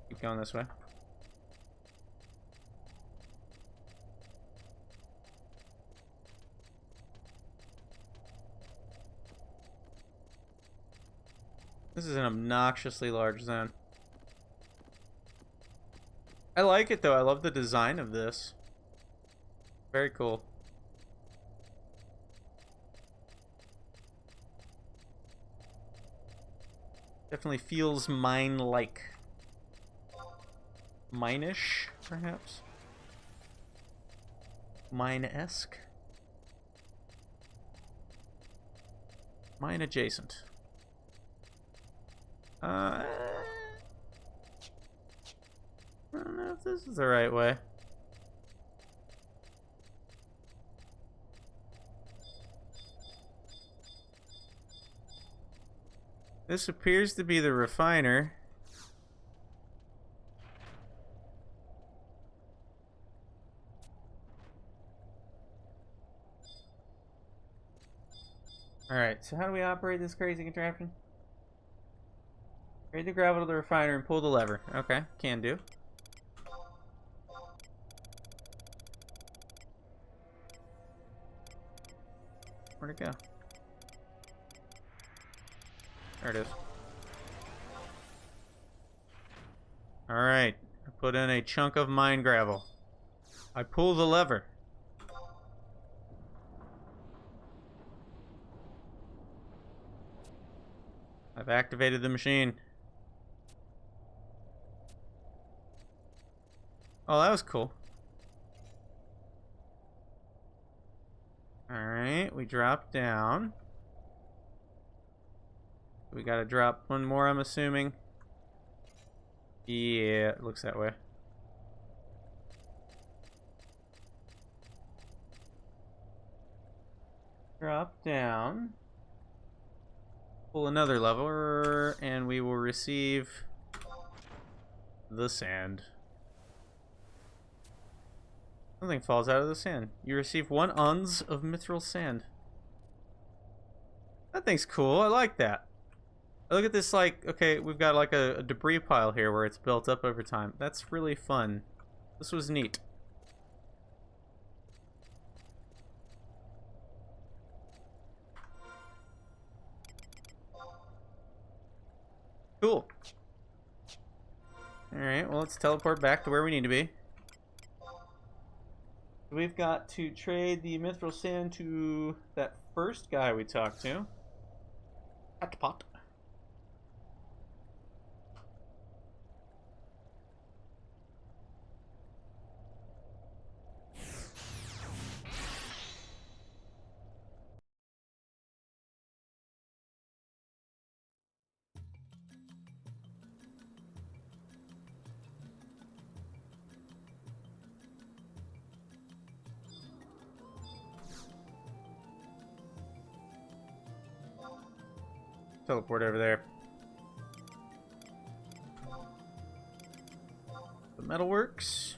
Keep going this way. This is an obnoxiously large zone. I like it though. I love the design of this. Very cool. Definitely feels mine-like. Mine-ish, perhaps? Mine-esque. Mine adjacent. I don't know if this is the right way. This appears to be the refiner. Alright, so how do we operate this crazy contraption? Raid the gravel to the refiner and pull the lever. Okay, can do. Where'd it go? There it is. Alright, I put in a chunk of mine gravel. I pull the lever. I've activated the machine. Oh, that was cool. Alright, we drop down. We gotta drop one more, I'm assuming. Yeah, it looks that way. Drop down. Pull another lever, and we will receive the sand. Something falls out of the sand. You receive 1 uns of mithril sand. That thing's cool. I like that. Look at this, like, okay, we've got like a debris pile here where it's built up over time. That's really fun. This was neat. Cool. Alright, well, let's teleport back to where we need to be. We've got to trade the mithril sand to that first guy we talked to. Pot. Teleport over there. The metalworks.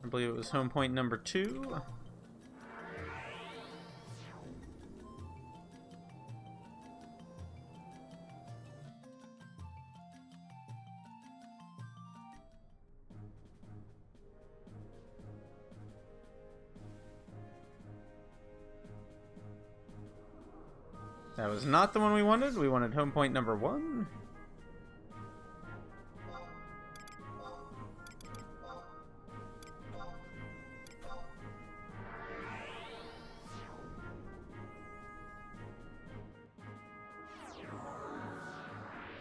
I believe it was home point number 2. That was not the one we wanted. We wanted home point number 1.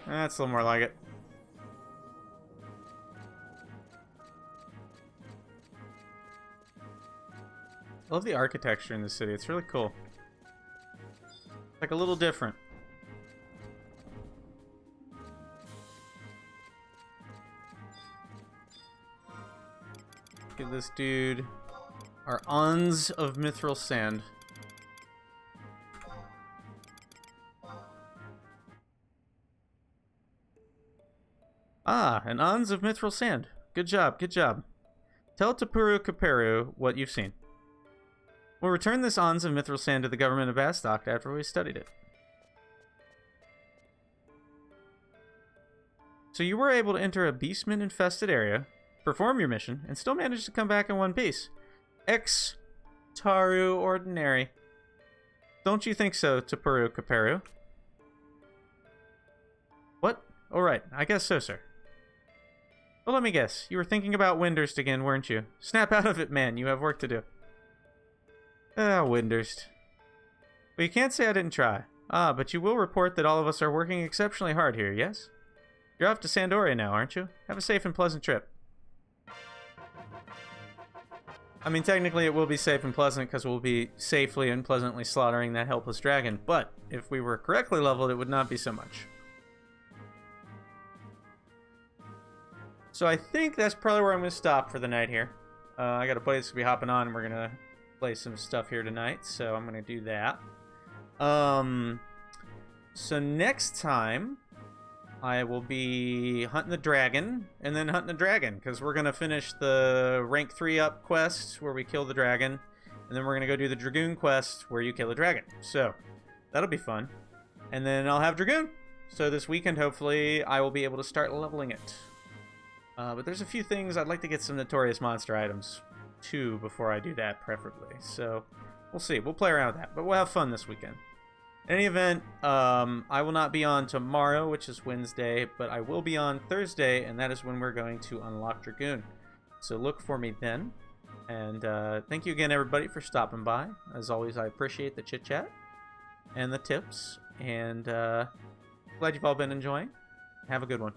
That's a little more like it. I love the architecture in the city. It's really cool. Like a little different. Give this dude our uns of mithril sand. Ah, an uns of mithril sand. Good job, good job. Tell Tapuru Kaperu what you've seen. We'll return this ons of mithril sand to the government of Bastok after we've studied it. So you were able to enter a beastman-infested area, perform your mission, and still manage to come back in one piece. Taru ordinary. Don't you think so, Tapuru Kaperu? What? Oh, right. I guess so, sir. Well, let me guess. You were thinking about Windurst again, weren't you? Snap out of it, man. You have work to do. Ah, Windurst. Well, you can't say I didn't try. Ah, but you will report that all of us are working exceptionally hard here, yes? You're off to Sandoria now, aren't you? Have a safe and pleasant trip. I mean, technically it will be safe and pleasant because we'll be safely and pleasantly slaughtering that helpless dragon, but if we were correctly leveled, it would not be so much. So I think that's probably where I'm going to stop for the night here. I got a buddy that's going to be hopping on, and we're going to play some stuff here tonight, so I'm going to do that. So next time, I will be hunting the dragon, and then hunting the dragon, because we're going to finish the rank 3 up quest, where we kill the dragon, and then we're going to go do the Dragoon quest, where you kill a dragon. So, that'll be fun. And then I'll have Dragoon. So this weekend, hopefully, I will be able to start leveling it. But there's a few things. I'd like to get some Notorious Monster items, too, before I do that, preferably. So, we'll see. We'll play around with that, but we'll have fun this weekend. In any event, I will not be on tomorrow, which is Wednesday, but I will be on Thursday, and that is when we're going to unlock Dragoon. So look for me then. And thank you again, everybody, for stopping by. As always, I appreciate the chit-chat and the tips. And glad you've all been enjoying. Have a good one.